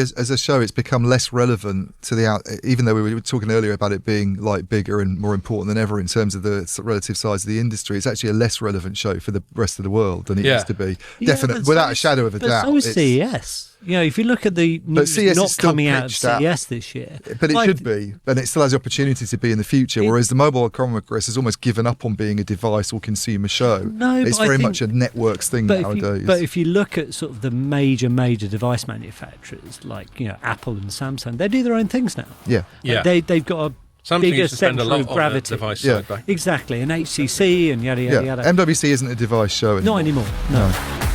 As a show, it's become less relevant to even though we were talking earlier about it being like bigger and more important than ever in terms of the relative size of the industry. It's actually a less relevant show for the rest of the world than it used to be. Definitely, without a shadow of a doubt. So is CES. If you look at the news not coming out of CES this year. But it should be, and it still has the opportunity to be in the future, whereas the Mobile World Congress has almost given up on being a device or consumer show. No, it's very much a networks thing nowadays. But if you look at sort of the major device manufacturers, like Apple and Samsung, they do their own things now. Yeah. They've got a bigger centre of gravity. On the device side back. Exactly, and HTC and yada yada yada. MWC isn't a device show anymore. Not anymore. No.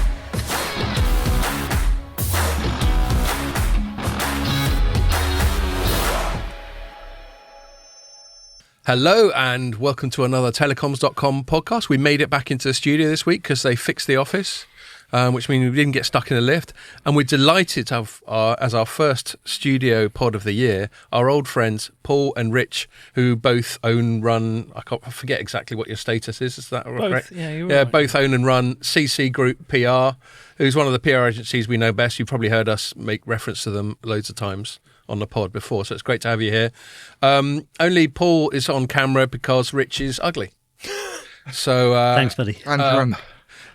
Hello and welcome to another Telecoms.com podcast. We made it back into the studio this week because they fixed the office, which means we didn't get stuck in a lift. And we're delighted to have, as our first studio pod of the year, our old friends Paul and Rich, who both run, I forget exactly what your status is that correct? Yeah, you're right. Both own and run CC Group PR, who's one of the PR agencies we know best. You've probably heard us make reference to them loads of times on the pod before, so it's great to have you here. Only Paul is on camera because Rich is ugly. So thanks, buddy. And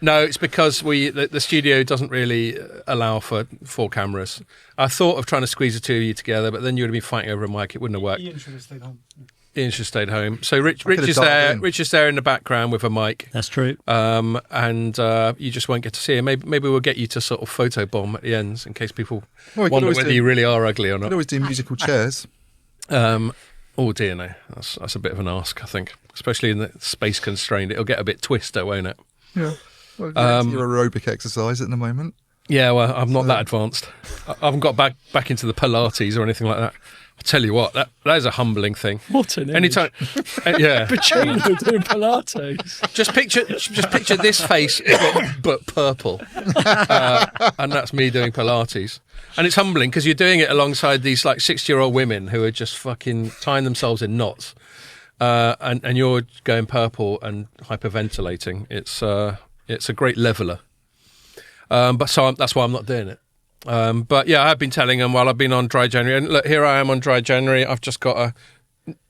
no, it's because the studio doesn't really allow for 4 cameras. I thought of trying to squeeze the two of you together, but then you would have been fighting over a mic. It wouldn't have worked. Ian should have stayed home. Ian should have stayed home. So Rich is there. Rich is there in the background with a mic. That's true. And you just won't get to see him. Maybe we'll get you to sort of photobomb at the ends in case people wonder whether you really are ugly or not. We could always do musical chairs. Oh dear, no. That's a bit of an ask, I think. Especially in the space constrained. It'll get a bit twister, won't it? Yeah. Well, your aerobic exercise at the moment. Yeah, well, I'm not that advanced. I haven't got back into the Pilates or anything like that. I'll tell you what, that is a humbling thing. What an image. Anytime, yeah. Pacino doing Pilates. Just picture this face, but purple, and that's me doing Pilates. And it's humbling because you're doing it alongside these like 60-year-old women who are just fucking tying themselves in knots, and you're going purple and hyperventilating. It's a great leveler. That's why I'm not doing it. But yeah, I have been telling them while I've been on Dry January. And look, here I am on Dry January. I've just got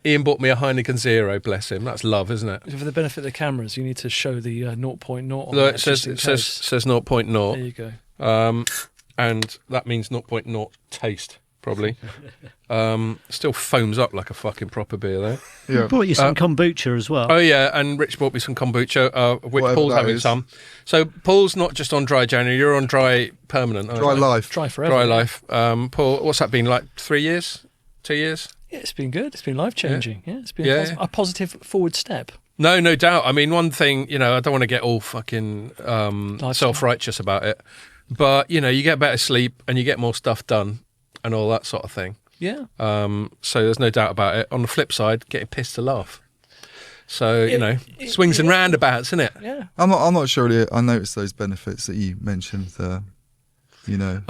Ian bought me a Heineken Zero, bless him. That's love, isn't it? For the benefit of the cameras, you need to show the 0.0 on Look, that, it says 0.0. There you go. And that means 0.0 taste, probably. Still foams up like a fucking proper beer, though. Yeah. Brought you some kombucha as well. Oh, yeah, and Rich bought me some kombucha, which Whatever Paul's having is. some. So Paul's not just on Dry January, you're on Dry Permanent. Dry life. Try forever. Dry life. Paul, what's that been, like 3 years? 2 years? Yeah, it's been good. It's been life-changing. Yeah, it's been a positive forward step. No doubt. I mean, one thing, I don't want to get all fucking self-righteous about it, but, you get better sleep and you get more stuff done and all that sort of thing. Yeah. So there's no doubt about it. On the flip side, getting pissed to laugh. So, swings and roundabouts, isn't it? Yeah. I'm not sure really. I noticed those benefits that you mentioned. Oh,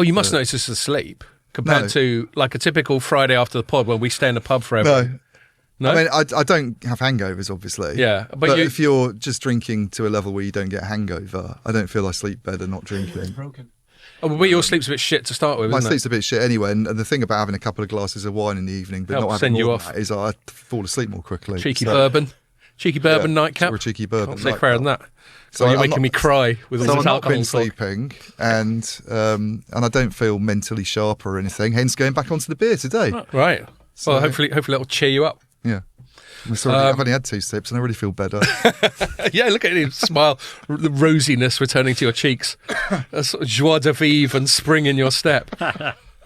you must notice this is sleep compared to like a typical Friday after the pod when we stay in the pub forever. No? I mean, I don't have hangovers, obviously. Yeah. But if you're just drinking to a level where you don't get a hangover, I don't feel I sleep better not drinking. Broken. Oh, but your sleep's a bit shit to start with, My isn't sleep's a bit shit anyway, and the thing about having a couple of glasses of wine in the evening but Help not send having you more off. than that is I fall asleep more quickly. Cheeky bourbon nightcap. Or a cheeky bourbon Can't say fairer than that. So you're I'm making me cry with all So this I'm not alcohol been talk. sleeping, and I don't feel mentally sharp or anything. Hence, going back onto the beer today. Right. So- Well, hopefully it'll cheer you up. Yeah, I've only had 2 sips, and I already feel better. Yeah, look at him smile, the rosiness returning to your cheeks, a sort of joie de vivre and spring in your step.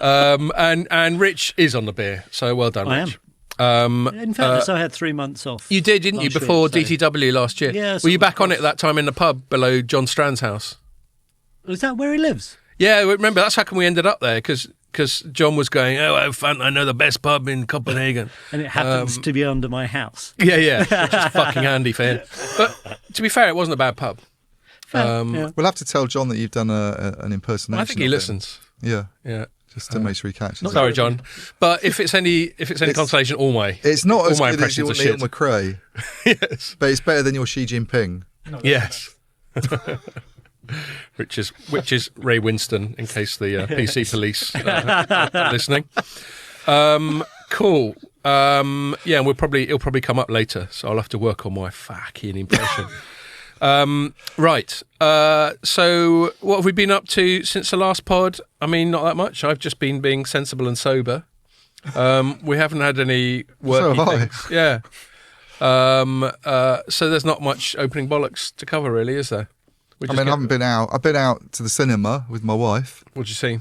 And Rich is on the beer, so well done, I Rich. In fairness, I had 3 months off. You did, didn't you, last before year, so- DTW last year? Yeah, Were you so- back on it that time in the pub below John Strand's house? Is that where he lives? Yeah, remember, that's how come we ended up there, because John was going, I know the best pub in Copenhagen. And it happens to be under my house. Yeah, which is fucking handy for him. But to be fair, it wasn't a bad pub. Yeah. We'll have to tell John that you've done an impersonation. I think he of him. listens. Yeah, Yeah. just to make sure he catches it. Sorry, John. But if it's any consolation, all my It's not as my good as your impressions Neil are shit. McRae, Yes. but it's better than your Xi Jinping. Yes. which is Ray Winston, in case the PC police are listening. Cool. And it'll probably come up later, so I'll have to work on my fucking impression. Right. So what have we been up to since the last pod? I mean, not that much. I've just been being sensible and sober. We haven't had any worky things. Yeah. So there's not much opening bollocks to cover, really, is there? I haven't been out. I've been out to the cinema with my wife. What'd you see?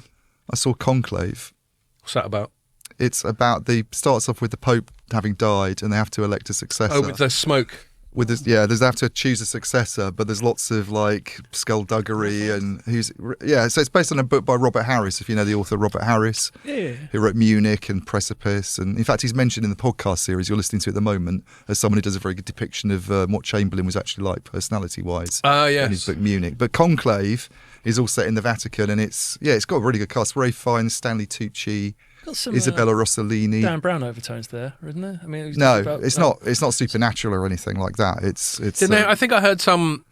I saw Conclave. What's that about? It's about starts off with the Pope having died, and they have to elect a successor. Oh, with the smoke. They have to choose a successor, but there's lots of like skullduggery and so it's based on a book by Robert Harris, if you know the author Robert Harris, who wrote Munich and Precipice, and in fact he's mentioned in the podcast series you're listening to at the moment as someone who does a very good depiction of what Chamberlain was actually like personality-wise. Yes. In his book Munich. But Conclave is all set in the Vatican, and it's got a really good cast. Ray Fiennes, Stanley Tucci, got some, Isabella Rossellini. Dan Brown overtones there, isn't there? I mean, it's not supernatural or anything like that. It's. I think I heard some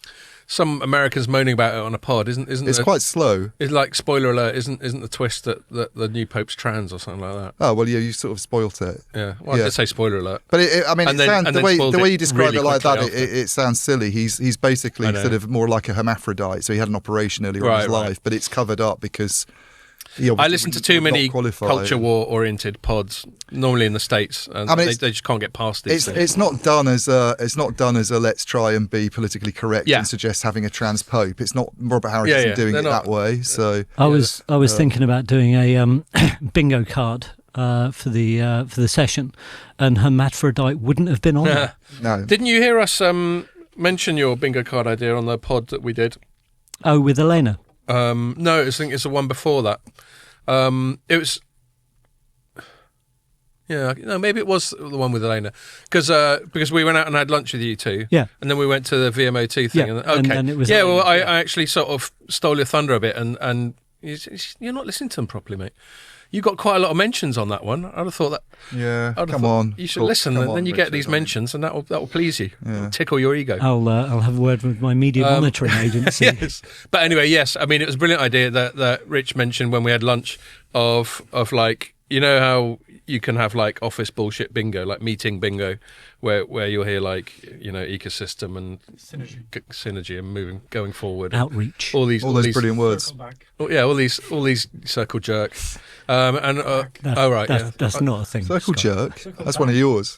Americans moaning about it on a pod. Isn't it's quite slow. It's like, spoiler alert. Isn't the twist that the new Pope's trans or something like that? Oh well, yeah, you sort of spoilt it. Yeah, well, I did say spoiler alert. But the way you describe it like that, it sounds silly. He's basically sort of more like a hermaphrodite. So he had an operation earlier in his life, but it's covered up because. I listen to too many culture war oriented pods, normally in the States, and they just can't get past these things. It's not done as a let's try and be politically correct and suggest having a trans pope. It's not. Robert Harris isn't doing it that way. So I was thinking about doing a bingo card for the session, and hermaphrodite wouldn't have been on there. No. Didn't you hear us mention your bingo card idea on the pod that we did? Oh, with Elena. No, I think it's the one before that. It was, maybe it was the one with Elena, because we went out and had lunch with you two, and then we went to the VMO2 thing, and then it was Elena, I actually sort of stole your thunder a bit, and you're not listening to them properly, mate. You got quite a lot of mentions on that one. I'd have thought that. Yeah, come on. You should listen, and then you get these mentions, and that will please you. Yeah. Tickle your ego. I'll have a word with my media monitoring agency. Yes, but anyway, yes. I mean, it was a brilliant idea that Rich mentioned when we had lunch of like, you know how you can have like office bullshit bingo, like meeting bingo, where you'll hear like, you know, ecosystem and synergy and going forward, outreach, all those brilliant words. All these circle jerk. That's not a thing. Circle jerk. That's one of yours.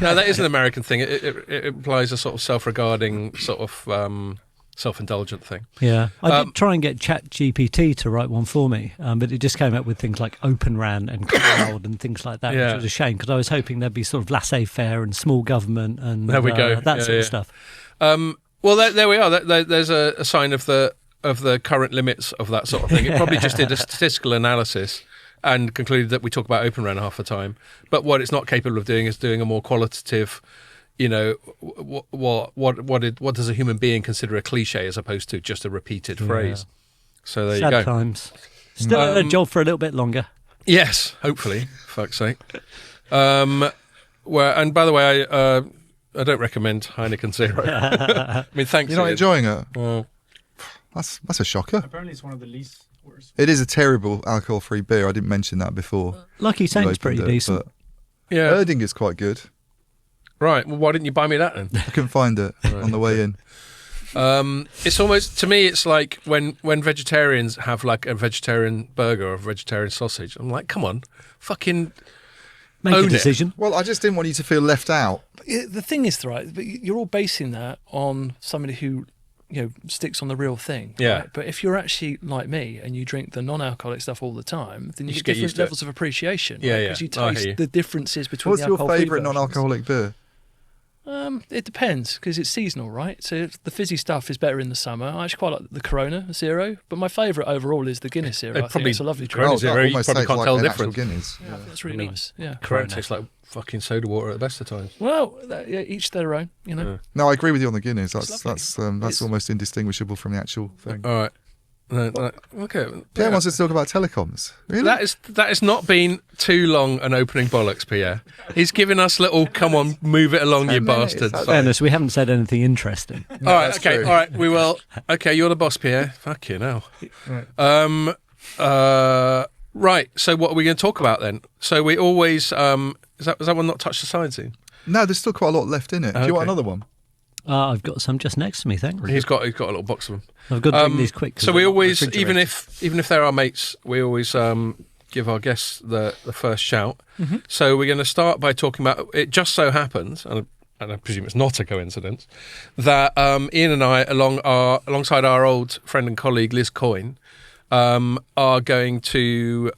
No, that is an American thing. It implies a sort of self-regarding, sort of self-indulgent thing. Yeah, I did try and get ChatGPT to write one for me, but it just came up with things like Open RAN and cloud and things like that, which was a shame because I was hoping there'd be sort of laissez-faire and small government and there we go. That sort of stuff. Well, there we are. There's a sign of the current limits of that sort of thing. It probably just did a statistical analysis and concluded that we talk about Open RAN half the time. But what it's not capable of doing is doing a more qualitative, you know, what does a human being consider a cliche as opposed to just a repeat phrase. So there you go. Sad times. Still a job for a little bit longer. Yes, hopefully. Fuck's sake. And by the way, I don't recommend Heineken Zero. I mean, thanks. You're not enjoying it? Well, that's a shocker. Apparently it's one of the least worst. It is a terrible alcohol-free beer. I didn't mention that before. Lucky Saint's pretty decent. Yeah, Erdinger's quite good. Right. Well, why didn't you buy me that then? I couldn't find it on the way in. It's almost, to me, it's like when vegetarians have like a vegetarian burger or a vegetarian sausage. I'm like, come on, fucking make own a decision. Well, I just didn't want you to feel left out. The thing is, right, you're all basing that on somebody who, you know, sticks on the real thing. Yeah. Right? But if you're actually like me and you drink the non-alcoholic stuff all the time, then you get different levels of appreciation. Yeah, Because you taste the differences between What's the your alcohol-free favourite non-alcoholic beer? It depends because it's seasonal, right? So the fizzy stuff is better in the summer. I actually quite like the Corona Zero, but my favourite overall is the Guinness Zero. I think it's a lovely Corona drink. Zero, you probably can't tell the difference. Guinness. Yeah, that's really nice. Yeah, Corona tastes like fucking soda water at the best of times. Well, each their own, you know. No, I agree with you on the Guinness. That's almost indistinguishable from the actual thing. All right. No, okay. Pierre wants us to talk about telecoms. Really? That has not been too long an opening bollocks, Pierre. He's giving us little, come on, move it along, you bastards. In fairness, we haven't said anything interesting. All right, okay, true. All right, we will. Okay, you're the boss, Pierre. Fuck you now. Right, so what are we going to talk about then? So we always, is that one not touch the side scene? No, there's still quite a lot left in it. Do you want another one? I've got some just next to me, thanks. He's got a little box of them. I've got to drink these quick. So we always, even if they're our mates, we always give our guests the first shout. Mm-hmm. So we're going to start by talking about, it just so happens, and I presume it's not a coincidence, that Ian and I, alongside our old friend and colleague Liz Coyne, are going to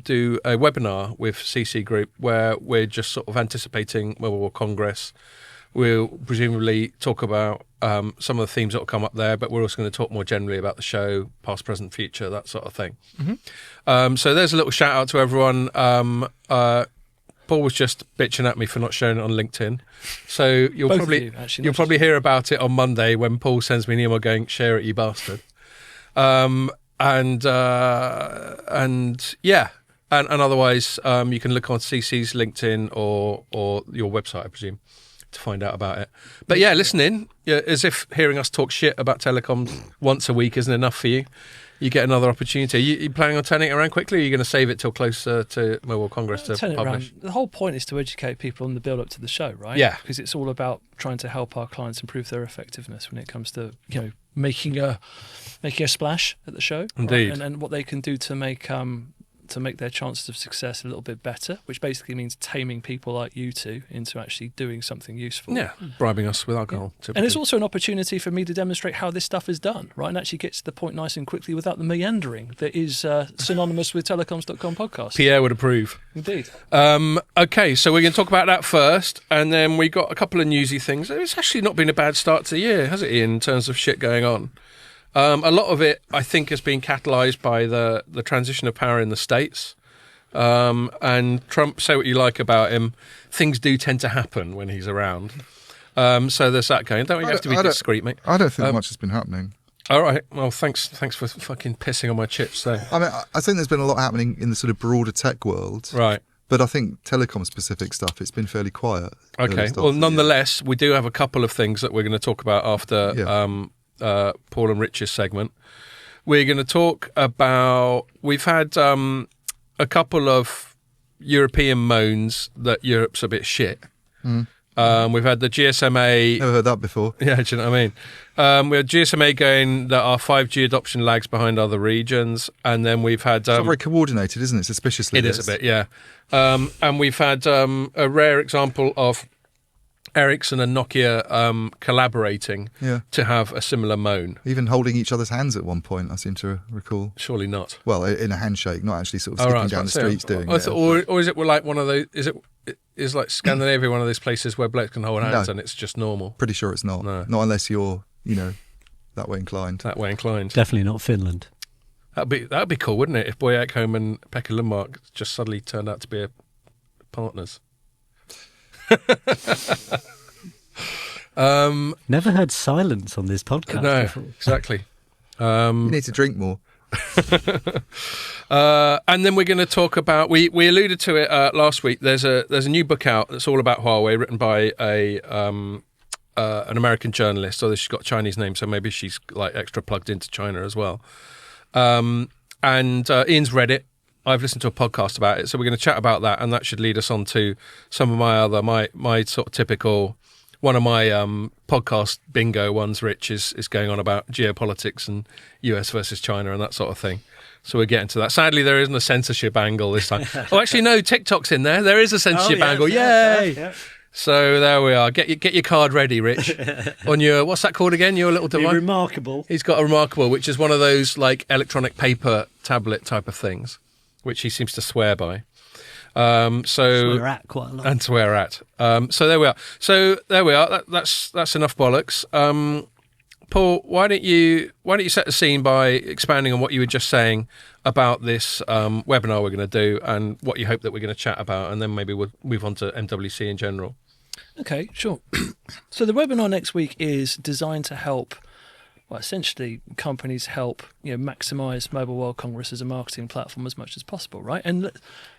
do a webinar with CC Group where we're just sort of anticipating Mobile World Congress. We'll presumably talk about some of the themes that will come up there, but we're also going to talk more generally about the show, past, present, future, that sort of thing. Mm-hmm. So there's a little shout out to everyone. Paul was just bitching at me for not showing it on LinkedIn. So you'll probably hear about it on Monday when Paul sends me an email going, "Share it, you bastard." And otherwise, you can look on CC's LinkedIn or your website, I presume, to find out about it. But yeah, listen in. As if hearing us talk shit about telecoms once a week isn't enough for you. You get another opportunity. You planning on turning it around quickly, or are you going to save it till closer to Mobile Congress to publish? The whole point is to educate people on the build-up to the show, right? Yeah. Because it's all about trying to help our clients improve their effectiveness when it comes to, making a splash at the show. Indeed. Right? And what they can do to make their chances of success a little bit better, which basically means taming people like you two into actually doing something useful. Yeah, bribing us with alcohol. Yeah. And it's also an opportunity for me to demonstrate how this stuff is done, right? And actually get to the point nice and quickly without the meandering that is synonymous with Telecoms.com podcast. Pierre would approve. Indeed. Okay, so we're going to talk about that first, and then we got a couple of newsy things. It's actually not been a bad start to the year, has it, Ian, in terms of shit going on? A lot of it, I think, has been catalysed by the transition of power in the States. And Trump, say what you like about him, things do tend to happen when he's around. So there's that going. Don't you have to be discreet, mate? I don't think much has been happening. All right. Well, thanks for fucking pissing on my chips there. I mean, I think there's been a lot happening in the sort of broader tech world. Right. But I think telecom-specific stuff, it's been fairly quiet. Okay. Well, nonetheless, we do have a couple of things that we're going to talk about after... Yeah. Paul and Rich's segment. We're going to talk about, we've had a couple of European moans that Europe's a bit shit. We've had the GSMA. Never heard that before. Yeah, do you know what I mean? We had GSMA going that our 5G adoption lags behind other regions, and then we've had... it's not very coordinated, isn't it? Suspiciously. It is a bit, yeah. And we've had a rare example of Ericsson and Nokia collaborating to have a similar moan. Even holding each other's hands at one point, I seem to recall. Surely not. Well, in a handshake, not actually sort of skipping down the streets doing it. Or is it like one of those... Is like Scandinavia one of those places where blokes can hold hands and it's just normal? Pretty sure it's not. No. Not unless you're, that way inclined. That way inclined. Definitely not Finland. That'd be cool, wouldn't it? If Boy Ekholm and Pekka Lundmark just suddenly turned out to be partners. Never heard silence on this podcast before. Exactly. You need to drink more. And then we're going to talk about, we alluded to it last week, there's a new book out that's all about Huawei, written by an American journalist, although she's got a Chinese name, so maybe she's like extra plugged into China as well. And Ian's read it. I've listened to a podcast about it, so we're going to chat about that, and that should lead us on to some of my sort of typical, one of my podcast bingo ones, Rich, is going on about geopolitics and US versus China and that sort of thing. So we're getting to that. Sadly, there isn't a censorship angle this time. Oh, actually, no, TikTok's in there. There is a censorship angle. Yay! Yeah. So there we are. Get your card ready, Rich. On your, what's that called again? Your little device? Remarkable. He's got a Remarkable, which is one of those like electronic paper tablet type of things, which he seems to swear by. Swear at quite a lot. And swear at. So there we are. That's enough bollocks. Paul, why don't you set the scene by expanding on what you were just saying about this webinar we're going to do and what you hope that we're going to chat about, and then maybe we'll move on to MWC in general. Okay, sure. So the webinar next week is designed to help essentially companies help maximise Mobile World Congress as a marketing platform as much as possible, right? And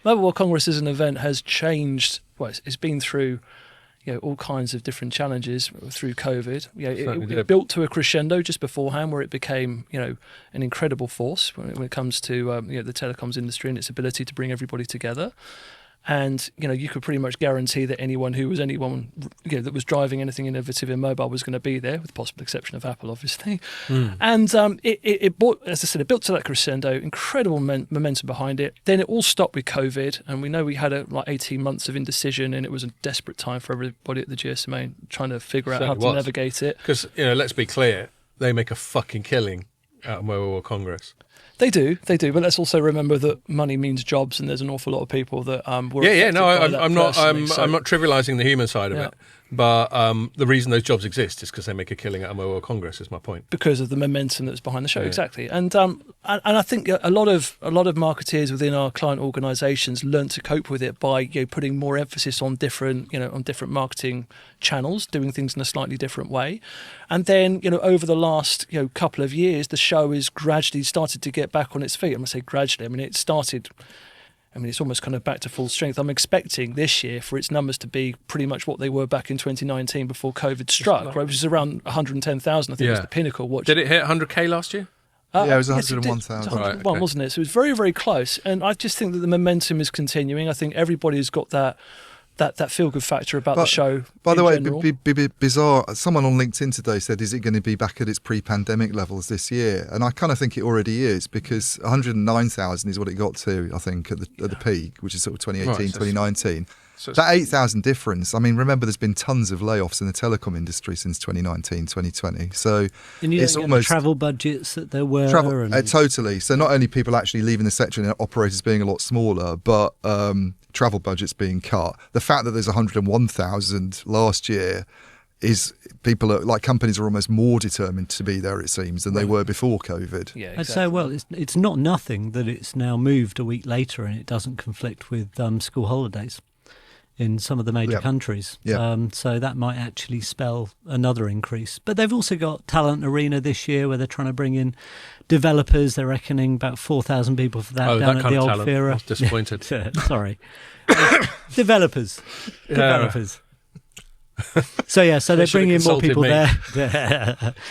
Mobile World Congress as an event has changed. Well, it's been through all kinds of different challenges through COVID. It built to a crescendo just beforehand, where it became an incredible force when it comes to the telecoms industry and its ability to bring everybody together. And you could pretty much guarantee that anyone that was driving anything innovative in mobile was going to be there, with the possible exception of Apple, obviously. And it brought, as I said, it built to that crescendo, incredible momentum behind it. Then it all stopped with COVID, and we know we had 18 months of indecision, and it was a desperate time for everybody at the GSMA trying to figure out how to navigate it. Because let's be clear, they make a fucking killing out of Mobile World Congress. They do, but let's also remember that money means jobs, and there's an awful lot of people that were. I'm not trivialising the human side of it, but the reason those jobs exist is because they make a killing out of Mobile World Congress. Is my point. Because of the momentum that's behind the show, exactly. And I think a lot of marketeers within our client organisations learn to cope with it by putting more emphasis on different marketing channels, doing things in a slightly different way. And then over the last couple of years, the show has gradually started to get back on its feet. I'm going to say gradually. I mean, it started. It's almost kind of back to full strength. I'm expecting this year for its numbers to be pretty much what they were back in 2019 before COVID struck, right? Which was around 110,000, I think was the pinnacle. Did it hit 100k last year? It was 101,000. It was 101, wasn't it? So it was very, very close. And I just think that the momentum is continuing. I think everybody's got that feel-good factor about the show. By the way, it'd be bizarre. Someone on LinkedIn today said, is it going to be back at its pre-pandemic levels this year? And I kind of think it already is, because 109,000 is what it got to, I think, at the peak, which is sort of 2018, 2019. So that 8,000 difference, remember there's been tons of layoffs in the telecom industry since 2019, 2020. So it's almost travel budgets that there were. Totally. So not only people actually leaving the sector and operators being a lot smaller, but travel budgets being cut. The fact that there's 101,000 last year is companies are almost more determined to be there, it seems, than they were before COVID. Yeah, exactly. I'd say, it's not nothing that it's now moved a week later and it doesn't conflict with school holidays in some of the major countries. So that might actually spell another increase. But they've also got Talent Arena this year, where they're trying to bring in developers. They're reckoning about 4,000 people for that down at the old Fira. I was disappointed. Sorry. Developers. So they're bringing in more people there.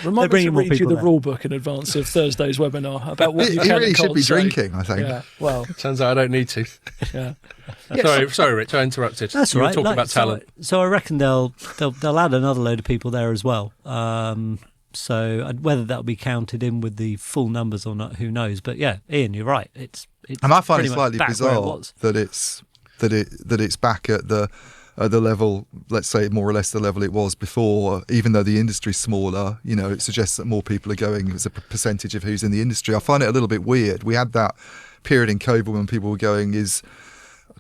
Remind me to read you the rule book in advance of Thursday's webinar about what you can really should be drinking, I think. Yeah, well, turns out I don't need to. Sorry, Rich, I interrupted. That's right. Talking about talent. So I reckon they'll add another load of people there as well. So whether that'll be counted in with the full numbers or not, who knows? But yeah, Ian, you're right. It's and I find it slightly bizarre that it's back at the level, let's say more or less the level it was before, even though the industry's smaller. It suggests that more people are going as a percentage of who's in the industry. I find it a little bit weird. We had that period in COVID when people were going, is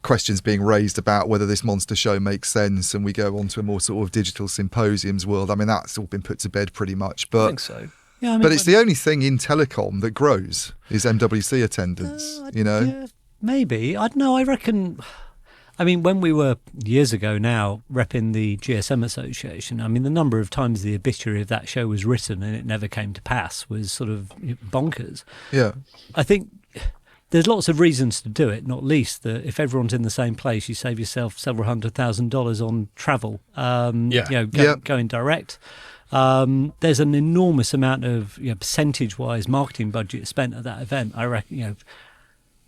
questions being raised about whether this monster show makes sense, and we go on to a more sort of digital symposiums world. That's all been put to bed pretty much. But I think so. Yeah, but it's the only thing in telecom that grows is MWC attendance. Yeah, maybe. I don't know. I reckon. When we were years ago now repping the GSM Association, the number of times the obituary of that show was written and it never came to pass was sort of bonkers. Yeah. I think there's lots of reasons to do it, not least that if everyone's in the same place, you save yourself several $100,000 on travel, going direct. There's an enormous amount of percentage-wise marketing budget spent at that event. I reckon,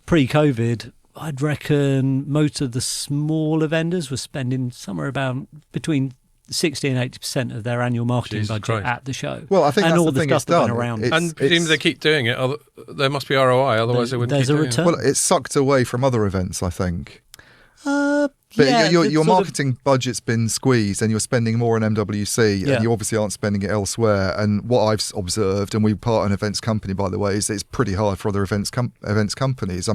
pre-COVID, I'd reckon most of the smaller vendors were spending somewhere about between 60 and 80% of their annual marketing budget at the show. Well, I think and that's all the thing stuff it's done. That went around. And presumably they keep doing it. There must be ROI, otherwise they wouldn't keep doing it. Well, it's sucked away from other events, I think. But your marketing budget's been squeezed and you're spending more on MWC and you obviously aren't spending it elsewhere. And what I've observed, and we part an events company, by the way, is that it's pretty hard for other events companies.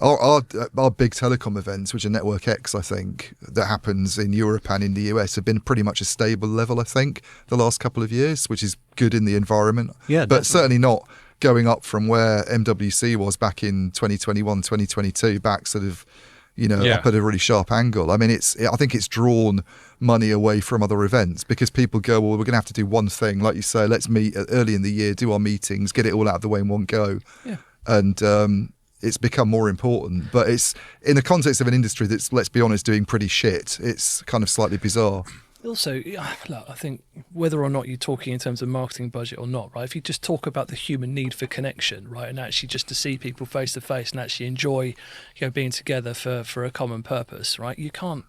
Our big telecom events, which are Network X, I think, that happens in Europe and in the US, have been pretty much a stable level, I think, the last couple of years, which is good in the environment. Yeah, but certainly not going up from where MWC was back in 2021, 2022, back sort of up at a really sharp angle. I mean, I think it's drawn money away from other events because people go, well, we're going to have to do one thing. Like you say, let's meet early in the year, do our meetings, get it all out of the way in one go. Yeah. And it's become more important. But it's in the context of an industry that's, let's be honest, doing pretty shit. It's kind of slightly bizarre. Also, look, I think whether or not you're talking in terms of marketing budget or not, right? If you just talk about the human need for connection, right, and actually just to see people face to face and actually enjoy, being together for a common purpose, right? You can't.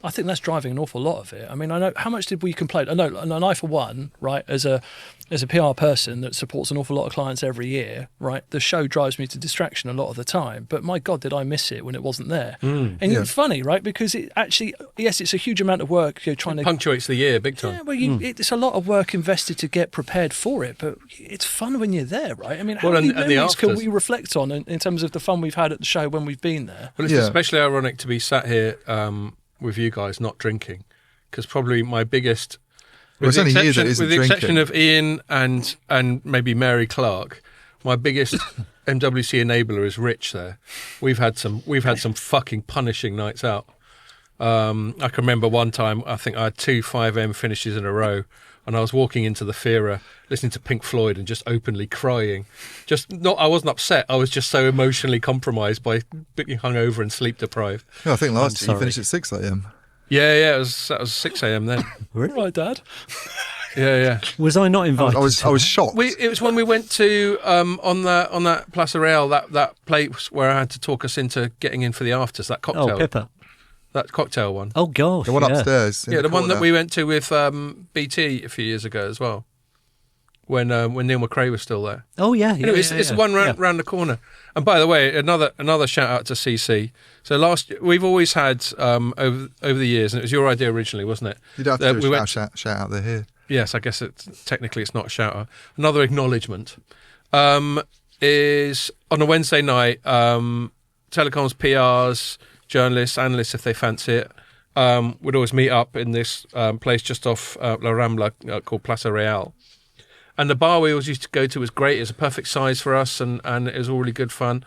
I think that's driving an awful lot of it. I mean, I know how much did we complain? I know, and I for one, right, as a PR person that supports an awful lot of clients every year, right, the show drives me to distraction a lot of the time. But my God, did I miss it when it wasn't there? And it's funny, right, because it actually, yes, it's a huge amount of work. Trying to punctuates the year big time. Yeah, well, it's a lot of work invested to get prepared for it, but it's fun when you're there, right? I mean, how many memories can we reflect on in terms of the fun we've had at the show when we've been there? Well, it's especially ironic to be sat here with you guys not drinking, because probably my biggest, with the exception of Ian and maybe Mary Clark, my biggest MWC enabler is Rich. There, we've had some fucking punishing nights out. I can remember one time I think I had 2 5M finishes in a row, and I was walking into the Theatre listening to Pink Floyd and just openly crying. I wasn't upset. I was just so emotionally compromised by being hungover and sleep deprived. Yeah, I think last year you finished at 6 a.m. Yeah, that was 6 a.m. then. Really? Right, Dad. Yeah. Was I not invited? I was shocked. It was when we went to on that Plaza Real, that place where I had to talk us into getting in for the afters. That cocktail. Oh, Pippa. That cocktail one. Oh gosh, the one upstairs. Yeah, the one that we went to with BT a few years ago as well, when Neil McRae was still there. Oh yeah. Anyway, it's the one round the corner. And by the way, another shout out to CC. So we've always had over the years, and it was your idea originally, wasn't it? You don't have to do a shout out there here. Yes, I guess technically it's not a shout out. Another acknowledgement is on a Wednesday night. Telecoms PRs, journalists, analysts, if they fancy it, would always meet up in this place just off La Rambla called Plaza Real. And the bar we always used to go to was great. It was a perfect size for us, and it was all really good fun.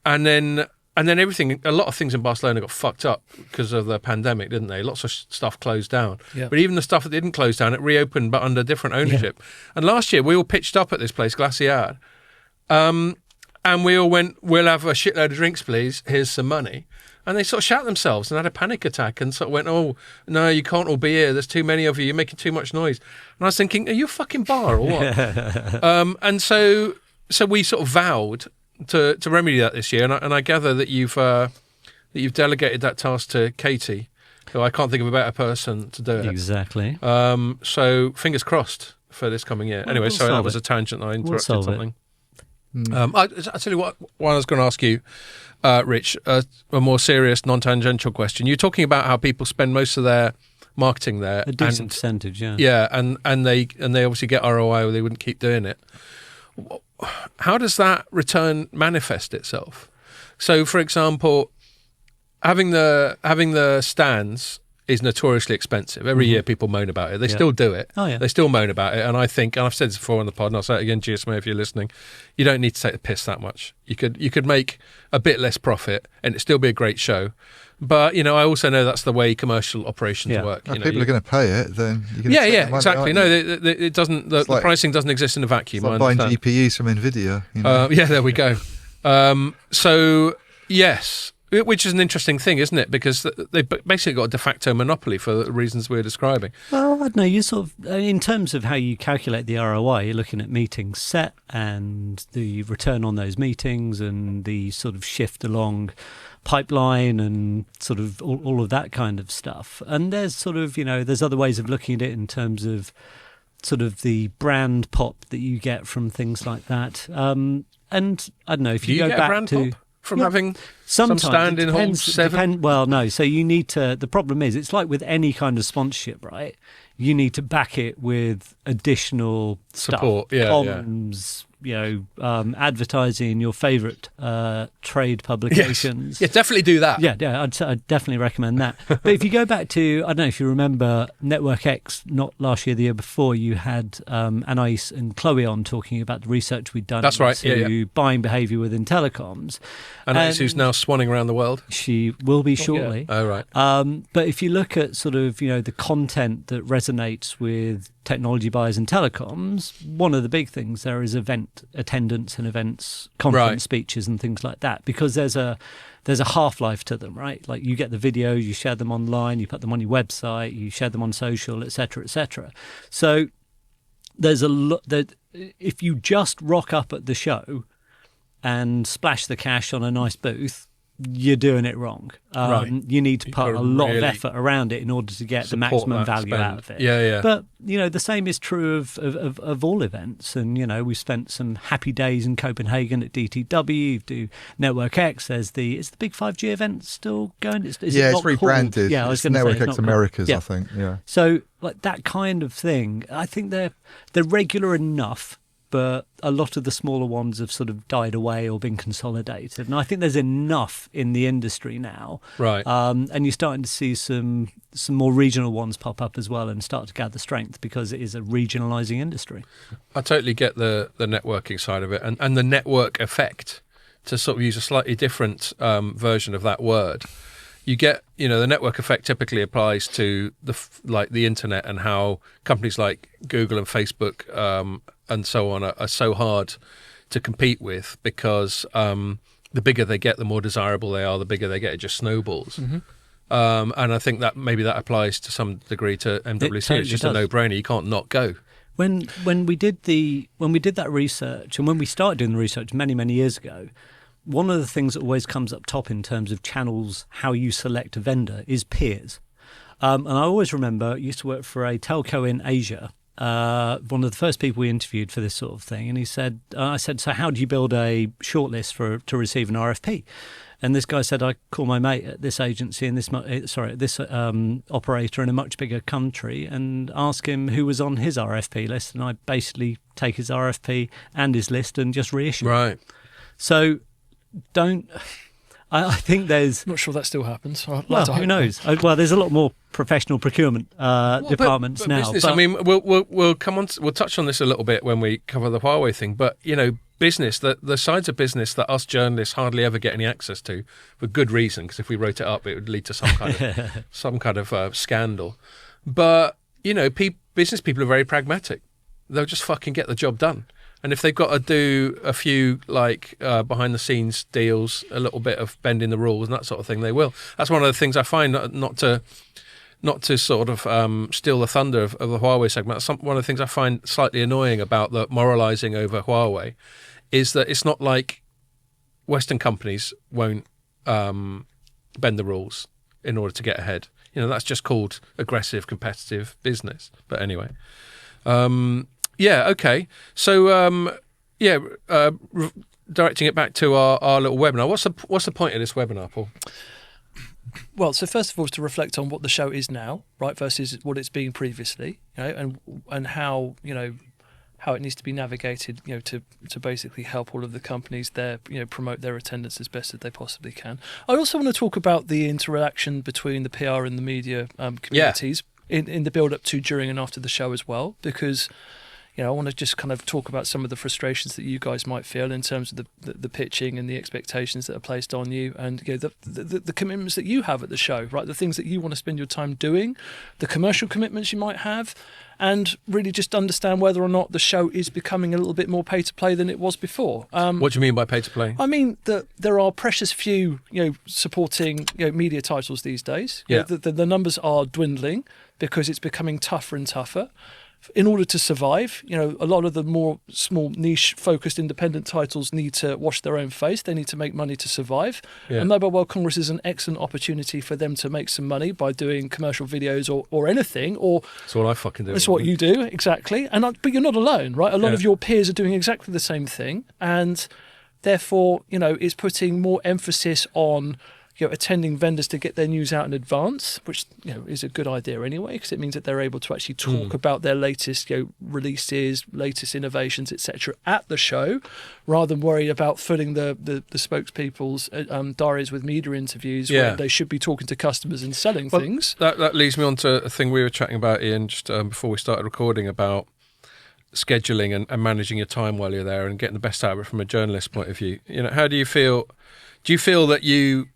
And then a lot of things in Barcelona got fucked up because of the pandemic, didn't they? Lots of stuff closed down. Yeah. But even the stuff that didn't close down, it reopened, but under different ownership. Yeah. And last year, we all pitched up at this place, Glaciar. And we all went, we'll have a shitload of drinks, please. Here's some money. And they sort of shat themselves and had a panic attack and sort of went, oh, no, you can't all be here. There's too many of you. You're making too much noise. And I was thinking, are you a fucking bar or what? And so we sort of vowed to remedy that this year. And I gather that you've delegated that task to Katie, who I can't think of a better person to do it. Exactly. So fingers crossed for this coming year. Anyway, sorry, that was a tangent. I interrupted something. I'll tell you what I was going to ask you, Rich, a more serious, non-tangential question. You're talking about how people spend most of their marketing there. A decent percentage, yeah. Yeah, and they obviously get ROI or they wouldn't keep doing it. How does that return manifest itself? So, for example, having the stands is notoriously expensive. Every year people moan about it. They still do it. Oh, yeah. They still moan about it. And I think, and I've said this before on the pod, and I'll say it again, GSMA, if you're listening, you don't need to take the piss that much. You could make a bit less profit and it'd still be a great show. But, I also know that's the way commercial operations work. If people are going to pay it, then you can exactly. No, it doesn't. The pricing doesn't exist in a vacuum. It's like buying GPUs from NVIDIA. Yeah, there we go. So, yes. Which is an interesting thing, isn't it? Because they've basically got a de facto monopoly for the reasons we're describing. Well, I don't know. You sort of, in terms of how you calculate the ROI, you're looking at meetings set and the return on those meetings and the sort of shift along pipeline and sort of all of that kind of stuff. And there's sort of, there's other ways of looking at it in terms of sort of the brand pop that you get from things like that. And I don't know, if you go back to... From having some stand in hall 7? Well, no. So you need to... The problem is, it's like with any kind of sponsorship, right? You need to back it with additional support, stuff, comms, advertising in your favourite trade publications. Yes. Yeah, definitely do that. Yeah, I'd definitely recommend that. But if you go back to, I don't know if you remember Network X, not last year, the year before, you had Anais and Chloe on talking about the research we'd done into buying behaviour within telecoms. Anais, who's now swanning around the world. She will be shortly. Oh, right. But if you look at sort of, the content that resonates with technology buyers and telecoms, one of the big things there is event attendance and events, conference speeches and things like that, because there's a half-life to them, right? Like you get the videos, you share them online, you put them on your website, you share them on social, etc., etc. So there's a lot that if you just rock up at the show and splash the cash on a nice booth, you're doing it wrong. You need to put a lot of effort around it in order to get the maximum value out of it. Yeah. But, the same is true of all events. And, we spent some happy days in Copenhagen at DTW, do Network X. Is the big 5G event still going? It's rebranded. Yeah, I was going to say. Network X Americas, I think. Yeah. So, like that kind of thing, I think they're regular enough, but a lot of the smaller ones have sort of died away or been consolidated. And I think there's enough in the industry now. Right. And you're starting to see some more regional ones pop up as well and start to gather strength because it is a regionalising industry. I totally get the networking side of it and the network effect, to sort of use a slightly different version of that word. You get, the network effect typically applies to the internet and how companies like Google and Facebook and so on are so hard to compete with because the bigger they get, the more desirable they are. The bigger they get, it just snowballs. Mm-hmm. And I think that maybe that applies to some degree to MWC. It's just a no-brainer. You can't not go. When we did that research and when we started doing the research many years ago, one of the things that always comes up top in terms of channels, how you select a vendor, is peers. And I always remember, I used to work for a telco in Asia, one of the first people we interviewed for this sort of thing. And he said, I said, so how do you build a shortlist to receive an RFP? And this guy said, I call my mate at this agency and this operator in a much bigger country and ask him who was on his RFP list. And I basically take his RFP and his list and just reissue. Right. So I think there's... I'm not sure that still happens. Who knows? There's a lot more professional procurement departments but now. Business, I mean, we'll come on. We'll touch on this a little bit when we cover the Huawei thing. But business, the sides of business that us journalists hardly ever get any access to, for good reason. Because if we wrote it up, it would lead to some kind of scandal. But business people are very pragmatic. They'll just fucking get the job done. And if they've got to do a few behind-the-scenes deals, a little bit of bending the rules and that sort of thing, they will. That's one of the things I find, not to sort of steal the thunder of the Huawei segment. One of the things I find slightly annoying about the moralising over Huawei is that it's not like Western companies won't bend the rules in order to get ahead. That's just called aggressive, competitive business. But anyway. Yeah, okay. So, directing it back to our little webinar. What's the point of this webinar, Paul? Well, so first of all, is to reflect on what the show is now, right, versus what it's been previously, and how how it needs to be navigated, to basically help all of the companies there, promote their attendance as best as they possibly can. I also want to talk about the interaction between the PR and the media communities in the build up to, during, and after the show as well, because. I want to just kind of talk about some of the frustrations that you guys might feel in terms of the pitching and the expectations that are placed on you, and the commitments that you have at the show, right? The things that you want to spend your time doing, the commercial commitments you might have, and really just understand whether or not the show is becoming a little bit more pay to play than it was before. What do you mean by pay to play? I mean that there are precious few, supporting media titles these days. Yeah. The numbers are dwindling because it's becoming tougher and tougher. In order to survive, a lot of the more small niche focused independent titles need to wash their own face. They need to make money to survive. Yeah. And Mobile World Congress is an excellent opportunity for them to make some money by doing commercial videos or anything. That's what I fucking do. That's what you do, exactly. But you're not alone, right? A lot of your peers are doing exactly the same thing. And therefore, it's putting more emphasis on attending vendors to get their news out in advance, which is a good idea anyway, because it means that they're able to actually talk about their latest releases, latest innovations, etc. at the show, rather than worry about filling the spokespeople's diaries with media interviews where they should be talking to customers and selling things. That leads me on to a thing we were chatting about, Ian, just before we started recording, about scheduling and managing your time while you're there and getting the best out of it from a journalist point of view. How do you feel? Do you feel that you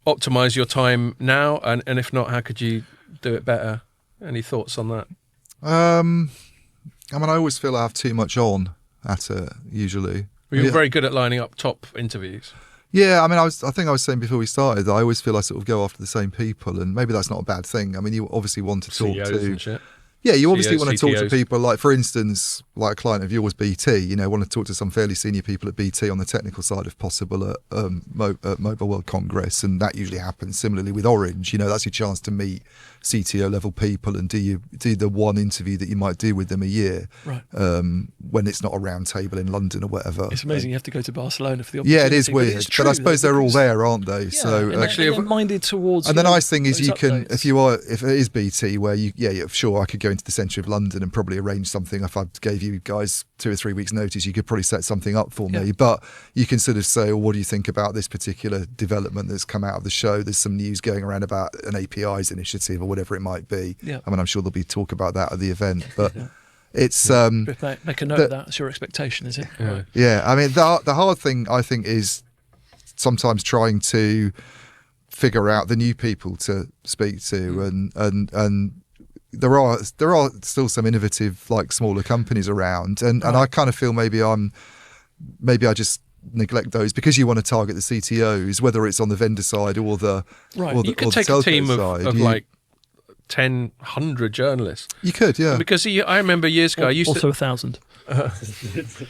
optimize your time now, and if not, how could you do it better? Any thoughts on that? I always feel I have too much on at it, usually. Well, you're very good at lining up top interviews. Yeah, I think I was saying before we started that I always feel I sort of go after the same people, and maybe that's not a bad thing. You obviously want to talk CEOs to... and shit. Yeah, you obviously want to talk CTOs. to people, like, for instance, like a client of yours, BT, want to talk to some fairly senior people at BT on the technical side if possible at Mobile World Congress, and that usually happens similarly with Orange. That's your chance to meet CTO level people and do the one interview that you might do with them a year, right? When it's not a round table in London or whatever. It's amazing you have to go to Barcelona for the opportunity. Yeah, it is weird, but I suppose they're all there, aren't they? Yeah, so actually, minded towards. And the nice thing is you can, updates. if it is BT, where sure, I could go into the centre of London and probably arrange something. If I gave you guys 2 or 3 weeks' notice, you could probably set something up for me. But you can sort of say, well, what do you think about this particular development that's come out of the show? There's some news going around about an APIs initiative or whatever it might be. Yeah. I'm sure there'll be talk about that at the event, but it's make a note of that. It's your expectation, is it? Yeah. Yeah. The hard thing I think is sometimes trying to figure out the new people to speak to, and there are still some innovative, like, smaller companies around, and I kind of feel maybe I just neglect those because you want to target the CTOs, whether it's on the vendor side or the you could take a team of like 10, 100 journalists. You could, yeah. Because I remember years ago, I used also 1,000.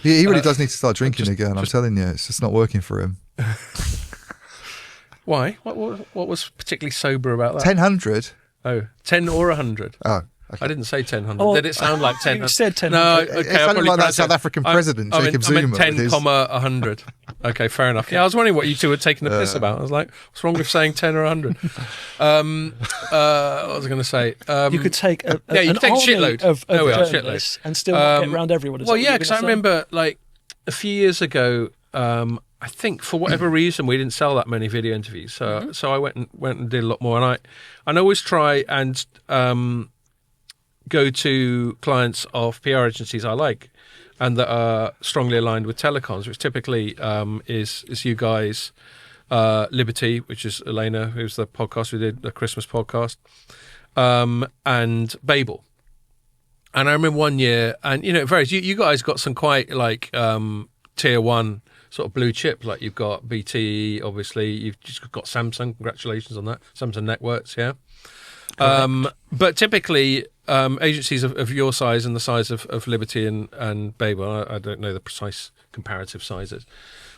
He really does need to start drinking again. I'm telling you, it's just not working for him. Why? What was particularly sober about that? 1,000. Oh, 10 or 100. Oh. Okay. I didn't say 1,000. Did it sound like 10? You said 10. No, okay. It sounded like that South African president, Jacob Zuma. I meant 10, 100. Okay, fair enough. Yeah, I was wondering what you two were taking the piss about. I was like, what's wrong with saying 10 or 100? What was I going to say? You could take an a shitload of journalists and still not get around everyone. Well, yeah, because I remember, like, a few years ago, I think for whatever reason we didn't sell that many video interviews, so I went and did a lot more, and I always try and go to clients of PR agencies I like and that are strongly aligned with telecoms, which typically is you guys, Liberty, which is Elena, who's the podcast we did, the Christmas podcast, and Babel. And I remember one year, and it varies. You guys got some quite like tier one sort of blue chip, like you've got BT, obviously, you've just got Samsung. Congratulations on that, Samsung Networks, yeah. But typically, agencies of your size and the size of Liberty and Babel, I don't know the precise comparative sizes.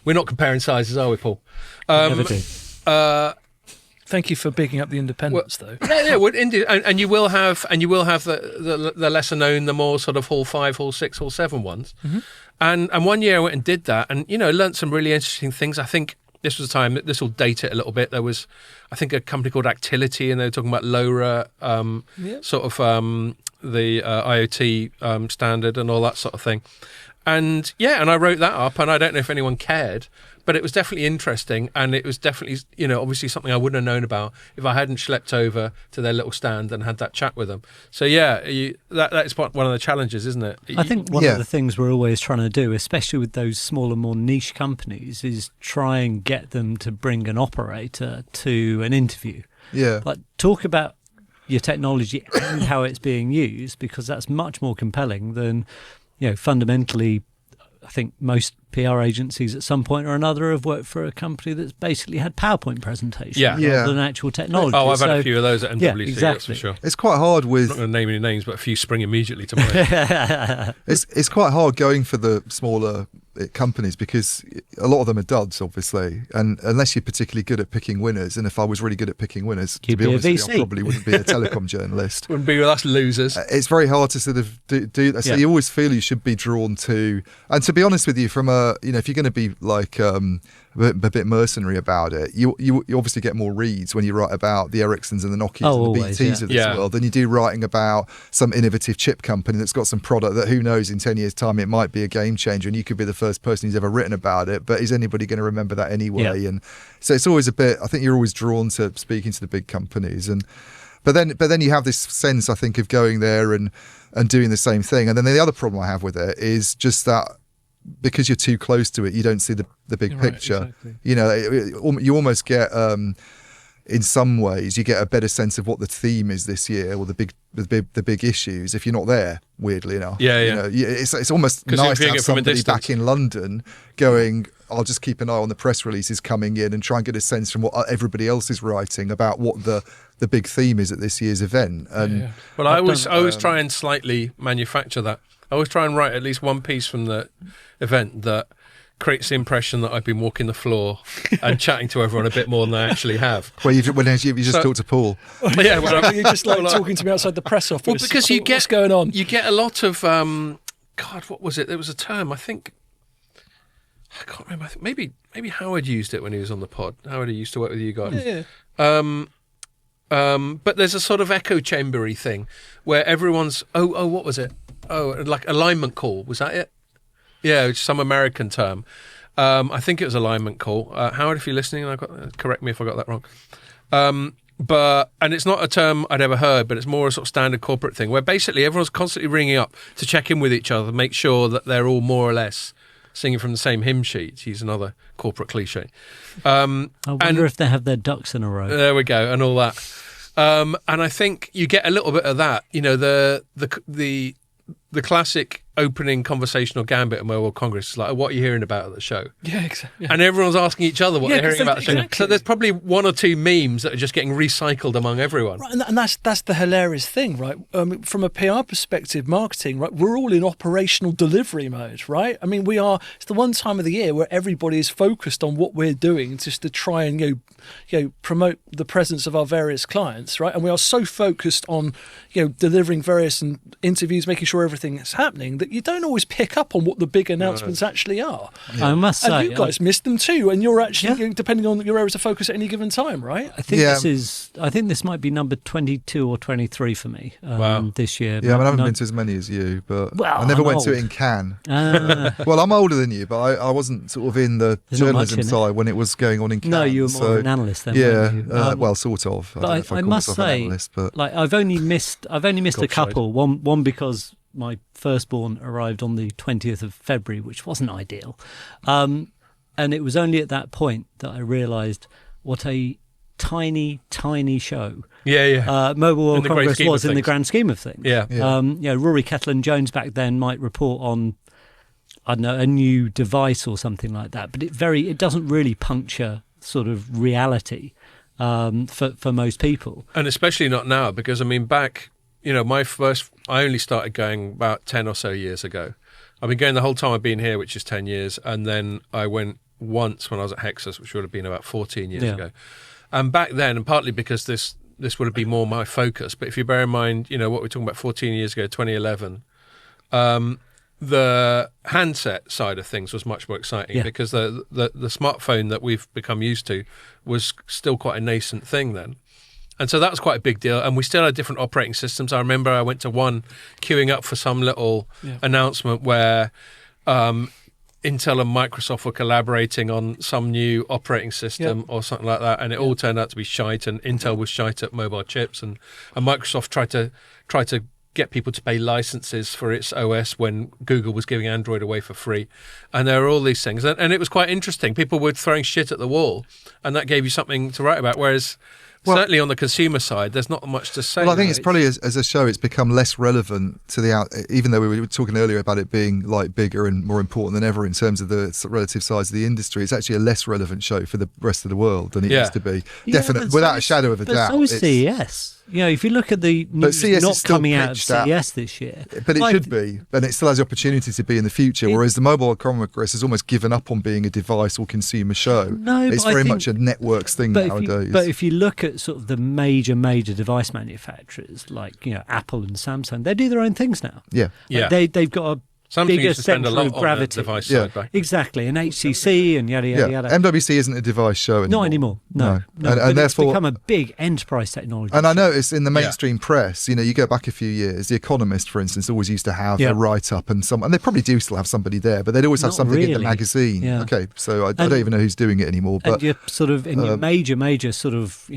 We're not comparing sizes, are we, Paul? Never do. Thank you for bigging up the independents, though. Yeah, indeed, and you will have the lesser known, the more sort of Hall 5, Hall 6, Hall 7 ones. Mm-hmm. And one year I went and did that, and learned some really interesting things. I think this was the time. This will date it a little bit. There was, I think, a company called Actility, and they were talking about LoRa, sort of the IoT standard and all that sort of thing. And I wrote that up, and I don't know if anyone cared, but it was definitely interesting, and it was definitely, obviously something I wouldn't have known about if I hadn't schlepped over to their little stand and had that chat with them. So that's one of the challenges, isn't it? I think one of the things we're always trying to do, especially with those smaller, more niche companies, is try and get them to bring an operator to an interview. Yeah. Like, talk about your technology and how it's being used, because that's much more compelling than, fundamentally, I think most PR agencies at some point or another have worked for a company that's basically had PowerPoint presentations rather than actual technology. Oh, I've had a few of those at MWC, exactly. That's for sure. It's quite hard with... I'm not going to name any names, but a few spring immediately to mind. It's quite hard going for the smaller companies because a lot of them are duds, obviously, and unless you're particularly good at picking winners, and if I was really good at picking winners, to be honest with you, I probably wouldn't be a telecom journalist. Wouldn't be with us losers. It's very hard to sort of do that. So you always feel you should be drawn to, and to be honest with you, from a if you're going to be like a bit mercenary about it, you obviously get more reads when you write about the Ericssons and the Nokias and the BTs of this world than you do writing about some innovative chip company that's got some product that, who knows, in 10 years' time it might be a game changer, and you could be the first person who's ever written about it. But is anybody going to remember that anyway? Yeah. And so it's always a bit. I think you're always drawn to speaking to the big companies, but then you have this sense, I think, of going there and doing the same thing. And then the other problem I have with it is just that because you're too close to it, you don't see the big picture. Right, exactly. You almost get, in some ways, you get a better sense of what the theme is this year, or the big issues, if you're not there. Weirdly enough, it's almost nice to have somebody back in London going, I'll just keep an eye on the press releases coming in and try and get a sense from what everybody else is writing about what the big theme is at this year's event. And well, I always try and slightly manufacture that. I always try and write at least one piece from the event that creates the impression that I've been walking the floor and chatting to everyone a bit more than I actually have. Well, you just talked to Paul. Yeah, well, you're just like talking to me outside the press office. Well, because what's going on? You get a lot of God, what was it? There was a term, I think. I can't remember. I think maybe Howard used it when he was on the pod. Howard used to work with you guys. Yeah. But there's a sort of echo chambery thing where everyone's what was it? Like alignment call, was that it? Yeah, it's some American term. I think it was alignment call. Howard, if you're listening, correct me if I got that wrong. And it's not a term I'd ever heard, but it's more a sort of standard corporate thing where basically everyone's constantly ringing up to check in with each other, make sure that they're all more or less singing from the same hymn sheet, to use another corporate cliche. I wonder if they have their ducks in a row. There we go, and all that. And I think you get a little bit of that. The classic opening conversational gambit at Mobile World Congress is like, what are you hearing about at the show? Yeah, exactly. And everyone's asking each other what they're hearing about the show. Exactly. So there's probably one or two memes that are just getting recycled among everyone. Right, and that's the hilarious thing, right? From a PR perspective, marketing, right? We're all in operational delivery mode, right? I mean, it's the one time of the year where everybody is focused on what we're doing just to try and promote the presence of our various clients, right? And we are so focused on delivering various interviews, making sure everything is happening, that you don't always pick up on what the big announcements actually are. Yeah. I must say, and you guys missed them too, and you're actually depending on your areas of focus at any given time, right? I think this might be number 22 or 23 for me this year. Yeah, I haven't been to as many as you, but I never went to it in Cannes. Well, I'm older than you, but I wasn't sort of in the journalism side when it was going on in Cannes. No, you were more of an analyst then. Yeah, well, sort of. But I must say, like I've only missed a couple. One because my firstborn arrived on the 20th of February, which wasn't ideal. And it was only at that point that I realised what a tiny, tiny show Mobile World Congress was in the grand scheme of things. Rory Kettler-Jones back then might report on, I don't know, a new device or something like that, but it doesn't really puncture sort of reality for most people. And especially not now, because I mean back, I only started going about 10 or so years ago. I've been going the whole time I've been here, which is 10 years. And then I went once when I was at Hexus, which would have been about 14 years ago. And back then, and partly because this would have been more my focus, but if you bear in mind, what we're talking about 14 years ago, 2011, the handset side of things was much more exciting because the smartphone that we've become used to was still quite a nascent thing then. And so that was quite a big deal. And we still had different operating systems. I remember I went to one queuing up for some little announcement where Intel and Microsoft were collaborating on some new operating system or something like that. And it all turned out to be shite. And Intel was shite at mobile chips. And Microsoft tried to get people to pay licenses for its OS when Google was giving Android away for free. And there were all these things. And it was quite interesting. People were throwing shit at the wall. And that gave you something to write about. Whereas certainly on the consumer side, there's not much to say. Well, I think it's probably as a show, it's become less relevant to even though we were talking earlier about it being like bigger and more important than ever in terms of the relative size of the industry. It's actually a less relevant show for the rest of the world than it used to be. Definitely, without a shadow of a doubt. So is CES. If you look at the news not coming out of CES this year. But it should be, and it still has the opportunity to be in the future, whereas the Mobile World Congress has almost given up on being a device or consumer show. No, it's very much a networks thing nowadays. But if you look at sort of the major device manufacturers like Apple and Samsung, they do their own things now. Yeah. They've got bigger central of gravity. Device side back. Exactly, and HTC and yada yada yada. MWC isn't a device show anymore. Not anymore. No. And therefore, it's become a big enterprise technology. And I noticed in the mainstream press, you go back a few years, The Economist, for instance, always used to have a write-up and they probably do still have somebody there, but they'd always have something in the magazine. Yeah. Okay, so I don't even know who's doing it anymore. But and you're sort of in your major sort of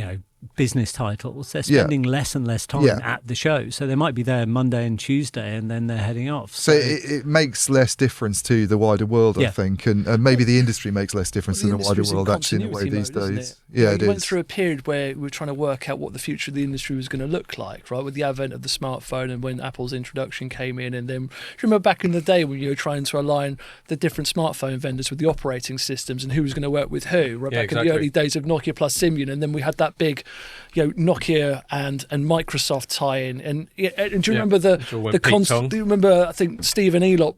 business titles, they're spending less and less time at the show, so they might be there Monday and Tuesday and then they're heading off, so it makes less difference to the wider world, I think, and maybe the industry makes less difference to the wider world actually in a way these days. It went through a period where we were trying to work out what the future of the industry was going to look like, right, with the advent of the smartphone and when Apple's introduction came in. And then remember back in the day when you were trying to align the different smartphone vendors with the operating systems and who was going to work with who, right? Back in the early days of Nokia plus Symbian, and then we had that big Nokia and Microsoft tie-in, and do you remember the constant? Do you remember? I think Stephen Elop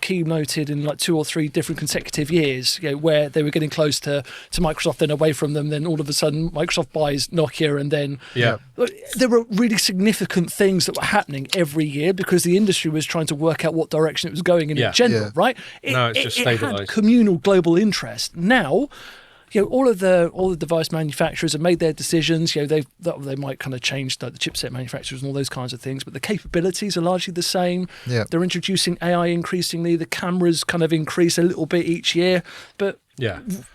keynoted in like 2 or 3 different consecutive years, where they were getting close to Microsoft, then away from them, then all of a sudden Microsoft buys Nokia, and then there were really significant things that were happening every year because the industry was trying to work out what direction it was going in general, right? Now it's just stabilised. It had communal global interest. Now, all the device manufacturers have made their decisions. They might kind of change the chipset manufacturers and all those kinds of things, but the capabilities are largely the same. Yeah. They're introducing AI increasingly. The cameras kind of increase a little bit each year, but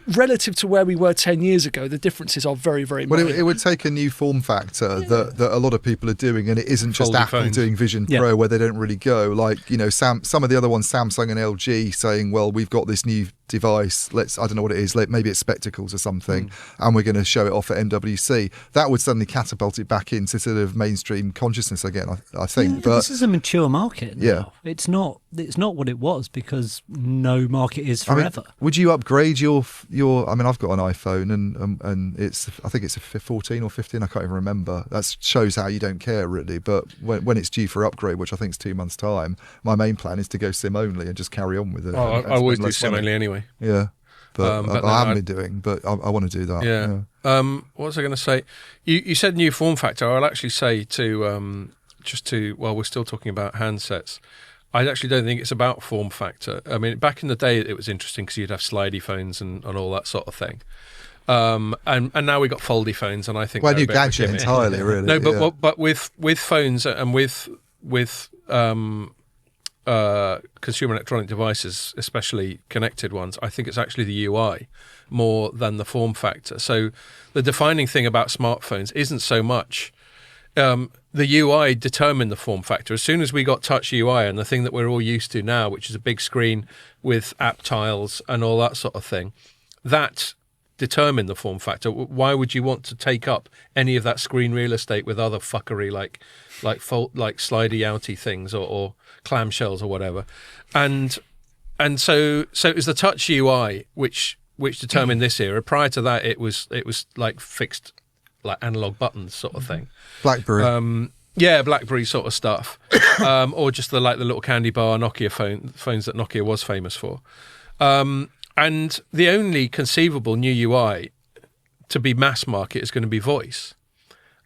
relative to where we were 10 years ago, the differences are very, very minor. Well, it would take a new form factor that a lot of people are doing, and it isn't just Apple doing Vision Pro where they don't really go. Like, some of the other ones, Samsung and LG, saying, well, we've got this new device, I don't know what it is, maybe it's spectacles or something, and we're going to show it off at MWC. That would suddenly catapult it back into sort of mainstream consciousness again, I think. But this is a mature market now. It's not what it was because no market is forever. Would you upgrade your I've got an iPhone and I think it's a 14 or 15, I can't even remember. That shows how you don't care really, but when it's due for upgrade, which I think is 2 months time, my main plan is to go SIM only and just carry on with it. I always do SIM only anyway. Yeah, but I haven't been doing, but I want to do that. Yeah. What was I going to say? You said new form factor. I'll actually say while we're still talking about handsets, I actually don't think it's about form factor. I mean, back in the day, it was interesting because you'd have slidey phones and all that sort of thing. And now we've got foldy phones, and I think new gadget entirely, really. No, but with phones and with consumer electronic devices, especially connected ones, I think it's actually the UI more than the form factor. So the defining thing about smartphones isn't so much the UI determined the form factor. As soon as we got touch UI and the thing that we're all used to now, which is a big screen with app tiles and all that sort of thing, that determined the form factor. Why would you want to take up any of that screen real estate with other fuckery like slidey outy things or clamshells or whatever? And so it was the touch UI which determined this era. Prior to that, it was like fixed, like analog buttons sort of thing. BlackBerry. BlackBerry sort of stuff, or just the little candy bar Nokia phones that Nokia was famous for. And the only conceivable new UI to be mass market is going to be voice.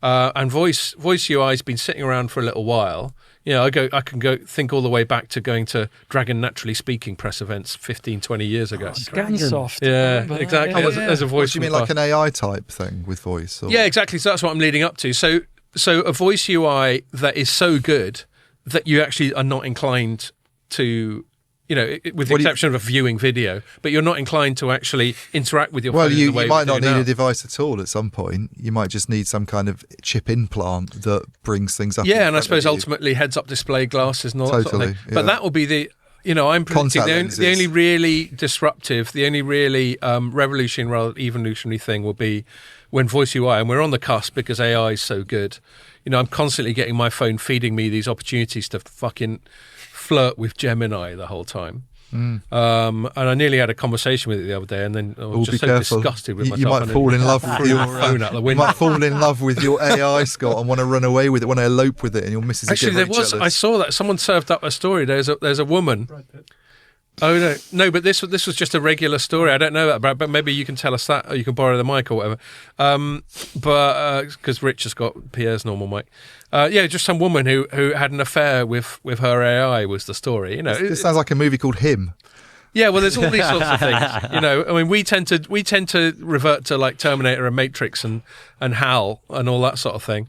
And voice UI has been sitting around for a little while. I can go think all the way back to going to Dragon Naturally Speaking press events 15, 20 years ago. Scansoft. Yeah, exactly. As a voice. What do you mean, like an AI type thing with voice? Or? Yeah, exactly. So that's what I'm leading up to. So a voice UI that is so good that you actually are not inclined to, with the exception of a viewing video, but you're not inclined to actually interact with your phone. Well, you might not need a device at all at some point. You might just need some kind of chip implant that brings things up. Yeah, and I suppose ultimately heads-up display glasses and all that sort of thing. Yeah. But that will be I'm predicting the only really disruptive, the only really revolutionary rather than evolutionary thing will be when voice UI, and we're on the cusp because AI is so good. I'm constantly getting my phone feeding me these opportunities to fucking flirt with Gemini the whole time. And I nearly had a conversation with it the other day, and then I was just so disgusted with myself. You might fall in love with your phone out the window. You might fall in love with your AI, Scott, and want to run away with it, want to elope with it, and your missus. Actually, there was. Jealous. I saw that someone served up a story. There's a woman. Oh no! But this was just a regular story. I don't know that about, but maybe you can tell us that, or you can borrow the mic or whatever. But because Rich has got Pierre's normal mic. Just some woman who had an affair with her AI was the story. You know, this sounds like a movie called Him. Yeah, well, there's all these sorts of things. You know, I mean, we tend to revert to like Terminator and Matrix and HAL and all that sort of thing.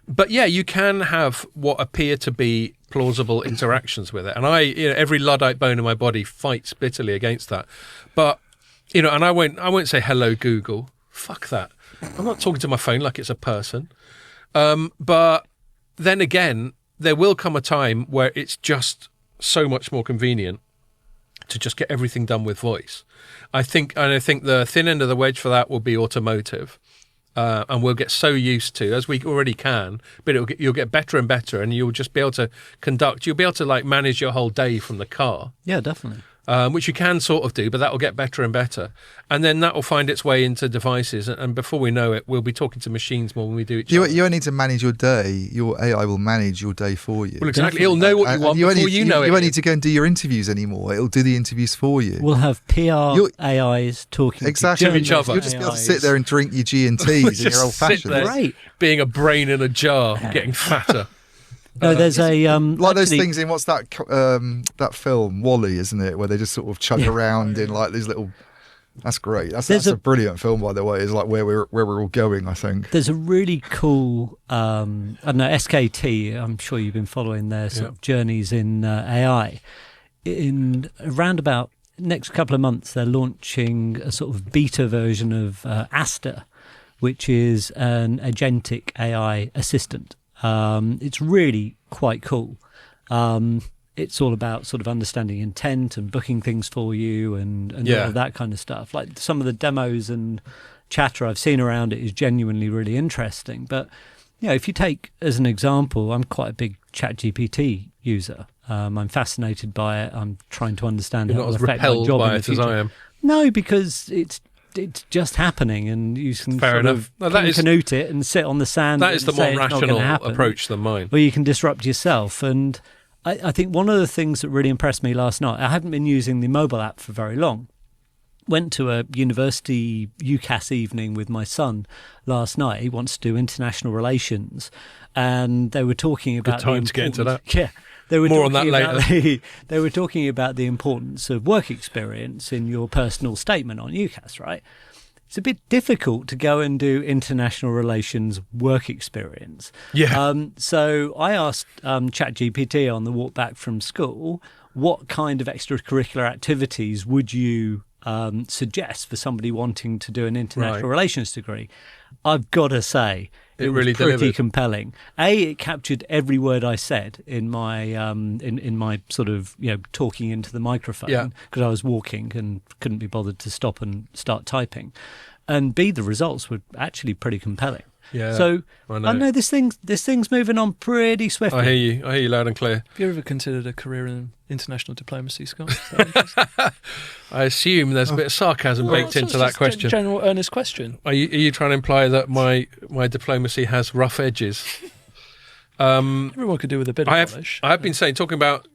But yeah, you can have what appear to be plausible interactions with it, and every Luddite bone in my body fights bitterly against that. But and I won't say hello Google. Fuck that. I'm not talking to my phone like it's a person. But then again, there will come a time where it's just so much more convenient to just get everything done with voice. I think the thin end of the wedge for that will be automotive. And we'll get so used to, as we already can, but you'll get better and better, and you'll just be able to you'll be able to like manage your whole day from the car. Yeah, definitely. Which you can sort of do, but that will get better and better. And then that will find its way into devices. And before we know it, we'll be talking to machines more than we do each other. You don't need to manage your day. Your AI will manage your day for you. Well, exactly. It'll know what you want before you know it. You won't need to go and do your interviews anymore. It'll do the interviews for you. We'll have PR AIs talking exactly to each other. You'll just be able to sit there and drink your G&Ts in your old-fashioned. Right. Being a brain in a jar, getting fatter. No, there's those things in what's that that film WALL-E, isn't it, where they just sort of chug around in like these little. That's great. That's a brilliant film, by the way. It's like where we're all going, I think. There's a really cool I don't know, SKT. I'm sure you've been following their sort of journeys in AI. In around about next couple of months, they're launching a sort of beta version of Asta, which is an agentic AI assistant. It's really quite cool. It's all about sort of understanding intent and booking things for you and all of that kind of stuff. Like some of the demos and chatter I've seen around it is genuinely really interesting. But, if you take as an example, I'm quite a big ChatGPT user. I'm fascinated by it. I'm trying to understand how it will affect my job in the future. As I am. No, because it's just happening, and you can canute it and sit on the sand. That is the more rational approach than mine. Or you can disrupt yourself. And I think one of the things that really impressed me last night, I hadn't been using the mobile app for very long. Went to a university UCAS evening with my son last night. He wants to do international relations, and they were talking about good time to get into that. Yeah. They were More on that later. They were talking about the importance of work experience in your personal statement on UCAS, right? It's a bit difficult to go and do international relations work experience. Yeah. So I asked ChatGPT on the walk back from school, what kind of extracurricular activities would you suggest for somebody wanting to do an international relations degree? I've got to say, it was really pretty delivered. Compelling. It captured every word I said in my in my sort of talking into the microphone because I was walking and couldn't be bothered to stop and start typing. And B, the results were actually pretty compelling. Yeah. So I know this thing's moving on pretty swiftly. I hear you loud and clear. Have you ever considered a career in international diplomacy, Scott? I assume there's a bit of sarcasm baked into that question. General earnest question. Are you trying to imply that my diplomacy has rough edges? Everyone could do with a bit of polish. I have been talking about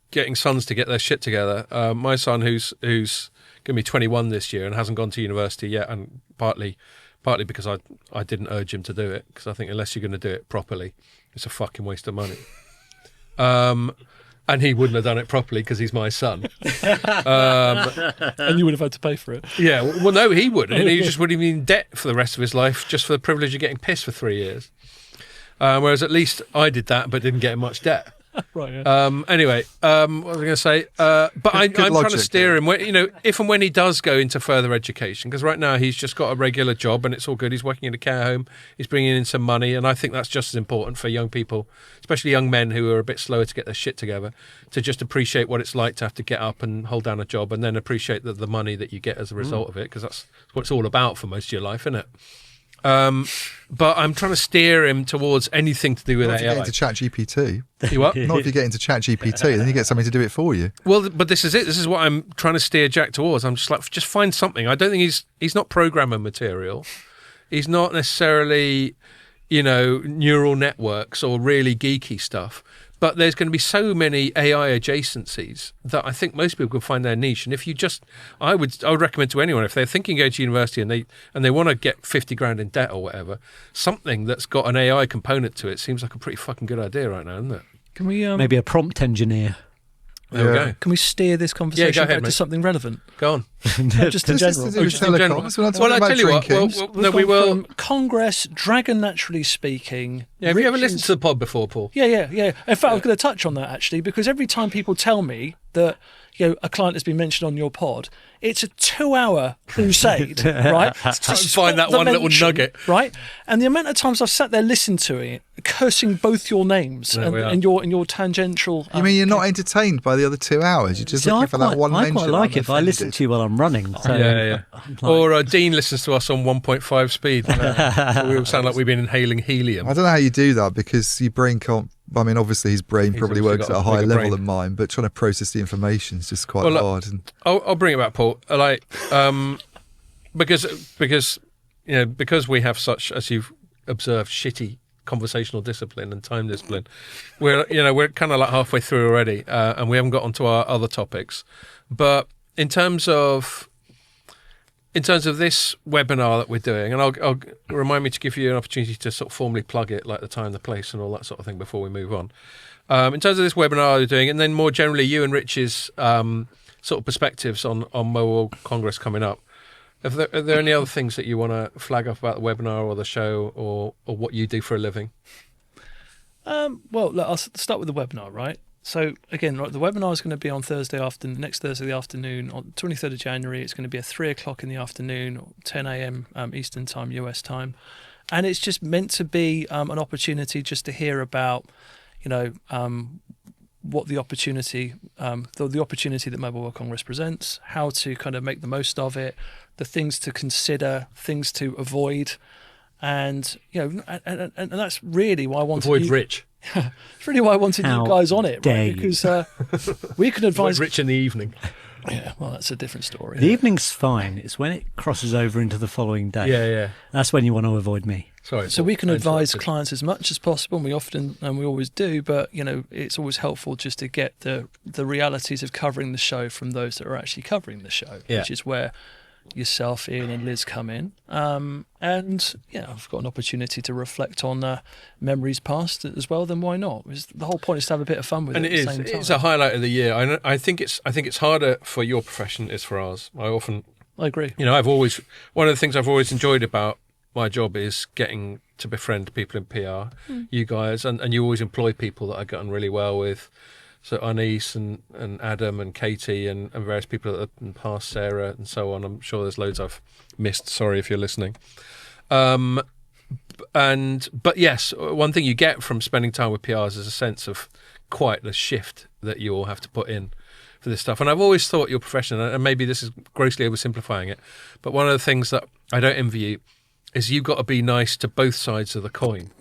getting sons to get their shit together. My son, who's going to be 21 this year and hasn't gone to university yet, and partly because I didn't urge him to do it, because I think unless you're going to do it properly, it's a fucking waste of money. And he wouldn't have done it properly because he's my son. And you would have had to pay for it. Yeah, well, no, he wouldn't. He just would have been in debt for the rest of his life just for the privilege of getting pissed for 3 years. Whereas at least I did that but didn't get in much debt. Right. Yeah. Anyway, what was I going to say? But I'm trying to steer him. If and when he does go into further education, because right now he's just got a regular job and it's all good. He's working in a care home. He's bringing in some money, and I think that's just as important for young people, especially young men who are a bit slower to get their shit together, to just appreciate what it's like to have to get up and hold down a job, and then appreciate the money that you get as a result of it, because that's what it's all about for most of your life, isn't it? But I'm trying to steer him towards anything to do with AI. If you get into ChatGPT. You what? Not if you get into ChatGPT, then you get something to do it for you. Well, but this is it. This is what I'm trying to steer Jack towards. I'm just like, just find something. I don't think he's not programmer material. He's not necessarily, neural networks or really geeky stuff. But there's going to be so many AI adjacencies that I think most people can find their niche. And if you I would recommend to anyone, if they're thinking going to university and they want to get 50 grand in debt or whatever, something that's got an AI component to it seems like a pretty fucking good idea right now, isn't it? Can we maybe a prompt engineer? There we go. Can we steer this conversation back to something relevant? Go on. Just in general. Well, I tell you what. We will. From Congress, Dragon Naturally Speaking. Yeah, have you ever listened to the pod before, Paul? Yeah. In fact, I was going to touch on that actually, because every time people tell me that a client has been mentioned on your pod, it's a 2-hour crusade, right? To find that one little nugget, right? And the amount of times I've sat there listened to it, cursing both your names and your tangential. You mean you're not entertained by the other 2 hours? You're just looking for that one mention. I quite like it, but I listen to you while I'm running. So yeah. Or Dean listens to us on 1.5 speed. We all sound like we've been inhaling helium. I don't know how you do that, because your brain can't. I mean, obviously his brain probably works at a higher level than mine, but trying to process the information is just quite hard. And I'll bring it back, Paul. Like, because we have such, as you've observed, shitty conversational discipline and time discipline. We're kind of like halfway through already, and we haven't got onto our other topics. But in terms of this webinar that we're doing, and I'll remind me to give you an opportunity to sort of formally plug it, like the time, the place, and all that sort of thing before we move on. In terms of this webinar we're doing, and then more generally, you and Rich's sort of perspectives on Mobile World Congress coming up. Are there any other things that you want to flag up about the webinar or the show or what you do for a living? Well, look, I'll start with the webinar, right? So again, right, the webinar is going to be on next Thursday afternoon, on 23rd of January. It's going to be at 3 o'clock in the afternoon, or 10 a.m. Eastern time, US time, and it's just meant to be an opportunity just to hear about, what the opportunity that Mobile World Congress presents, how to kind of make the most of it, the things to consider, things to avoid, and and that's really why I wanted avoid Rich. It's really why I wanted you guys on it, right? Because we can advise Rich in the evening. Yeah, well, that's a different story. The evening's fine. It's when it crosses over into the following day. Yeah. That's when you want to avoid me. Sorry. So we can advise clients as much as possible, and we often and we always do. But it's always helpful just to get the realities of covering the show from those that are actually covering the show, which is where yourself, Ian, and Liz come in. And I've got an opportunity to reflect on memories past as well. Then why not? The whole point is to have a bit of fun with it. And at the same time. It's a highlight of the year. I think it's harder for your profession as for ours. I agree. One of the things I've always enjoyed about my job is getting to befriend people in PR. You guys, and you always employ people that I've gotten really well with. So Anise and Adam and Katie and various people that have passed, Sarah and so on. I'm sure there's loads I've missed. Sorry if you're listening. But yes, one thing you get from spending time with PRs is a sense of quite the shift that you all have to put in for this stuff. And I've always thought your profession, and maybe this is grossly oversimplifying it, but one of the things that I don't envy you is you've got to be nice to both sides of the coin.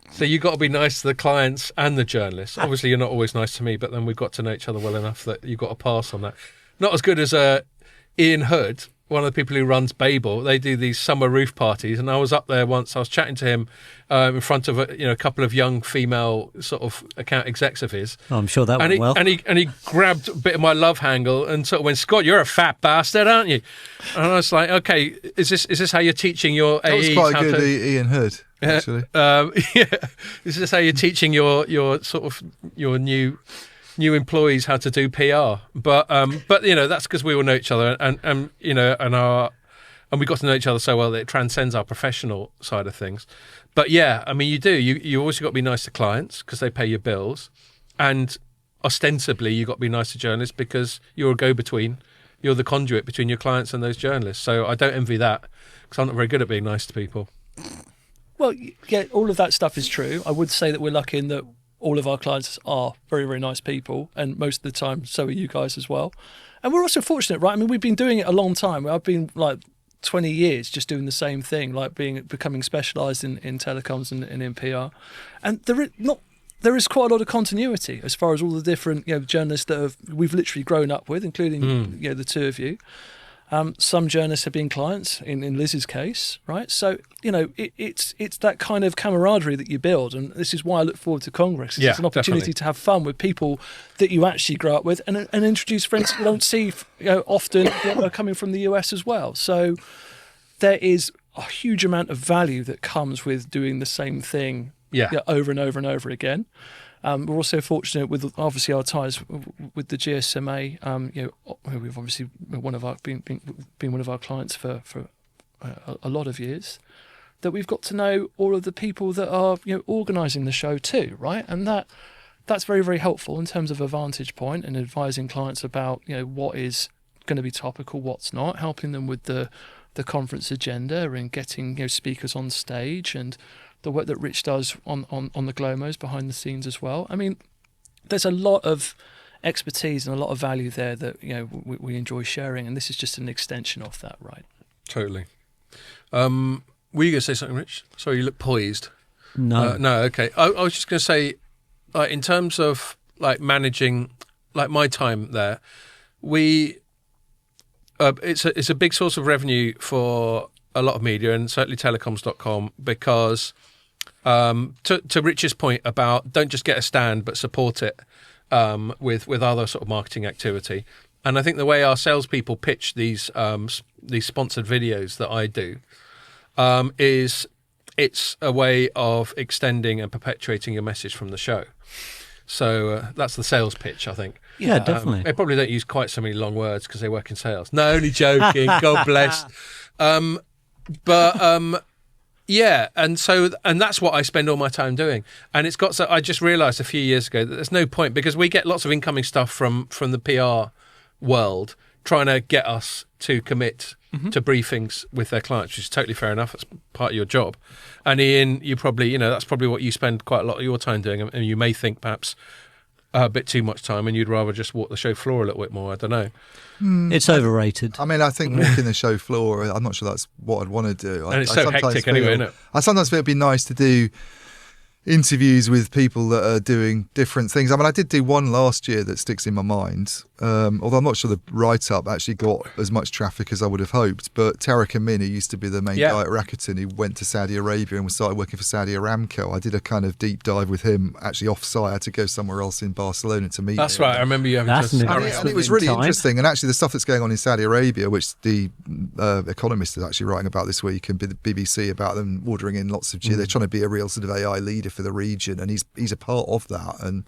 So you've got to be nice to the clients and the journalists. Obviously, you're not always nice to me, but then we've got to know each other well enough that you've got to pass on that. Not as good as Ian Hood, one of the people who runs Babel. They do these summer roof parties, and I was up there once. I was chatting to him in front of a couple of young female sort of account execs of his. Oh, I'm sure that went well. And he grabbed a bit of my love handle and sort of went, "Scott, you're a fat bastard, aren't you?" And I was like, "Okay, is this how you're teaching your AEs?" That was quite a good Ian Hood. Actually, Is this how you're teaching your sort of your new employees how to do PR? But that's because we all know each other, and we got to know each other so well that it transcends our professional side of things. But yeah, I mean, you also got to be nice to clients because they pay your bills, and ostensibly you got to be nice to journalists because you're a go-between. You're the conduit between your clients and those journalists. So I don't envy that because I'm not very good at being nice to people. Well, yeah, all of that stuff is true. I would say that we're lucky in that all of our clients are very, very nice people, and most of the time, so are you guys as well. And we're also fortunate, right? I mean, we've been doing it a long time. I've been like 20 years just doing the same thing, like becoming specialised in telecoms and in PR. And there is quite a lot of continuity as far as all the different journalists that we've literally grown up with, including the two of you. Some journalists have been clients in Liz's case, right? So, it's that kind of camaraderie that you build. And this is why I look forward to Congress. It's an opportunity to have fun with people that you actually grow up with and introduce friends that you don't see often that are coming from the US as well. So there is a huge amount of value that comes with doing the same thing over and over and over again. We're also fortunate with obviously our ties with the GSMA. We've obviously been one of our clients for a lot of years. That we've got to know all of the people that are organising the show too, right? And that's very, very helpful in terms of a vantage point and advising clients about what is going to be topical, what's not, helping them with the conference agenda and getting speakers on stage and the work that Rich does on the Glomos behind the scenes as well. I mean, there's a lot of expertise and a lot of value there that we enjoy sharing, and this is just an extension of that, right? Totally. Were you going to say something, Rich? Sorry, you look poised. No. No, okay. I was just going to say, in terms of managing my time there, it's a big source of revenue for a lot of media and certainly Telecoms.com because to Rich's point about don't just get a stand but support it with other sort of marketing activity. And I think the way our salespeople pitch these sponsored videos that I do is it's a way of extending and perpetuating your message from the show. So that's the sales pitch, I think. Yeah, definitely. They probably don't use quite so many long words because they work in sales. No, only joking. God bless. Yeah, and that's what I spend all my time doing. And I just realised a few years ago that there's no point because we get lots of incoming stuff from the PR world trying to get us to commit to briefings with their clients, which is totally fair enough. That's part of your job. And Ian, you probably, that's probably what you spend quite a lot of your time doing. And you may think perhaps a bit too much time and you'd rather just walk the show floor a little bit more. I don't know. It's overrated. I mean, I think walking the show floor, I'm not sure that's what I'd want to do. And it's so hectic anyway, isn't it? I sometimes feel it'd be nice to do interviews with people that are doing different things. I mean, I did do one last year that sticks in my mind, although I'm not sure the write-up actually got as much traffic as I would have hoped. But Tarek Amin, who used to be the main guy at Rakuten, who went to Saudi Arabia and started working for Saudi Aramco, I did a kind of deep dive with him, actually off-site. I had to go somewhere else in Barcelona to meet him. That's right, I remember you having and it was really interesting. And actually the stuff that's going on in Saudi Arabia, which the Economist is actually writing about this week, and the BBC about them ordering in lots of they're trying to be a real sort of AI leader for the region, and he's a part of that. And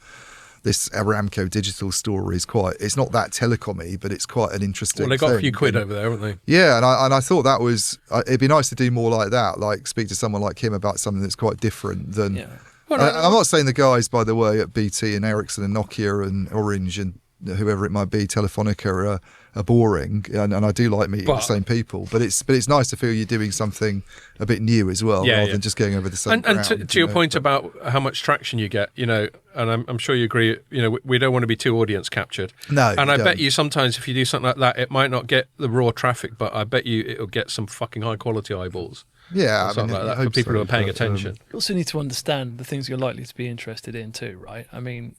this Aramco digital story is it's not that telecom-y, but it's quite an interesting Well, they got a few quid over there, haven't they? Yeah, and I thought that was, it'd be nice to do more like that, like speak to someone like him about something that's quite different than... Yeah. Well, I'm not saying the guys, by the way, at BT and Ericsson and Nokia and Orange and whoever it might be, Telefonica are boring, and I do like meeting the same people, but it's nice to feel you're doing something a bit new as well, rather than just going over the same ground. And to your point about how much traction you get, and I'm sure you agree, we don't want to be too audience captured. No. And I bet you sometimes if you do something like that, it might not get the raw traffic, but I bet you it'll get some fucking high quality eyeballs. Yeah, something like that for people who are paying attention. You also need to understand the things you're likely to be interested in too, right? I mean,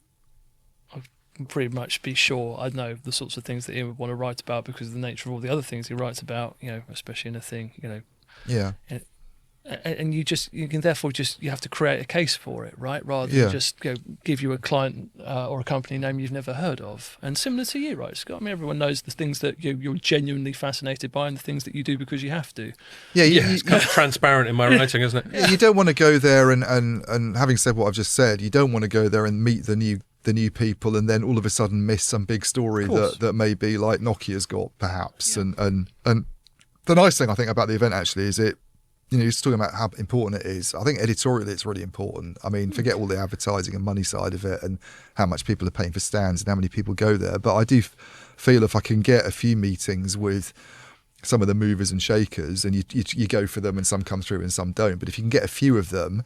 pretty much be sure I know the sorts of things that he would want to write about because of the nature of all the other things he writes about, especially in a thing, Yeah. And you can therefore you have to create a case for it, right? Rather than just give you a client or a company name you've never heard of. And similar to you, right, Scott? I mean, everyone knows the things that you're genuinely fascinated by and the things that you do because you have to. Yeah, it's kind of transparent in my writing, isn't it? Yeah, you don't want to go there and having said what I've just said, you don't want to go there and meet the new people and then all of a sudden miss some big story that maybe like Nokia's got perhaps. And the nice thing I think about the event actually is you're just talking about how important it is. I think editorially it's really important. I mean, forget all the advertising and money side of it and how much people are paying for stands and how many people go there. But I do feel if I can get a few meetings with some of the movers and shakers and you go for them and some come through and some don't. But if you can get a few of them,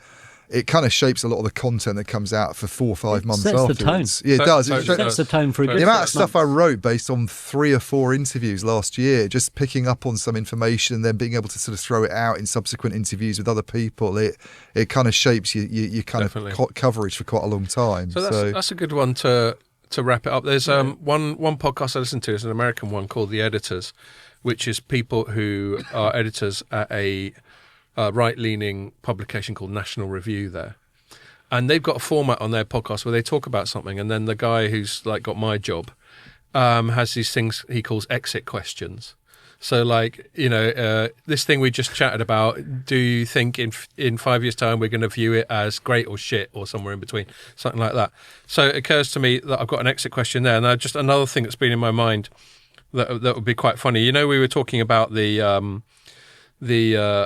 it kind of shapes a lot of the content that comes out for 4 or 5 months afterwards. The tone. Yeah, it does. It sets the tone for the amount of stuff I wrote based on 3 or 4 interviews last year, just picking up on some information and then being able to sort of throw it out in subsequent interviews with other people. It kind of shapes your kind of coverage for quite a long time. So that's a good one to to wrap it up, there's one podcast I listen to is an American one called The Editors, which is people who are editors at a right-leaning publication called National Review there. And they've got a format on their podcast where they talk about something, and then the guy who's like got my job has these things he calls exit questions. So, like, this thing we just chatted about, do you think in 5 years' time we're going to view it as great or shit or somewhere in between, something like that? So it occurs to me that I've got an exit question there, and just another thing that's been in my mind that would be quite funny. We were talking about the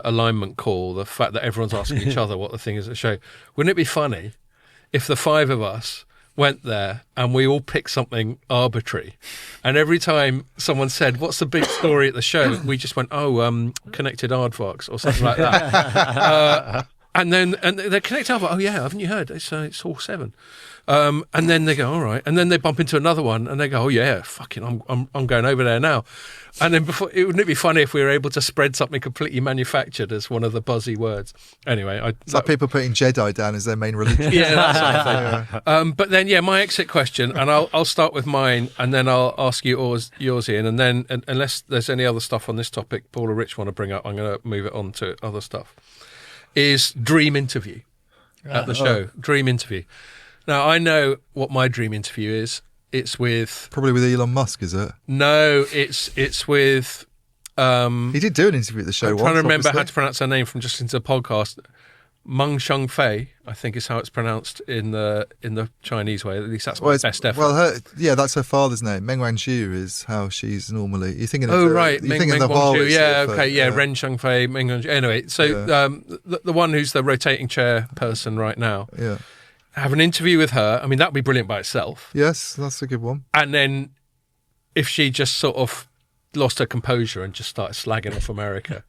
alignment call, the fact that everyone's asking each other what the thing is at the show. Wouldn't it be funny if the five of us went there and we all picked something arbitrary, and every time someone said, what's the big story at the show, we just went, connected aardvarks or something like that. And they're connected aardvark, oh yeah, haven't you heard, it's all 7. And then they go, all right, and then they bump into another one and they go, oh yeah, fucking I'm going over there now. And then wouldn't it be funny if we were able to spread something completely manufactured as one of the buzzy words? Anyway, it's like people putting Jedi down as their main religion. Yeah, that sort of thing. But then, my exit question, and I'll start with mine, and then I'll ask you yours, Ian, and then unless there's any other stuff on this topic Paul or Rich want to bring up, I'm going to move it on to other stuff. Is dream interview at the show? Dream interview. Now I know what my dream interview is. It's with probably with Elon Musk, is it? No, it's with. He did do an interview at the show. I'm trying to remember how to pronounce her name from just listening to the podcast. Meng Shengfei, I think is how it's pronounced in the Chinese way. At least that's my best effort. Well, that's her father's name. Meng Wanzhou is how she's normally. You're thinking of right, you're thinking of the Huawei. Yeah, stuff, okay, Ren Shengfei, Meng Wanzhou. Anyway, so the one who's the rotating chair person right now. Yeah. Have an interview with her. I mean, that would be brilliant by itself. Yes, that's a good one. And then if she just sort of lost her composure and just started slagging off America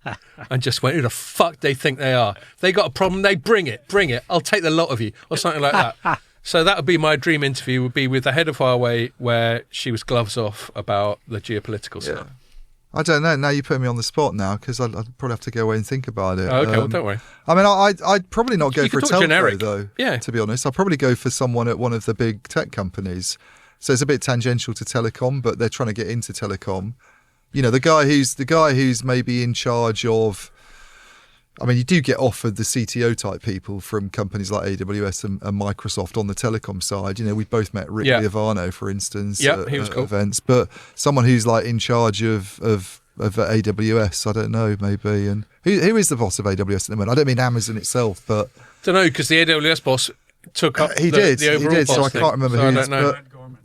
and just went, who the fuck they think they are? They got a problem, they bring it. I'll take the lot of you, or something like that. So that would be my dream interview, would be with the head of Huawei, where she was gloves off about the geopolitical stuff. I don't know. Now you put me on the spot now, because I'd probably have to go away and think about it. Oh, okay, well, don't worry. I mean, I'd probably not go for a telco, generic, though, yeah. To be honest. I'd probably go for someone at one of the big tech companies. So it's a bit tangential to telecom, but they're trying to get into telecom. The guy who's maybe in charge of. I mean, you do get offered the CTO type people from companies like AWS and Microsoft on the telecom side. We both met Rick Liavano, for instance, he was cool. Events. But someone who's like in charge of AWS, I don't know, maybe. And who is the boss of AWS at the moment? I don't mean Amazon itself, but don't know, because the AWS boss took up the overall boss so I can't remember who. I don't know.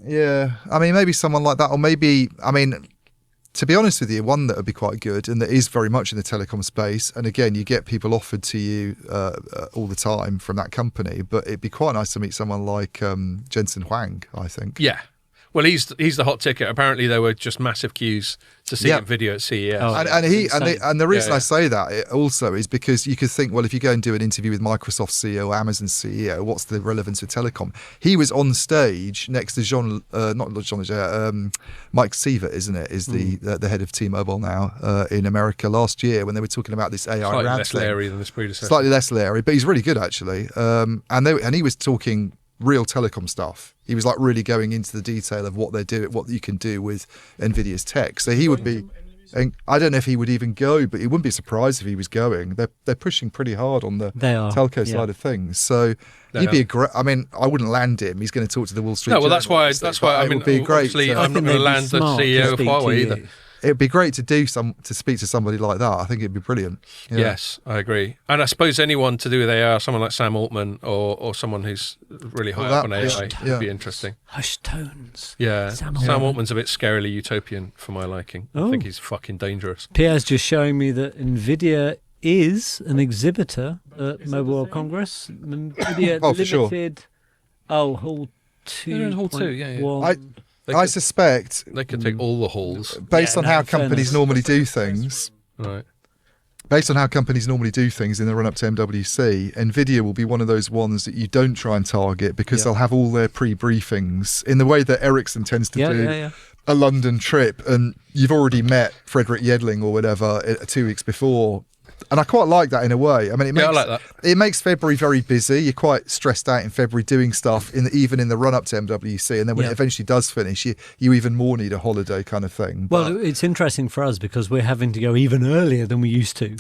Yeah, I mean, maybe someone like that, or maybe, I mean. To be honest with you, one that would be quite good, and that is very much in the telecom space, and again, you get people offered to you all the time from that company, but it'd be quite nice to meet someone like Jensen Huang, I think. Yeah. Well, he's the hot ticket. Apparently, there were just massive queues to see him video at CES. Oh, and the reason I say that also is because you could think, well, if you go and do an interview with Microsoft CEO or Amazon CEO, what's the relevance of telecom? He was on stage next to Mike Sievert, isn't it? Is the head of T-Mobile now in America last year when they were talking about this AI slightly RAN less thing. Larry than this predecessor. Slightly less Larry, but he's really good actually. And he was talking real telecom stuff. He was like really going into the detail of what they're doing, what you can do with NVIDIA's tech. So he would be, and I don't know if he would even go, but he wouldn't be surprised if he was going. They're pushing pretty hard on the telco side of things. So he'd be a great. I mean, I wouldn't land him. He's going to talk to the Wall Street. No, well, Journal, that's why. I mean, be great. Obviously, I'm not going to land the CEO of Huawei either. It'd be great to speak to somebody like that. I think it'd be brilliant. Yeah. Yes, I agree. And I suppose anyone to do with AI, someone like Sam Altman or someone who's really high up on AI would be interesting. Hush tones. Yeah, Sam Altman's a bit scarily utopian for my liking. I think he's fucking dangerous. Pierre's just showing me that NVIDIA is an exhibitor at Mobile World Congress. NVIDIA Limited. Sure. Hall 2. They're in Hall 2, yeah. I suspect they could take all the halls based on how companies normally do things. Right. Based on how companies normally do things in the run up to MWC, NVIDIA will be one of those ones that you don't try and target because they'll have all their pre-briefings in the way that Ericsson tends to do a London trip, and you've already met Frederick Yedling or whatever 2 weeks before And I quite like that in a way. I mean, I like that. It makes February very busy. You're quite stressed out in February doing stuff, even in the run-up to MWC. And then when it eventually does finish, you even more need a holiday kind of thing. Well, it's interesting for us because we're having to go even earlier than we used to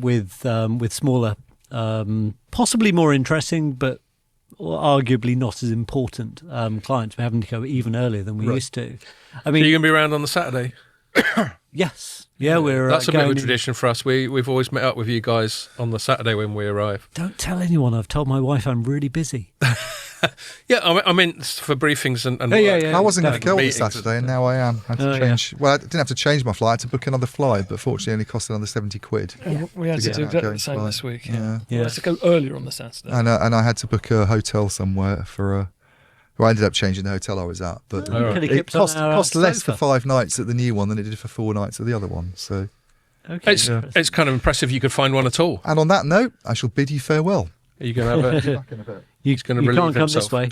with smaller, possibly more interesting, but arguably not as important clients. We're having to go even earlier than we used to. I mean, so you're going to be around on the Saturday? Yes. Yeah, we're. That's a bit of a tradition for us. We've always met up with you guys on the Saturday when we arrive. Don't tell anyone. I've told my wife I'm really busy. Yeah, I mean for briefings and I wasn't going to go on this Saturday, and now I am. I had to change. Well, I didn't have to change my flight. I had to book another flight, but fortunately, it only cost another £70. Yeah, we had to do exactly the same this week. Yeah. We had to go earlier on the Saturday, and I had to book a hotel somewhere for a. Well, I ended up changing the hotel I was at, but it cost less for 5 nights at the new one than it did for 4 nights at the other one. So, it's kind of impressive you could find one at all. And on that note, I shall bid you farewell. Are you going to have a? Back in a bit. You can't come this way.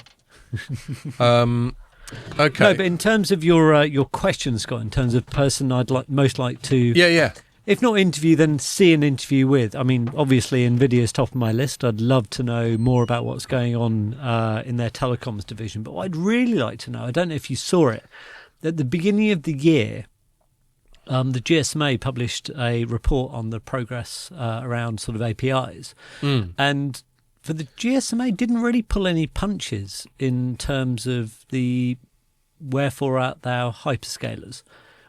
Okay. No, but in terms of your question, Scott, in terms of person I'd most like to, if not interview, then see an interview with. I mean, obviously, Nvidia's top of my list. I'd love to know more about what's going on in their telecoms division. But what I'd really like to know, I don't know if you saw it, at the beginning of the year, the GSMA published a report on the progress around sort of APIs, and for the GSMA didn't really pull any punches in terms of the wherefore art thou hyperscalers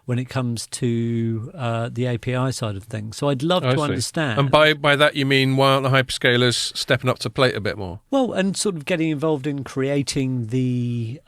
when it comes to the API side of things. So I'd love to understand. And by that you mean why aren't the hyperscalers stepping up to plate a bit more? Well, and sort of getting involved in creating the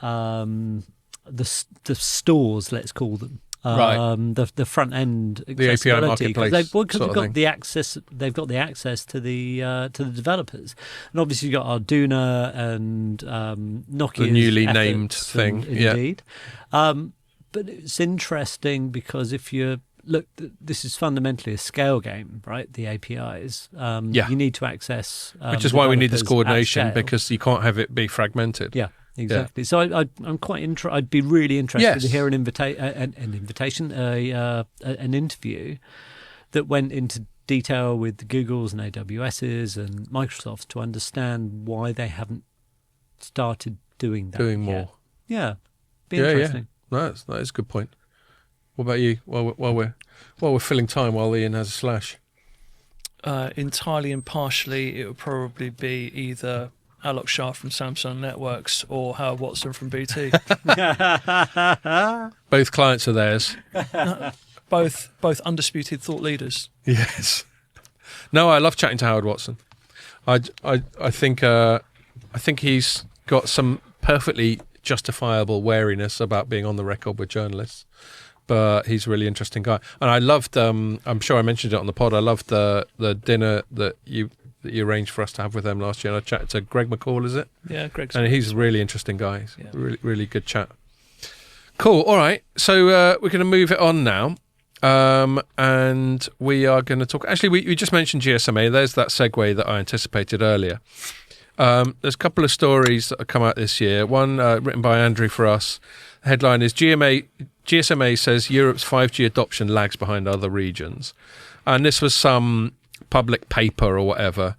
stores, let's call them. The front end, the API marketplace, because they've got the access. They've got the access to the developers, and obviously you've got Arduino and Nokia's the newly named thing. Indeed, but it's interesting because if you look, this is fundamentally a scale game, right? The APIs. You need to access, which is why we need this coordination, because you can't have it be fragmented. Yeah. Exactly. Yeah. So I'm quite I'd be really interested to hear an interview that went into detail with the Googles and AWSs and Microsofts to understand why they haven't started doing that. Doing more. Yeah. Be interesting. Yeah. That is a good point. What about you? While we're filling time, while Ian has a slash. Entirely impartially, it would probably be either Alok Shah from Samsung Networks or Howard Watson from BT. Both clients are theirs. Both undisputed thought leaders. Yes. No, I love chatting to Howard Watson. I think he's got some perfectly justifiable wariness about being on the record with journalists, but he's a really interesting guy. And I loved. I'm sure I mentioned it on the pod. I loved the dinner that you arranged for us to have with them last year. And I chatted to Greg McCall, is it? Yeah, Greg's. And he's a really interesting guy. Yeah. Really, really good chat. Cool. All right. So we're going to move it on now. And we are going to talk. Actually, we just mentioned GSMA. There's that segue that I anticipated earlier. There's a couple of stories that have come out this year. One written by Andrew for us. The headline is GSMA says Europe's 5G adoption lags behind other regions. And this was some public paper or whatever,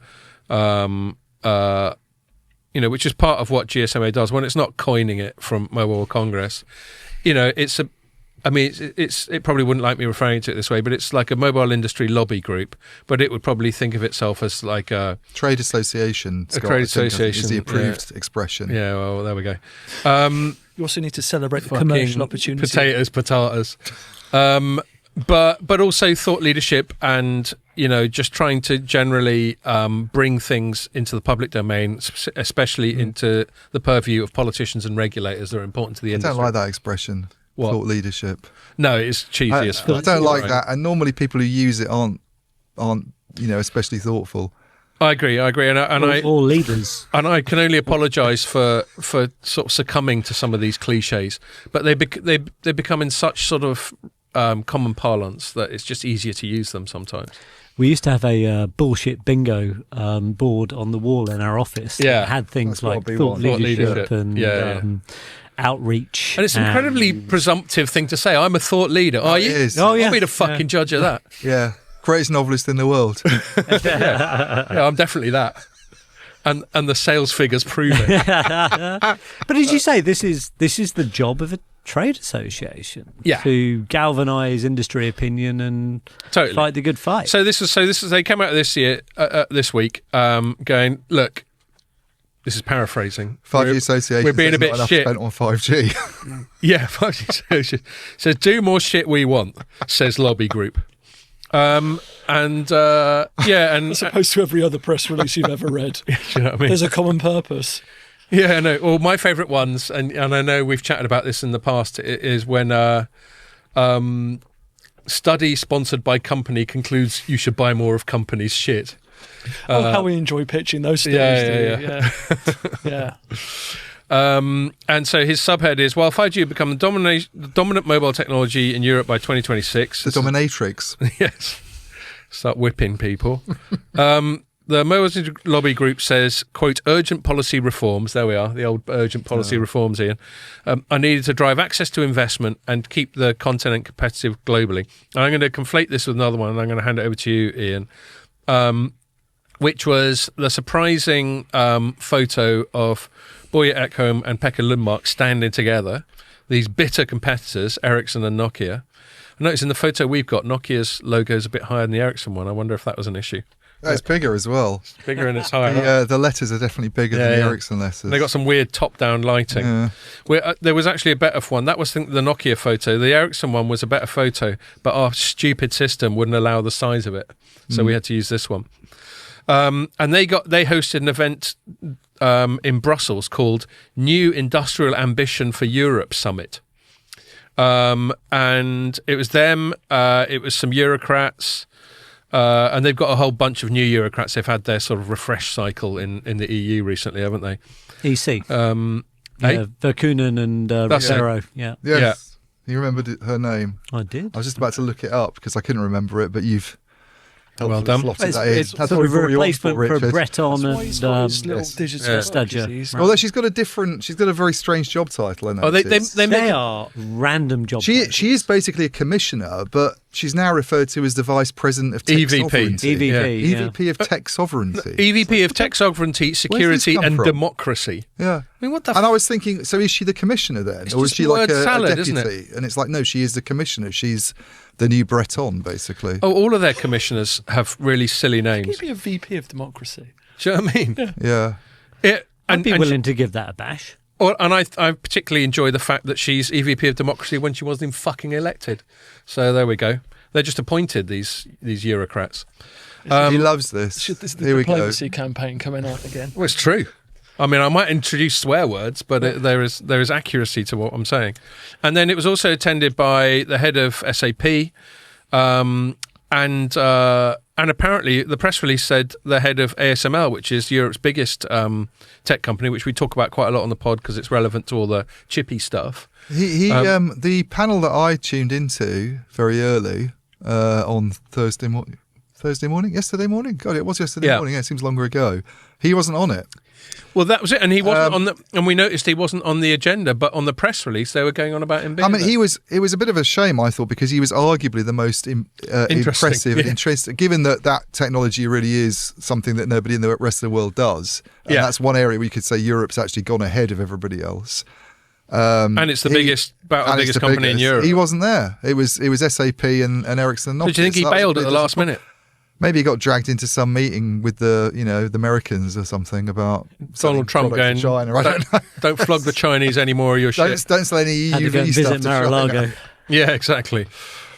which is part of what GSMA does when it's not coining it from Mobile World Congress. It probably wouldn't like me referring to it this way, but it's like a mobile industry lobby group, but it would probably think of itself as like a trade association. A trade association is the approved expression. Yeah, well, there we go. You also need to celebrate the commercial opportunity. Potatoes. But also thought leadership and, just trying to generally bring things into the public domain, especially into the purview of politicians and regulators that are important to the industry. I don't like that expression. What? Thought leadership. No, it's cheesy as fuck. I don't like that, and normally people who use it aren't especially thoughtful. I agree, or leaders, and I can only apologise for sort of succumbing to some of these cliches, but they become in such sort of common parlance that it's just easier to use them sometimes. We used to have a bullshit bingo board on the wall in our office. Yeah, that had things like thought leadership and outreach. And it's an incredibly presumptive thing to say. I'm a thought leader. Are you? It is. Oh, yeah. I'll be the fucking judge of that. Yeah. Greatest novelist in the world. Yeah, I'm definitely that. And the sales figures prove it. But as you say, this is the job of a trade association to galvanise industry opinion and fight the good fight. So this is they came out this year this week going, look, this is paraphrasing. 5G Association. We're being a bit shit spent on 5G. Yeah, 5G Association says do more shit we want, says lobby group. And as opposed to every other press release you've ever read. You know what I mean? There's a common purpose. Yeah, no. Well, my favourite ones, and I know we've chatted about this in the past, is when study sponsored by company concludes you should buy more of company's shit. How we enjoy pitching those stories. Yeah. And so his subhead is, while 5G will become the dominant mobile technology in Europe by 2026. The dominatrix. Yes. Start whipping people. The mobile lobby group says, quote, urgent policy reforms, there we are, the old urgent policy reforms, Ian, are needed to drive access to investment and keep the continent competitive globally. And I'm going to conflate this with another one, and I'm going to hand it over to you, Ian, which was the surprising photo of Börje Ekholm and Pekka Lundmark standing together, these bitter competitors, Ericsson and Nokia. I noticed in the photo we've got, Nokia's logo is a bit higher than the Ericsson one. I wonder if that was an issue. It's bigger as well. It's bigger and it's higher. The letters are definitely bigger than the Ericsson letters. They got some weird top-down lighting. Yeah. There was actually a better one. That was the Nokia photo. The Ericsson one was a better photo, but our stupid system wouldn't allow the size of it, so we had to use this one. And they hosted an event in Brussels called New Industrial Ambition for Europe Summit. And it was them. It was some Eurocrats. And they've got a whole bunch of new Eurocrats. They've had their sort of refresh cycle in the EU recently, haven't they? EC. Verkunen and Rivero. Yeah. Yes. You remembered her name? I did. I was just about to look it up because I couldn't remember it, but you've... Well done. It's sort of a replacement for Breton and Stagia. Although she's got a very strange job title. They are random job titles. She is basically a commissioner, but she's now referred to as the vice president of tech sovereignty. EVP of tech sovereignty. EVP of tech sovereignty, security and democracy. Yeah. I mean, what the And I was thinking, so is she the commissioner then? Or is she like a deputy? Isn't it? And it's like, no, she is the commissioner. She's the new Breton, basically. Oh, all of their commissioners have really silly names. Can you be a VP of democracy? Do you know what I mean? Yeah. I'd be willing to give that a bash. And I particularly enjoy the fact that she's EVP of democracy when she wasn't even fucking elected. So there we go. They're just appointed, these Eurocrats. He loves this. This is the diplomacy campaign coming out again. Well, it's true. I mean, I might introduce swear words, but there is accuracy to what I'm saying. And then it was also attended by the head of SAP, and apparently the press release said the head of ASML, which is Europe's biggest tech company, which we talk about quite a lot on the pod because it's relevant to all the chippy stuff. The panel that I tuned into very early on yesterday morning. God, it was yesterday morning. Yeah, it seems longer ago. He wasn't on it. Well, that was it, and he wasn't and we noticed he wasn't on the agenda, but on the press release they were going on about him being there. It was a bit of a shame, I thought, because he was arguably the most impressive and interesting, given that technology really is something that nobody in the rest of the world does. And that's one area where you could say Europe's actually gone ahead of everybody else. And it's the biggest company in Europe. He wasn't there. It was SAP and Ericsson and Nokia. Did you think he bailed at the last minute? Maybe he got dragged into some meeting with the Americans or something about Donald Trump going, China. I don't know. Don't flog the Chinese anymore, your shit. Don't sell any Had to go UV stuff visit to Mar-a-Lago. China. Yeah, exactly.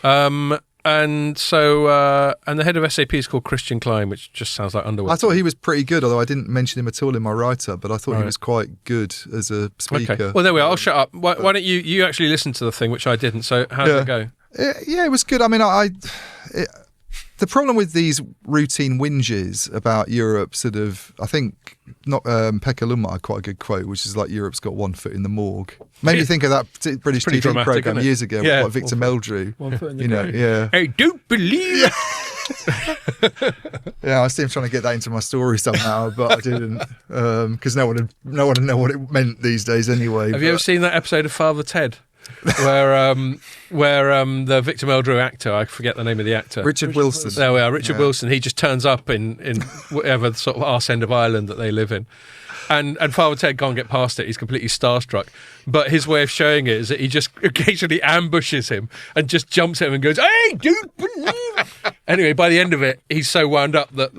And so, and the head of SAP is called Christian Klein, which just sounds like Underwood. I thought he was pretty good, although I didn't mention him at all in my write-up, but I thought he was quite good as a speaker. Okay. Well, there we are. I'll shut up. Why don't you actually listen to the thing, which I didn't. So how did it go? It was good. I mean, the problem with these routine whinges about Europe I think Pekka Lundmark had quite a good quote, which is like, Europe's got one foot in the morgue. Made me think of that British TV programme years ago with like Victor Meldrew. One foot in the grave. I don't believe Yeah, I seem trying to get that into my story somehow, but I didn't, because no one would know what it meant these days anyway. Have you ever seen that episode of Father Ted? where the Victor Meldrew actor, I forget the name of the actor, Richard Wilson. There we are, Richard Wilson. He just turns up in whatever sort of arse end of Ireland that they live in. And Father Ted can't get past it. He's completely starstruck. But his way of showing it is that he just occasionally ambushes him and just jumps at him and goes, "Hey, don't believe it." Anyway, by the end of it, he's so wound up that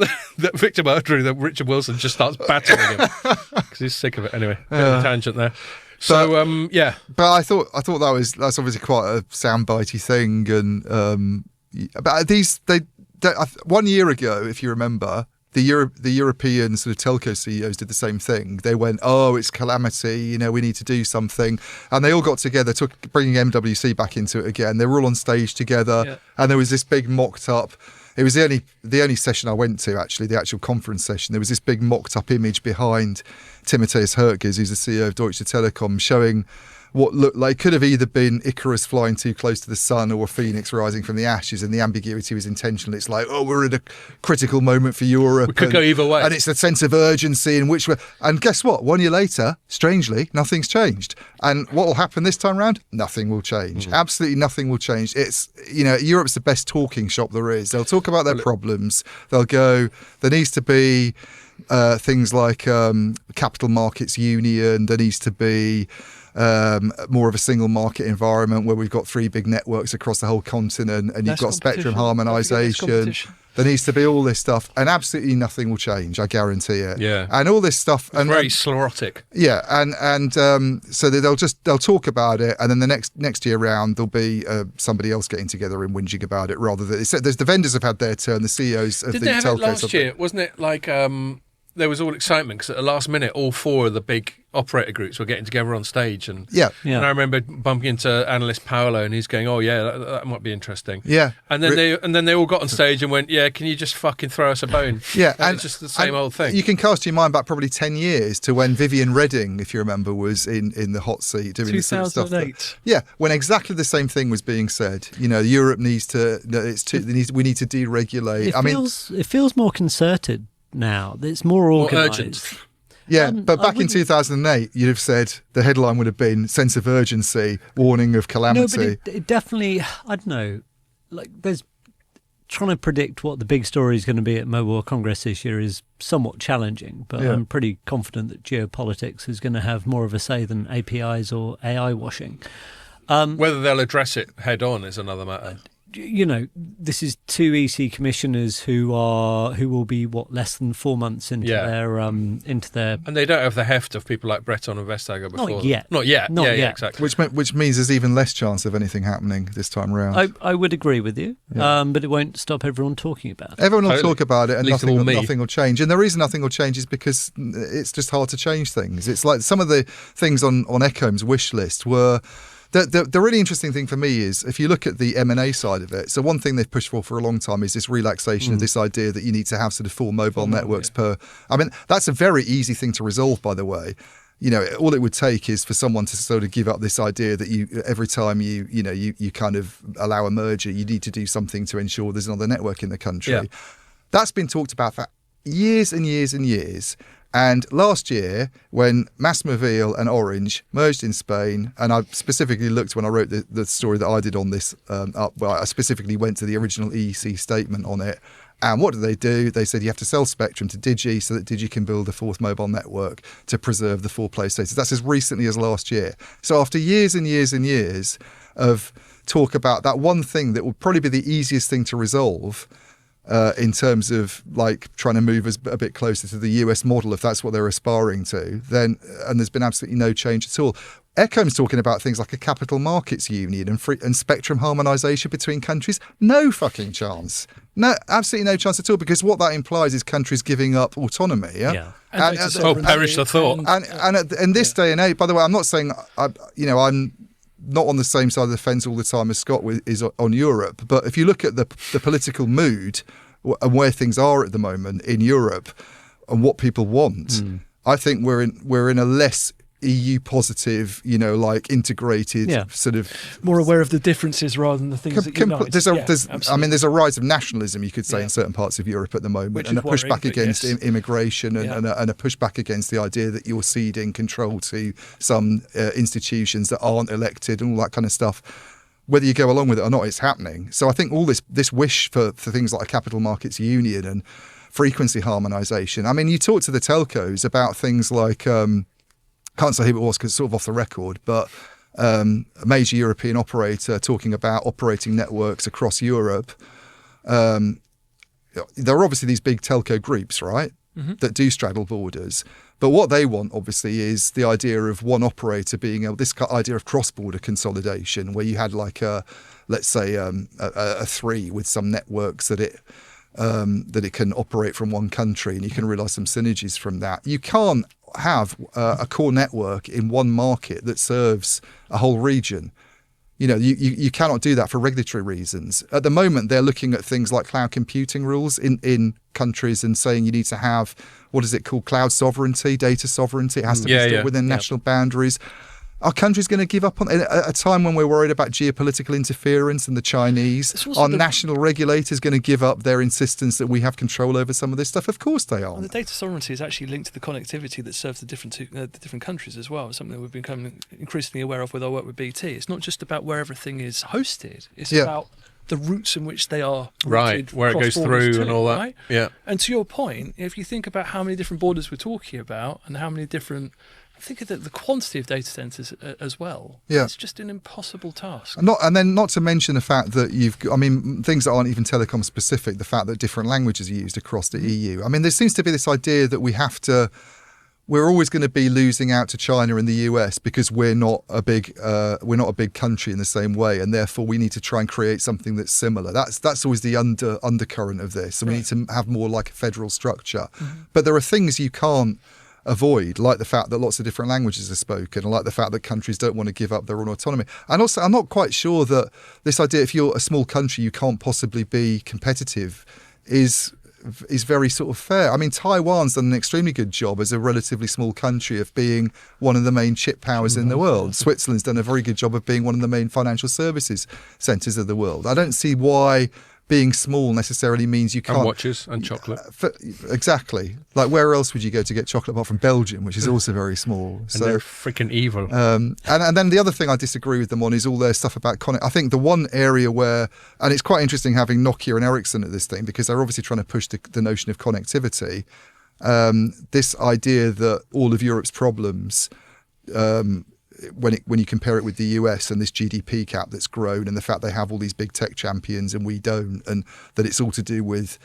Victor Meldrew, that Richard Wilson, just starts battering him because he's sick of it. Anyway, bit of a tangent there. So But I thought that's obviously quite a soundbitey thing, and but these 1 year ago, if you remember. The European sort of telco CEOs did the same thing. They went, "Oh, it's calamity. We need to do something," and they all got together, bringing MWC back into it again. They were all on stage together, and there was this big mocked up. It was the only session I went to, actually, the actual conference session. There was this big mocked up image behind Timotheus Hertges, who's the CEO of Deutsche Telekom, showing what looked like could have either been Icarus flying too close to the sun or a phoenix rising from the ashes, and the ambiguity was intentional. It's like, oh, we're in a critical moment for Europe. We could go either way. And it's a sense of urgency in which we're... And guess what? 1 year later, strangely, nothing's changed. And what will happen this time round? Nothing will change. Absolutely nothing will change. It's, Europe's the best talking shop there is. They'll talk about their problems. They'll go, there needs to be... things like capital markets union. There needs to be more of a single market environment where we've got 3 big networks across the whole continent, and you've got spectrum harmonisation. There needs to be all this stuff, and absolutely nothing will change. I guarantee it. Yeah, and all this stuff, it's very sclerotic. Yeah, and so they'll talk about it, and then the next year round there'll be somebody else getting together and whinging about it, rather than the vendors have had their turn. The CEOs of the telcos. Didn't they have it last year? Wasn't it like? There was all excitement because at the last minute, all 4 of the big operator groups were getting together on stage, and and I remember bumping into analyst Paolo, and he's going, "Oh yeah, that might be interesting." Yeah, and then they all got on stage and went, "Yeah, can you just fucking throw us a bone?" Yeah, and it's just the same old thing. You can cast your mind back probably 10 years to when Vivian Redding, if you remember, was in the hot seat doing this sort of stuff. 2008. When exactly the same thing was being said. Europe needs to. We need to deregulate. It feels more concerted now. It's more organised. Yeah, but back in 2008, you'd have said the headline would have been "Sense of urgency, warning of calamity." No, but it definitely, I don't know, like there's trying to predict what the big story is going to be at Mobile World Congress this year is somewhat challenging, but I'm pretty confident that geopolitics is going to have more of a say than APIs or AI washing. Whether they'll address it head on is another matter. This is 2 EC commissioners who will be less than 4 months into their and they don't have the heft of people like Breton and Vestager before. Not yet. Yeah, exactly. Which means there's even less chance of anything happening this time around. I would agree with you, but it won't stop everyone talking about it. Everyone will talk about it, and nothing will change. And the reason nothing will change is because it's just hard to change things. It's like some of the things on Ecom's wish list were. The really interesting thing for me is if you look at the M&A side of it, so one thing they've pushed for a long time is this relaxation of this idea that you need to have sort of 4 mobile networks per. I mean, that's a very easy thing to resolve, by the way. All it would take is for someone to sort of give up this idea that every time you kind of allow a merger, you need to do something to ensure there's another network in the country. Yeah. That's been talked about for years and years and years. And last year, when MásMóvil and Orange merged in Spain, and I specifically looked when I wrote the story that I did on this I specifically went to the original EEC statement on it. And what did they do? They said you have to sell spectrum to Digi so that Digi can build a 4th mobile network to preserve the 4-play status. That's as recently as last year. So after years and years and years of talk about that one thing that would probably be the easiest thing to resolve, in terms of like trying to move us a bit closer to the US model, if that's what they're aspiring to, and there's been absolutely no change at all. Ecom's talking about things like a capital markets union and spectrum harmonisation between countries. No fucking chance. No, absolutely no chance at all, because what that implies is countries giving up autonomy. Yeah. Perish the thought. And in this day and age, by the way, I'm not saying I'm not on the same side of the fence all the time as Scott is on Europe, but if you look at the political mood and where things are at the moment in Europe and what people want, I think we're in a less EU positive, like integrated sort of more aware of the differences rather than the things that unite. There's a rise of nationalism, you could say, in certain parts of Europe at the moment, which and a pushback against immigration and a pushback against the idea that you're ceding control to some institutions that aren't elected and all that kind of stuff. Whether you go along with it or not, it's happening. So I think all this wish for things like a capital markets union and frequency harmonisation. I mean, you talk to the telcos about things like, can't say who it was because it's sort of off the record, but a major European operator talking about operating networks across Europe. There are obviously these big telco groups, right, that do straddle borders. But what they want, obviously, is the idea of one operator being able, this idea of cross-border consolidation, where you had like let's say a three with some networks that it can operate from one country, and you can realise some synergies from that. You can't have a core network in one market that serves a whole region. You cannot do that for regulatory reasons. At the moment, they're looking at things like cloud computing rules in countries and saying you need to have, what is it called, cloud sovereignty, data sovereignty. It has to be still within national boundaries. Our country's going to give up on it at a time when we're worried about geopolitical interference and the Chinese. Our national regulators going to give up their insistence that we have control over some of this stuff? Of course they are. And the data sovereignty is actually linked to the connectivity that serves the different countries as well. It's something that we've become increasingly aware of with our work with BT. It's not just about where everything is hosted. It's about the routes in which they are routed, where it goes through and all that. Right? Yeah. And to your point, if you think about how many different borders we're talking about and how many different, think of the quantity of data centers as well. Yeah. It's just an impossible task. And then not to mention the fact that things that aren't even telecom specific, the fact that different languages are used across the EU. I mean, there seems to be this idea that we're always going to be losing out to China and the US because we're not a big country in the same way, and therefore we need to try and create something that's similar. That's always the undercurrent of this. So we need to have more like a federal structure. But there are things you can't avoid, like the fact that lots of different languages are spoken, and like the fact that countries don't want to give up their own autonomy. And also, I'm not quite sure that this idea, if you're a small country, you can't possibly be competitive, is very sort of fair. I mean, Taiwan's done an extremely good job as a relatively small country of being one of the main chip powers in the world. Switzerland's done a very good job of being one of the main financial services centres of the world. I don't see why being small necessarily means you can't. And watches and chocolate. Exactly. Like, where else would you go to get chocolate apart from Belgium, which is also very small? And they're freaking evil. And then the other thing I disagree with them on is all their stuff about I think the one area where, and it's quite interesting having Nokia and Ericsson at this thing, because they're obviously trying to push the notion of connectivity. This idea that all of Europe's problems, when you compare it with the US and this GDP cap that's grown, and the fact they have all these big tech champions and we don't, and that it's all to do with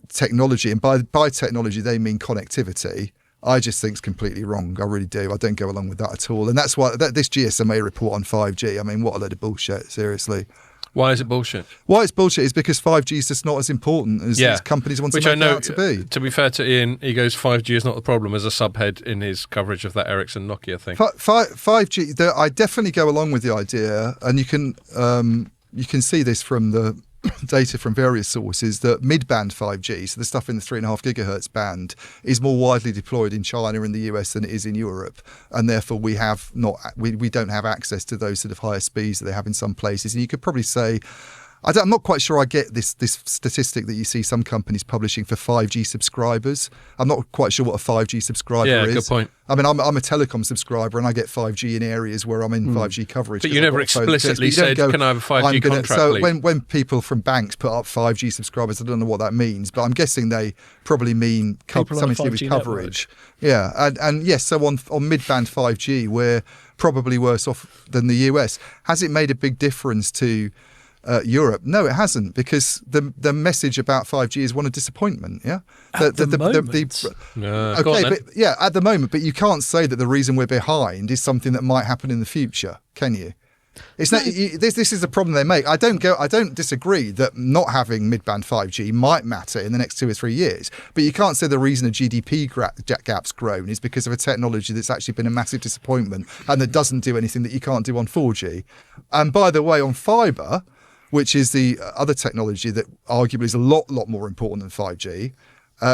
technology, and by technology they mean connectivity, I just think it's completely wrong. I really do. I don't go along with that at all. And that's why this GSMA report on 5G, I mean, what a load of bullshit, seriously. Why is it bullshit? Why it's bullshit is because 5G is just not as important as companies want to make it out to be. To be fair to Ian, he goes 5G is not the problem as a subhead in his coverage of that Ericsson Nokia thing. 5G, I definitely go along with the idea, and you can see this from the data from various sources, that mid-band 5G, so the stuff in the 3.5 gigahertz band, is more widely deployed in China and the US than it is in Europe, and therefore we don't have access to those sort of higher speeds that they have in some places. And you could probably say, I'm not quite sure I get this statistic that you see some companies publishing for 5G subscribers. I'm not quite sure what a 5G subscriber is. Yeah, good point. I mean, I'm a telecom subscriber and I get 5G in areas where I'm in 5G coverage. But you never explicitly said, can I have a 5G contract, so please? when people from banks put up 5G subscribers, I don't know what that means, but I'm guessing they probably mean something to do with coverage. Network. Yeah, and yes, so on mid-band 5G, we're probably worse off than the US. Has it made a big difference to Europe? No, it hasn't, because the message about 5G is one of disappointment. Yeah, at the moment. At the moment. But you can't say that the reason we're behind is something that might happen in the future, can you? It's not. This is the problem they make. I don't disagree that not having mid-band 5G might matter in the next 2 or 3 years, but you can't say the reason a GDP gap's grown is because of a technology that's actually been a massive disappointment and that doesn't do anything that you can't do on 4G. And by the way, on fibre, which is the other technology that arguably is a lot more important than 5G,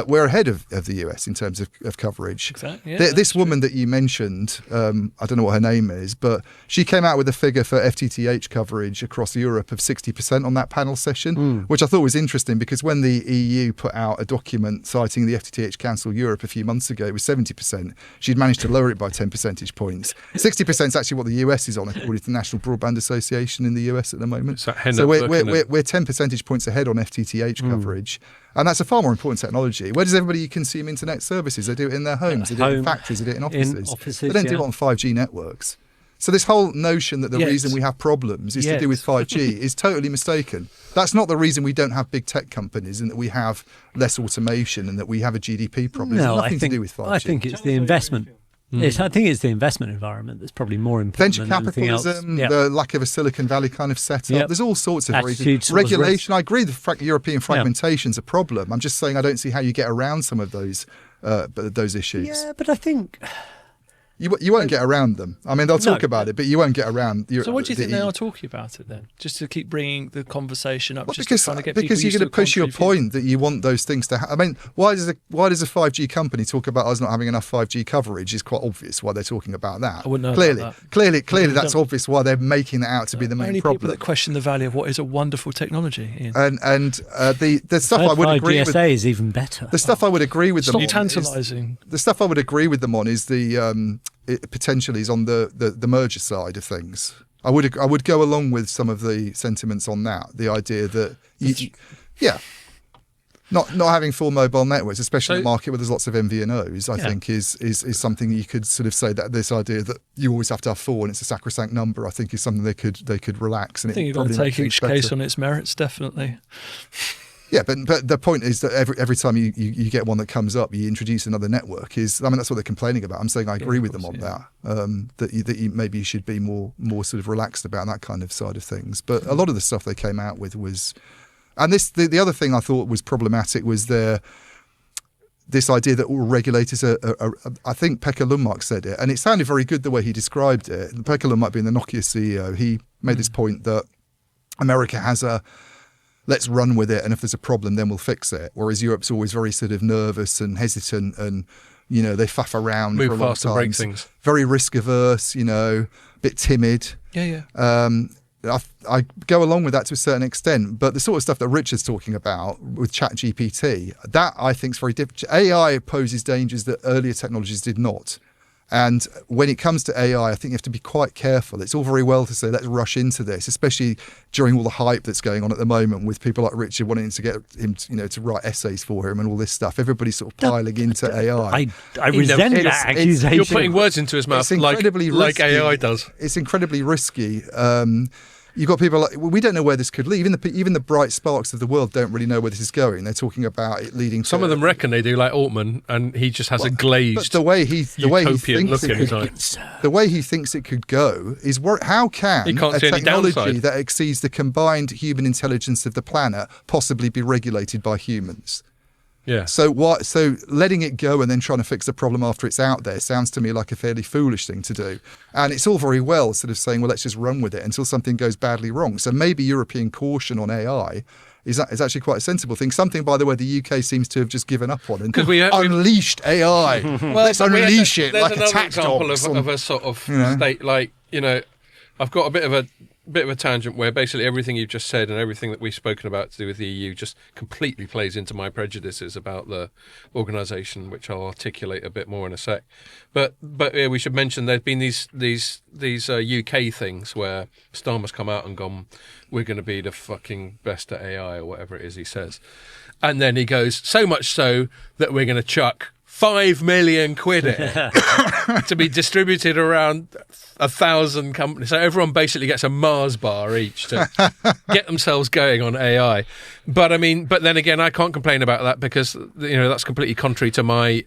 we're ahead of the US in terms of coverage. Exactly. Yeah, this woman that you mentioned, I don't know what her name is, but she came out with a figure for FTTH coverage across Europe of 60% on that panel session, which I thought was interesting because when the EU put out a document citing the FTTH Council Europe a few months ago, it was 70%. She'd managed to lower it by 10 percentage points. 60% is actually what the US is on, according to the National Broadband Association in the US at the moment. So we're 10 percentage points ahead on FTTH coverage. And that's a far more important technology. Where does everybody consume internet services? They do it in their homes, they do it in factories, they do it in offices. They don't do it on 5G networks. So this whole notion that the reason we have problems is to do with 5G is totally mistaken. That's not the reason we don't have big tech companies and that we have less automation and that we have a GDP problem. No, it's nothing to do with 5G. I think it's the investment. Yes, I think it's the investment environment that's probably more important Venture than anything else. capitalism, the lack of a Silicon Valley kind of setup. There's all sorts of reasons. Attitudes towards Regulation. I agree the European fragmentation is a problem. I'm just saying I don't see how you get around some of those issues. Yeah, but I think you won't get around them. I mean, they'll talk about it, but you won't get around. So what do you think they are talking about it then? Just to keep bringing the conversation up, because you're going to push your point that you want those things to happen. I mean, why does a 5G company talk about us not having enough 5G coverage? Is quite obvious why they're talking about that. I wouldn't know clearly, about that. Clearly, that's obvious why they're making that out to be the main only problem. People that question the value of what is a wonderful technology. Ian. And the stuff I would agree with. GSA is even better. The stuff I would agree with them on. Stop tantalising. The stuff I would agree with them on is it potentially is on the merger side of things. I would go along with some of the sentiments on that. The idea that not having full mobile networks, especially in a market where there's lots of MVNOs, I think is something you could sort of say that this idea that you always have to have 4 and it's a sacrosanct number, I think is something they could relax. And I think you've got to take each case on its merits, definitely. Yeah, but the point is that every time you get one that comes up, you introduce another network. That's what they're complaining about. I'm saying I agree with them on that. That maybe you should be more sort of relaxed about that kind of side of things. But a lot of the stuff they came out with was, and the other thing I thought was problematic was this idea that all regulators are I think Pekka Lundmark said it, and it sounded very good the way he described it. Pekka Lundmark being the Nokia CEO, he made this point that America has let's run with it, and if there's a problem, then we'll fix it. Whereas Europe's always very sort of nervous and hesitant, and they faff around move for a long fast time. And break things. Very risk averse, a bit timid. Yeah. I go along with that to a certain extent, but the sort of stuff that Richard's talking about with ChatGPT, that I think is very different. AI poses dangers that earlier technologies did not. And when it comes to AI, I think you have to be quite careful. It's all very well to say, let's rush into this, especially during all the hype that's going on at the moment with people like Richard wanting to get him, to write essays for him and all this stuff. Everybody's sort of piling into AI. I resent that accusation. You're putting words into his mouth like AI does. It's incredibly risky. You've got people we don't know where this could lead. Even the bright sparks of the world don't really know where this is going. They're talking about it leading to... Some of them reckon they do, like Altman, and he just has a glazed, the way he thinks the way he thinks it could go is how can a technology that exceeds the combined human intelligence of the planet possibly be regulated by humans? Yeah. So letting it go and then trying to fix the problem after it's out there sounds to me like a fairly foolish thing to do. And it's all very well sort of saying, well, let's just run with it until something goes badly wrong. So maybe European caution on AI is actually quite a sensible thing. Something, by the way, the UK seems to have just given up on and unleashed AI. Let's unleash it like a tax example of a sort of state, like, I've got a bit of a tangent where basically everything you've just said and everything that we've spoken about to do with the EU just completely plays into my prejudices about the organisation, which I'll articulate a bit more in a sec. But we should mention there's been these UK things where Starmer's come out and gone, we're going to be the fucking best at AI or whatever it is he says. And then he goes, so much so that we're going to chuck 5 million quid in to be distributed around 1,000 companies. So everyone basically gets a Mars bar each to get themselves going on AI. But then again, I can't complain about that because, that's completely contrary to my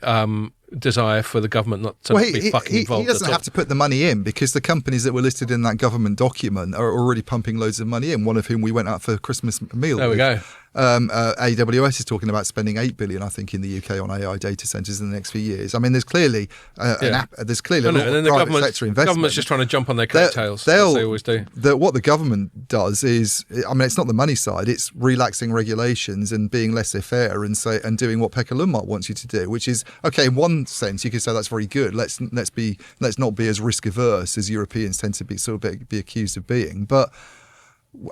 desire for the government not to be fucking involved. He doesn't have to put the money in because the companies that were listed in that government document are already pumping loads of money in, one of whom we went out for Christmas meal. There we go. AWS is talking about spending $8 billion, I think, in the UK on AI data centers in the next few years. I mean, there's clearly there's clearly a lot of private sector investment. Government's just trying to jump on their coattails, as they always do. What the government does is, I mean, it's not the money side; it's relaxing regulations and being laissez-faire and doing what Pekka Lundmark wants you to do, which is okay. In one sense, you could say that's very good. Let's not be as risk averse as Europeans tend to be accused of being, but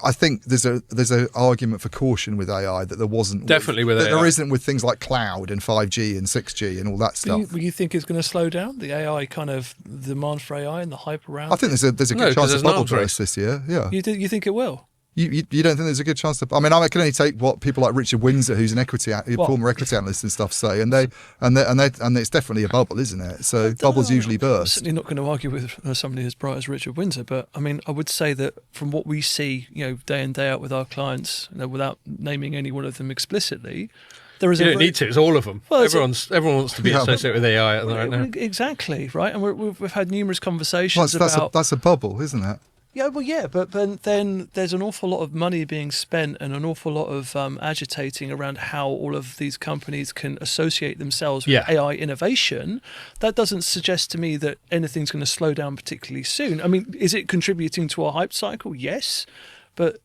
I think there's an argument for caution with AI that there wasn't definitely with AI. There isn't with things like cloud and 5G and 6G and all that stuff. Do you think it's going to slow down the AI kind of demand for AI and the hype around? I think there's a good chance of bubble burst this year. Yeah, you think it will? You don't think there's a good chance to? I mean, I can only take what people like Richard Windsor, who's an former equity analyst and stuff, say, and it's definitely a bubble, isn't it? So bubbles usually burst. I'm certainly not going to argue with somebody as bright as Richard Windsor, but I mean, I would say that from what we see, day in day out with our clients, without naming any one of them explicitly, there is. You don't need to. It's all of them. Well, everyone wants to be associated with AI right now. Exactly right, and we've had numerous conversations about that's a bubble, isn't it? Yeah, well, yeah, but then there's an awful lot of money being spent and an awful lot of agitating around how all of these companies can associate themselves with AI innovation. That doesn't suggest to me that anything's going to slow down particularly soon. I mean, is it contributing to a hype cycle? Yes. But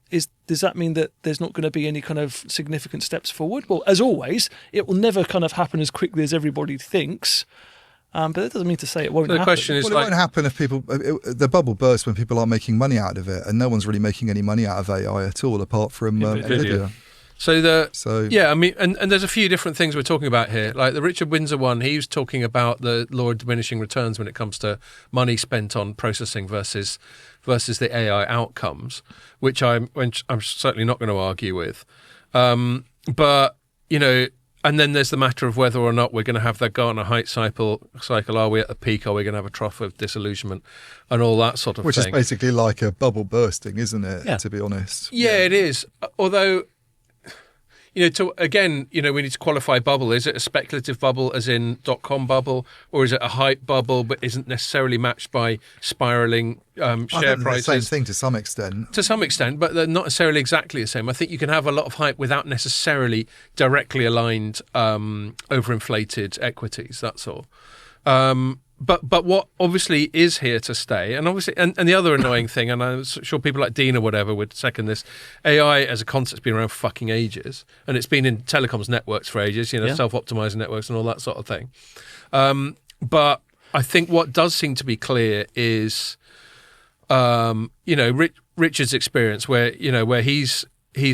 does that mean that there's not going to be any kind of significant steps forward? Well, as always, it will never kind of happen as quickly as everybody thinks. But that doesn't mean to say it won't happen. The question is, it won't happen if the bubble bursts when people are making money out of it, and no one's really making any money out of AI at all, apart from Nvidia. I mean, and there's a few different things we're talking about here. Like the Richard Windsor one, he was talking about the law of diminishing returns when it comes to money spent on processing versus the AI outcomes, which I'm certainly not going to argue with. But and then there's the matter of whether or not we're going to have that Gartner hype cycle. Are we at the peak? Are we going to have a trough of disillusionment and all that sort of thing? Which is basically like a bubble bursting, isn't it? Yeah. To be honest. Yeah, it is. Although, we need to qualify bubble. Is it a speculative bubble, as in .com bubble, or is it a hype bubble, but isn't necessarily matched by spiraling share prices? The same thing to some extent. To some extent, but they're not necessarily exactly the same. I think you can have a lot of hype without necessarily directly aligned, overinflated equities. That's all. But what obviously is here to stay, and obviously, and the other annoying thing, and I'm sure people like Dean or whatever would second this, AI as a concept's been around for fucking ages, and it's been in telecoms networks for ages, self-optimizing networks and all that sort of thing. But I think what does seem to be clear is, Richard's experience, where he's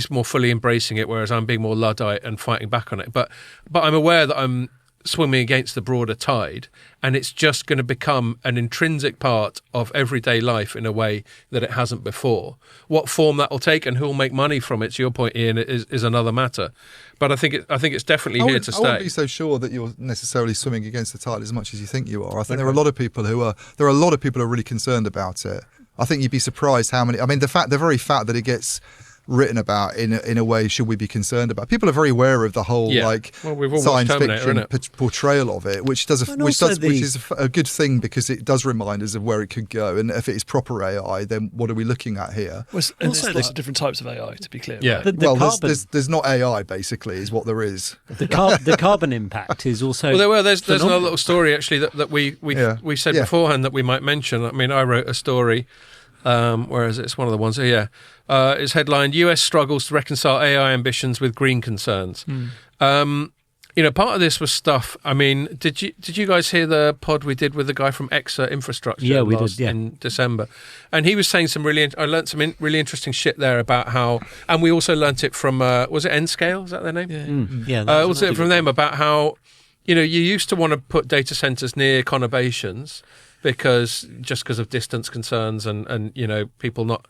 more fully embracing it, whereas I'm being more Luddite and fighting back on it. But I'm aware that I'm swimming against the broader tide, and it's just going to become an intrinsic part of everyday life in a way that it hasn't before. What form that will take and who will make money from it, to your point, Ian, is another matter. But I think it's definitely here to stay. I wouldn't be so sure that you're necessarily swimming against the tide as much as you think you are. I think there are a lot of people who are really concerned about it. I think you'd be surprised how many. I mean, the very fact that it gets written about in a way should we be concerned about. People are very aware of the whole science fiction portrayal of it, which is a good thing because it does remind us of where it could go. And if it is proper AI, then what are we looking at here? There's lots of different types of AI, to be clear. Yeah. Right? There's not AI basically, is what there is. The carbon impact is also. Well, there's another little story actually that we said beforehand that we might mention. I mean, I wrote a story. Whereas it's one of the ones here. It's headlined: U.S. struggles to reconcile AI ambitions with green concerns. Part of this was stuff. I mean, did you guys hear the pod we did with the guy from Exa Infrastructure? Yeah, we did. Yeah. In December, and he was saying I learned some really interesting shit there about how, and we also learnt it from was it Nscale? Is that their name? Yeah. Was it from them about how you used to want to put data centers near conurbations because of distance concerns and people not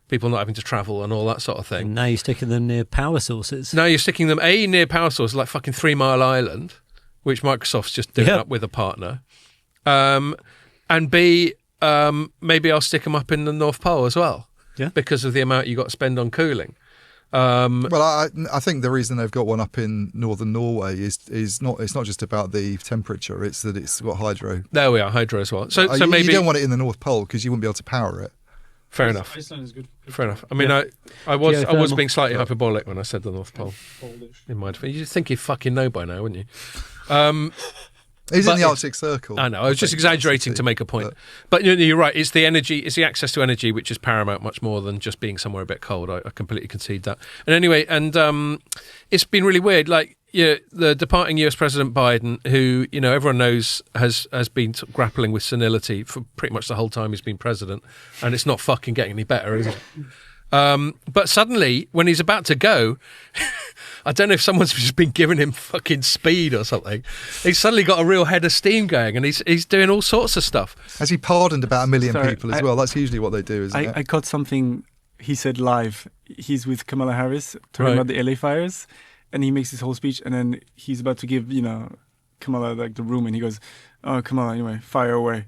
having to travel and all that sort of thing. And now you're sticking them near power sources. Now you're sticking them near power sources like fucking 3 Mile Island, which Microsoft's just doing up with a partner, and B, maybe I'll stick them up in the North Pole as well, because of the amount you got to spend on cooling. I think the reason they've got one up in northern Norway is not just about the temperature, it's that it's got hydro. There we are, hydro as well. So maybe you don't want it in the North Pole because you wouldn't be able to power it Fair enough. Iceland is good. Fair enough. I mean, I was being slightly hyperbolic when I said the North Pole. In my defense, you'd think you'd fucking know by now, wouldn't you? He's in the Arctic Circle. I know. I was just exaggerating to make a point. But you're right. It's the energy. It's the access to energy which is paramount, much more than just being somewhere a bit cold. I completely concede that. And anyway, it's been really weird. Like, the departing US President Biden, who everyone knows has been grappling with senility for pretty much the whole time he's been president, and it's not fucking getting any better, is it? But suddenly, when he's about to go, I don't know if someone's just been giving him fucking speed or something. He's suddenly got a real head of steam going, and he's doing all sorts of stuff. Has he pardoned about 1 million people as well? That's usually what they do, isn't it? I caught something he said live. He's with Kamala Harris talking about the LA fires, and he makes his whole speech, and then he's about to give Kamala like the room, and he goes, "Oh, Kamala, anyway, fire away."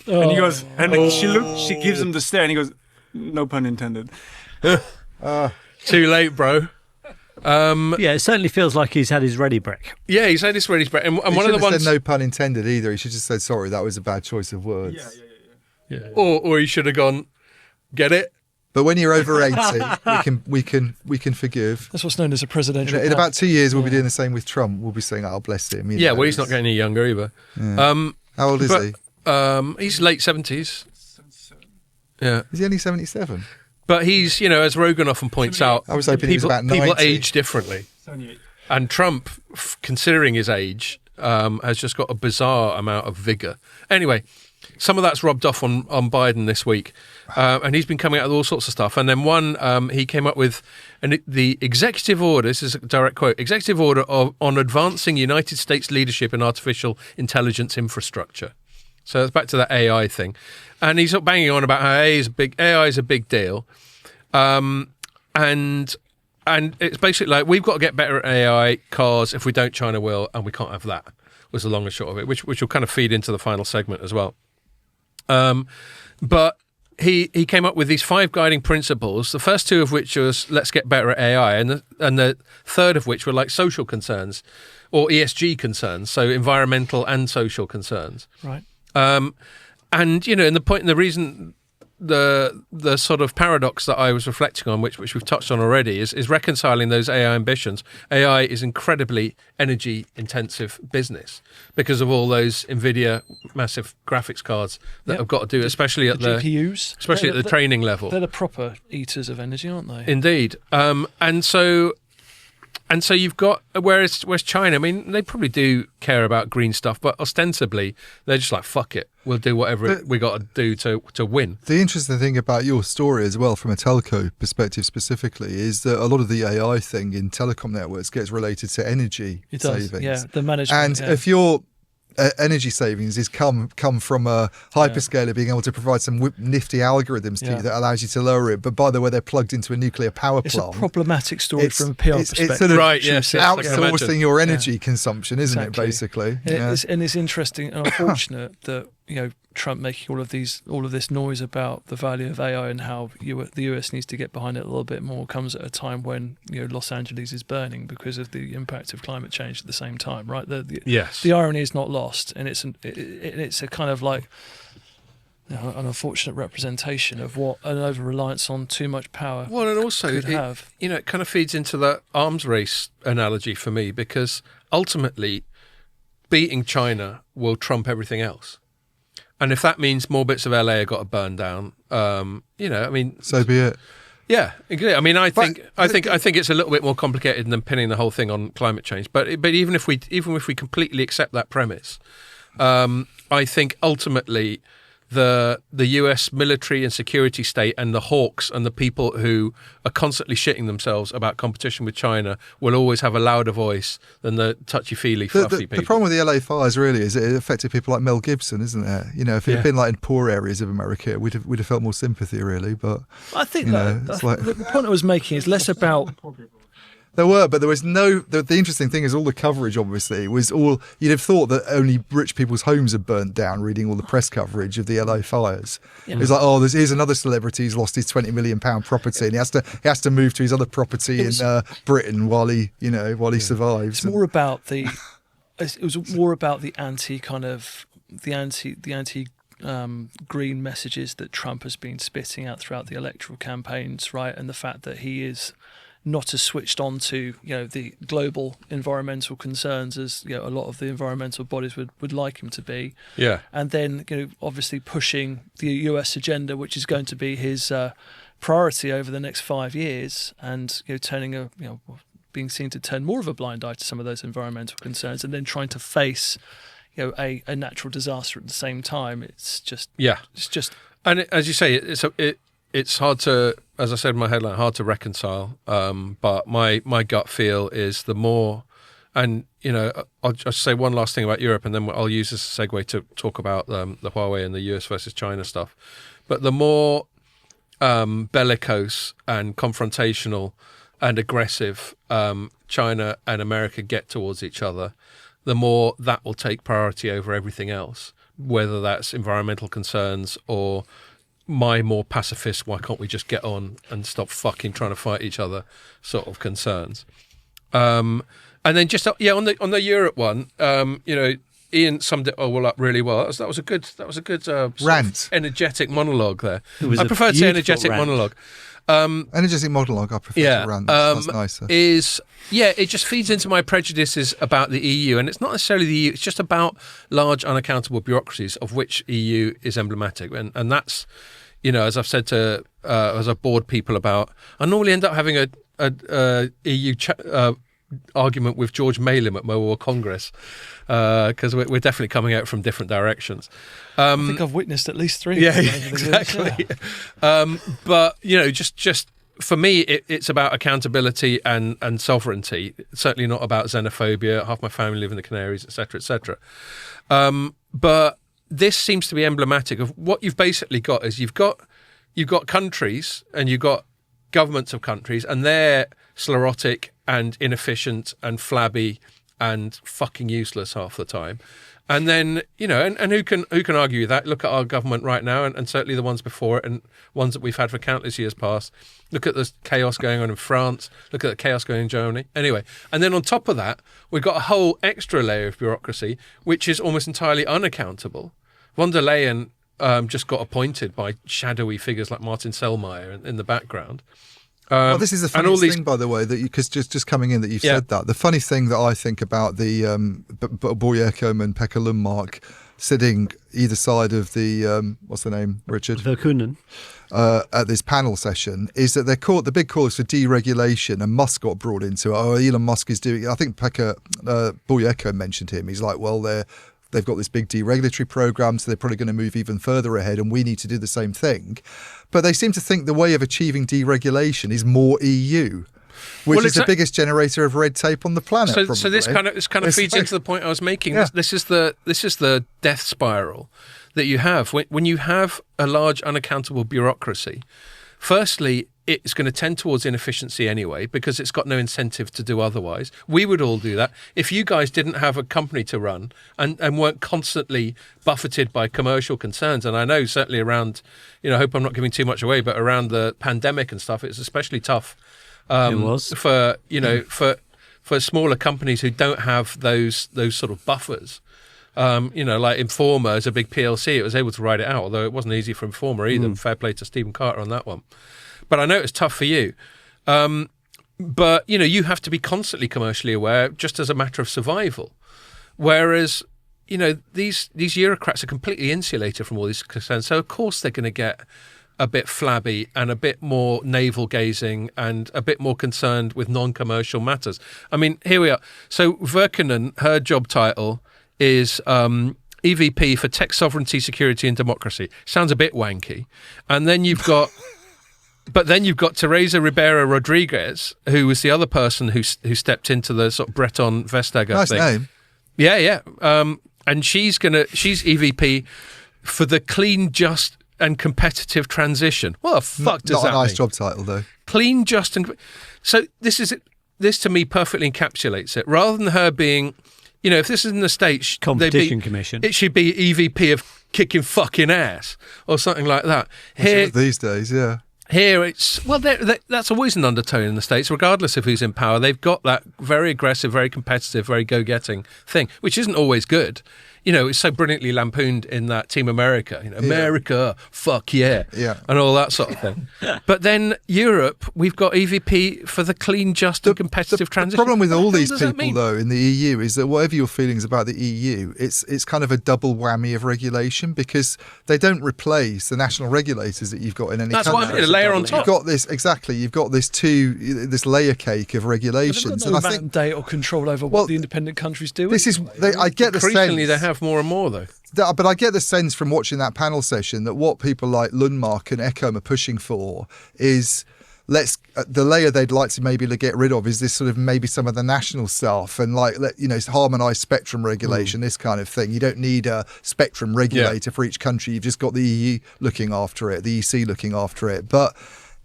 And he goes, and she gives him the stare, and he goes, "No pun intended." Too late, bro. It certainly feels like he's had his ready brick. Yeah, he's had his ready brick, and one of the ones. Said no pun intended either. He should just said sorry. That was a bad choice of words. Yeah. Or he should have gone, get it. But when you're over 80, we can forgive. That's what's known as a presidential. In about 2 years, we'll be doing the same with Trump. We'll be saying, "Oh, bless him." Well, he's not getting any younger either. Yeah. How old is he? He's late 70s. Yeah. Is he only 77? But he's, as Rogan often points out, I was hoping he was about 90. People age differently. 78. And Trump, considering his age, has just got a bizarre amount of vigour. Anyway, some of that's rubbed off on Biden this week. And he's been coming out with all sorts of stuff. And then he came up with the executive order, this is a direct quote, executive order on advancing United States leadership in artificial intelligence infrastructure. So that's back to that AI thing. And he's banging on about how AI is a big deal. And it's basically like, we've got to get better at AI cars. If we don't, China will, and we can't have that, was the long and short of it, which will kind of feed into the final segment as well. But he came up with these 5 guiding principles, the first 2 of which was let's get better at AI, and the third of which were like social concerns or ESG concerns, so environmental and social concerns. Right. And and the reason, the sort of paradox that I was reflecting on, which we've touched on already, is reconciling those AI ambitions. AI is incredibly energy intensive business because of all those NVIDIA massive graphics cards that have got to do, especially at the GPUs, especially at the training level. They're the proper eaters of energy, aren't they? Indeed. And so you've got, whereas China, I mean, they probably do care about green stuff, but ostensibly they're just like, fuck it, we'll do whatever we got to do to win. The interesting thing about your story as well, from a telco perspective specifically, is that a lot of the AI thing in telecom networks gets related to energy savings. Yeah, the management. And if you're energy savings is come from a hyperscaler being able to provide some nifty algorithms to you that allows you to lower it. But by the way, they're plugged into a nuclear power plant. It's a problematic story from a PR perspective. It's sort of yes, outsourcing your energy consumption, isn't it, basically? And it's interesting and unfortunate that Trump making all of this noise about the value of AI and how the US needs to get behind it a little bit more comes at a time when Los Angeles is burning because of the impact of climate change at the same time, right? The irony is not lost, and it's a kind of like an unfortunate representation of what an over-reliance on too much power and also could have. It kind of feeds into that arms race analogy for me, because ultimately beating China will trump everything else. And if that means more bits of LA have got to burn down, I mean, so be it. Yeah, I mean, I think it's a little bit more complicated than pinning the whole thing on climate change. But even if we completely accept that premise, I think ultimately the US military and security state and the hawks and the people who are constantly shitting themselves about competition with China will always have a louder voice than the touchy-feely, fluffy people. The problem with the LA fires really is it affected people like Mel Gibson, isn't it? If it had been like in poor areas of America, we'd have felt more sympathy, really. But I think the point I was making is less about. There were, but there was no. The interesting thing is all the coverage. Obviously, was all you'd have thought that only rich people's homes had burnt down. Reading all the press coverage of the LA fires, it was like, here's another celebrity who's lost his £20 million property, and he has to move to his other property in Britain while he survives. It's more about it was more about the anti green messages that Trump has been spitting out throughout the electoral campaigns, right? And the fact that he is not as switched on to, the global environmental concerns as, a lot of the environmental bodies would like him to be. Yeah. And then, obviously pushing the US agenda, which is going to be his priority over the next 5 years, and, being seen to turn more of a blind eye to some of those environmental concerns, and then trying to face, a natural disaster at the same time. It's just, and as you say, it's hard to, as I said in my headline, hard to reconcile. But my gut feel is the more, and I'll just say one last thing about Europe, and then I'll use this as a segue to talk about the Huawei and the US versus China stuff. But the more bellicose and confrontational and aggressive China and America get towards each other, the more that will take priority over everything else, whether that's environmental concerns or my more pacifist, why can't we just get on and stop fucking trying to fight each other sort of concerns. And then just on the Europe one, Ian summed it all up really well. That was a good rant, energetic monologue there. I prefer to say energetic monologue. Energetic monologue, I prefer to rant. That's nicer. It just feeds into my prejudices about the EU, and it's not necessarily the EU. It's just about large, unaccountable bureaucracies, of which EU is emblematic, and that's, as I've said to, as I've bored people about, I normally end up having a EU argument with George Malim at Mobile World Congress, because we're definitely coming out from different directions. I think I've witnessed at least 3. Yeah, exactly. But just for me, it's about accountability and sovereignty. It's certainly not about xenophobia. Half my family live in the Canaries, etc., etc. But this seems to be emblematic of what you've basically got. Is you've got countries and you've got governments of countries, and they're sclerotic and inefficient and flabby and fucking useless half the time. And then, and who can argue with that? Look at our government right now, and certainly the ones before it, and ones that we've had for countless years past. Look at the chaos going on in France. Look at the chaos going on in Germany. Anyway, and then on top of that, we've got a whole extra layer of bureaucracy, which is almost entirely unaccountable. Von der Leyen just got appointed by shadowy figures like Martin Selmayr in the background. Well, this is the funniest thing, by the way, that because just coming in that you've said that. The funny thing that I think about the Boyerkom and Pekka Lundmark sitting either side of the what's the name, Richard? Verkunen. At this panel session is that the big call is for deregulation, and Musk got brought into it. Oh, Elon Musk is doing it. I think Pekka Boyerkom mentioned him. He's like, well, they've got this big deregulatory program, so they're probably going to move even further ahead, and we need to do the same thing. But they seem to think the way of achieving deregulation is more EU, which is the biggest generator of red tape on the planet. So this kind of feeds into the point I was making. Yeah. This is the death spiral that you have when you have a large unaccountable bureaucracy. Firstly, it's going to tend towards inefficiency anyway, because it's got no incentive to do otherwise. We would all do that. If you guys didn't have a company to run and weren't constantly buffeted by commercial concerns, and I know certainly around, I hope I'm not giving too much away, but around the pandemic and stuff, it's especially tough it was. for smaller companies who don't have those sort of buffers. Like Informa is a big PLC. It was able to ride it out, although it wasn't easy for Informa either. Fair play to Stephen Carter on that one. But I know it's tough for you. But, you have to be constantly commercially aware just as a matter of survival. Whereas, these bureaucrats are completely insulated from all these concerns. So, of course, they're going to get a bit flabby and a bit more navel-gazing and a bit more concerned with non-commercial matters. I mean, here we are. So, Verkunen, her job title is EVP for Tech Sovereignty, Security and Democracy. Sounds a bit wanky. And then you've got... But then you've got Teresa Ribeiro Rodriguez, who was the other person who stepped into the sort of Breton Vestager thing. Nice name. Yeah. And she's EVP for the clean, just and competitive transition. What the fuck does that mean? Not a nice job title, though. Clean, just and... So this to me perfectly encapsulates it. Rather than her being, if this is in the States... Competition Commission. It should be EVP of kicking fucking ass or something like that. Here, these days, yeah. Here it's, that's always an undertone in the States, regardless of who's in power. They've got that very aggressive, very competitive, very go-getting thing, which isn't always good. it's so brilliantly lampooned in that Team America, America, fuck yeah, and all that sort of thing. But then Europe, we've got EVP for the clean, just and competitive transition. The problem with all these people, though, in the EU is that whatever your feelings about the EU, it's kind of a double whammy of regulation, because they don't replace the national regulators that you've got in any country. That's what I mean, a layer on top. You've got this layer cake of regulations. They've got no mandate or control over what the independent countries do. I get the sense. Increasingly, they have more and more, though. But I get the sense from watching that panel session that what people like Lundmark and Ecom are pushing for is the layer they'd like to maybe get rid of is this sort of maybe some of the national stuff and harmonised spectrum regulation, this kind of thing. You don't need a spectrum regulator for each country. You've just got the EU looking after it, the EC looking after it. But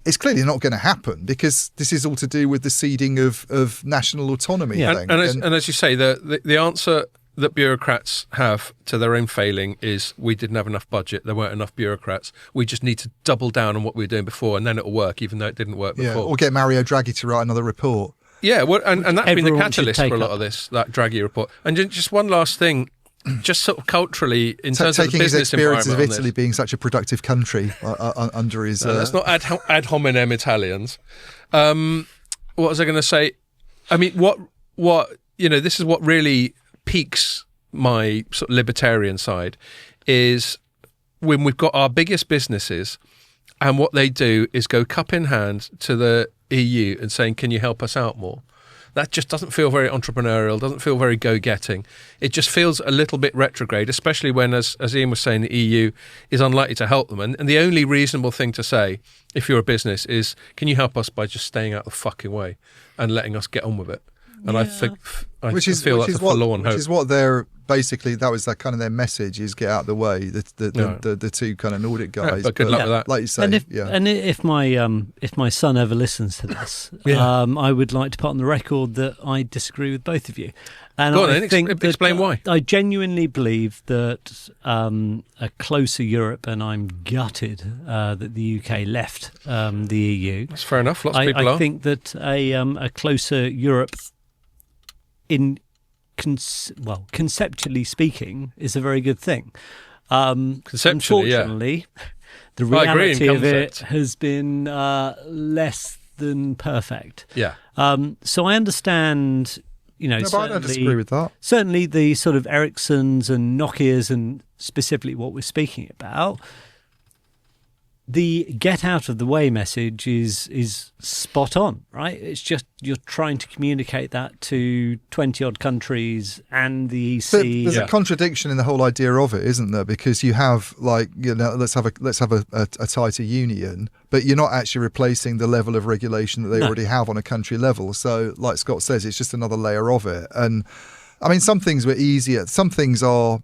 it's clearly not going to happen, because this is all to do with the ceding of national autonomy. Yeah. And as you say, the answer that bureaucrats have to their own failing is we didn't have enough budget, there weren't enough bureaucrats, we just need to double down on what we were doing before, and then it'll work, even though it didn't work before. Or get Mario Draghi to write another report. Yeah, and that's been the catalyst for a lot of this, that Draghi report. And just one last thing, just sort of culturally, in terms of the business environment. Taking his experience of Italy being such a productive country under his... That's not ad hominem Italians. What was I going to say? I mean, what this is what really piques my sort of libertarian side, is when we've got our biggest businesses and what they do is go cup in hand to the EU and saying, can you help us out more? That just doesn't feel very entrepreneurial, doesn't feel very go-getting. It just feels a little bit retrograde, especially when, as Ian was saying, the EU is unlikely to help them. And the only reasonable thing to say, if you're a business, is, can you help us by just staying out of the fucking way and letting us get on with it? And I feel that's a forlorn hope. Which is what they're basically, that was that kind of their message, is get out of the way. The two kind of Nordic guys. But good luck with that. Like you say, and if my son ever listens to this, I would like to put on the record that I disagree with both of you. And Go on, explain why. I genuinely believe that a closer Europe, and I'm gutted that the UK left the EU. That's fair enough. Lots of people are. I think that a closer Europe, conceptually speaking, is a very good thing. Conceptually, unfortunately, the reality of it has been less than perfect. Yeah. So I understand, but I don't disagree with that. Certainly the sort of Ericssons and Nokias, and specifically what we're speaking about, the get out of the way message is spot on, right? It's just you're trying to communicate that to 20 odd countries and the EC. But there's a contradiction in the whole idea of it, isn't there? Because you have let's have a tighter union, but you're not actually replacing the level of regulation that they already have on a country level. So, like Scott says, it's just another layer of it. And I mean, some things were easier. Some things that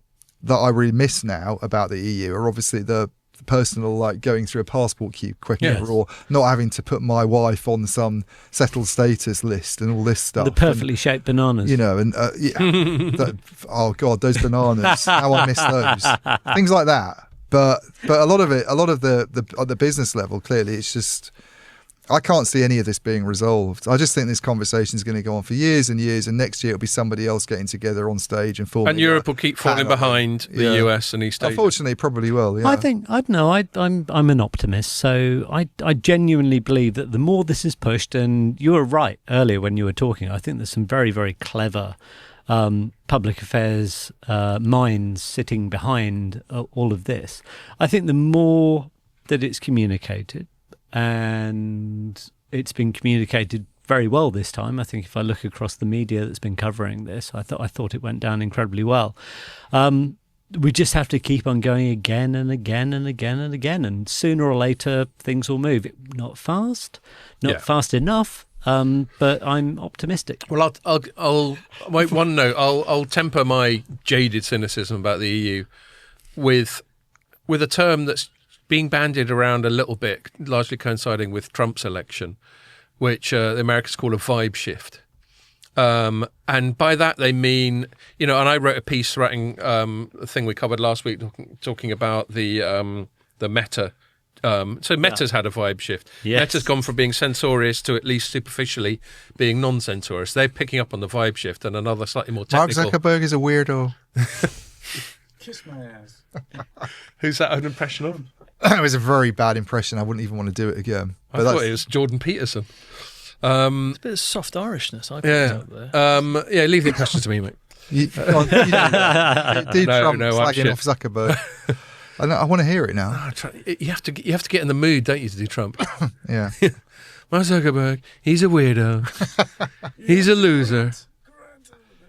I really miss now about the EU are obviously the personal, like going through a passport queue quicker, or not having to put my wife on some settled status list and all this stuff. The perfectly shaped bananas. Oh God, those bananas. How I miss those. Things like that. But a lot of the business level, clearly, it's just, I can't see any of this being resolved. I just think this conversation is going to go on for years and years, and next year it'll be somebody else getting together on stage and forming. And Europe will keep falling behind the US and East Asia. Unfortunately, probably will. Yeah. I think I'm an optimist, so I genuinely believe that the more this is pushed, and you were right earlier when you were talking, I think there's some very, very clever public affairs minds sitting behind all of this. I think the more that it's communicated, and it's been communicated very well this time. I think if I look across the media that's been covering this, I thought it went down incredibly well. We just have to keep on going again and again and again and again, and sooner or later things will move. Not fast, fast enough, but I'm optimistic. Well, I'll wait one note. I'll temper my jaded cynicism about the EU with a term that's being bandied around a little bit, largely coinciding with Trump's election, which the Americans call a vibe shift. And by that they mean, and I wrote a piece writing a thing we covered last week, talking about the Meta. So Meta's had a vibe shift. Yes. Meta's gone from being censorious to at least superficially being non-censorious. They're picking up on the vibe shift, and another slightly more technical. Mark Zuckerberg is a weirdo. Kiss my ass. Who's that an impression of? It was a very bad impression. I wouldn't even want to do it again. But I thought it was Jordan Peterson. It's a bit of soft Irishness I picked up there. Yeah, leave the impression to me, mate. Do Trump slagging off Zuckerberg. I want to hear it now. You have to get in the mood, don't you, to do Trump? Yeah. My Zuckerberg, he's a weirdo. He's a loser.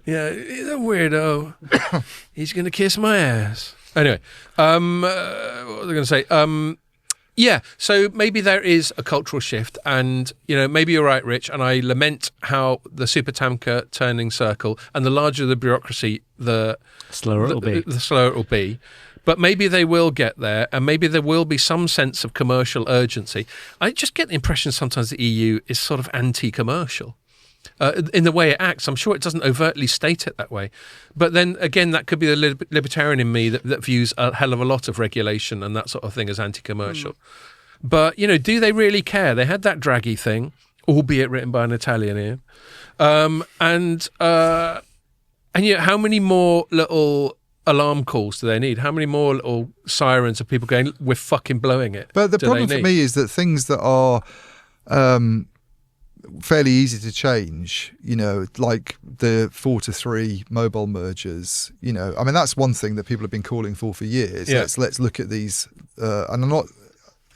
Yeah, he's a weirdo. He's going to kiss my ass. Anyway, what was I going to say? Yeah, so maybe there is a cultural shift, and maybe you're right, Rich, and I lament how the supertanker turning circle, and the larger the bureaucracy, the slower it'll be. The slower it'll be. But maybe they will get there, and maybe there will be some sense of commercial urgency. I just get the impression sometimes the EU is sort of anti-commercial in the way it acts. I'm sure it doesn't overtly state it that way. But then, again, that could be the libertarian in me that views a hell of a lot of regulation and that sort of thing as anti-commercial. But, do they really care? They had that Draghi thing, albeit written by an Italian here. And yet how many more little alarm calls do they need? How many more little sirens of people going, we're fucking blowing it? But the problem for me is that things that are fairly easy to change, like the 4 to 3 mobile mergers, that's one thing that people have been calling for years. Yeah. Let's look at these, and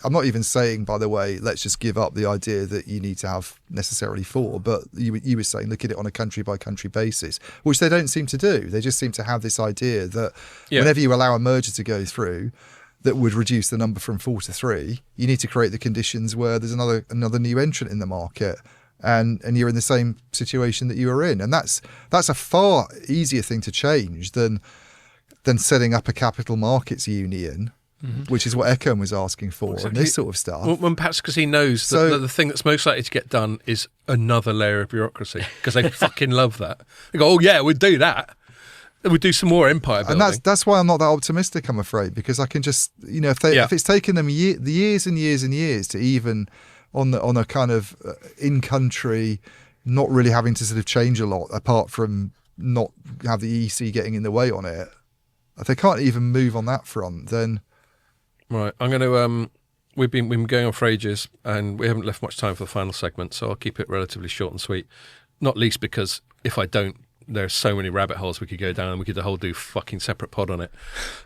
I'm not even saying, by the way, let's just give up the idea that you need to have necessarily 4, but you were saying look at it on a country-by-country basis, which they don't seem to do. They just seem to have this idea that whenever you allow a merger to go through that would reduce the number from 4 to 3, you need to create the conditions where there's another new entrant in the market, and you're in the same situation that you were in. And that's a far easier thing to change than setting up a capital markets union. Mm-hmm. Which is what Eckham was asking for, and this sort of stuff. Well, perhaps because he knows that the thing that's most likely to get done is another layer of bureaucracy, because they fucking love that. They go, oh yeah, we'd do that. We'd do some more empire building. And that's why I'm not that optimistic, I'm afraid, because I can just, if it's taken them years and years and years to even on a kind of in-country, not really having to sort of change a lot, apart from not have the EC getting in the way on it, if they can't even move on that front, then... Right, I'm going to. We've been going on for ages, and we haven't left much time for the final segment, so I'll keep it relatively short and sweet. Not least because if I don't, there's so many rabbit holes we could go down, and we could do fucking separate pod on it.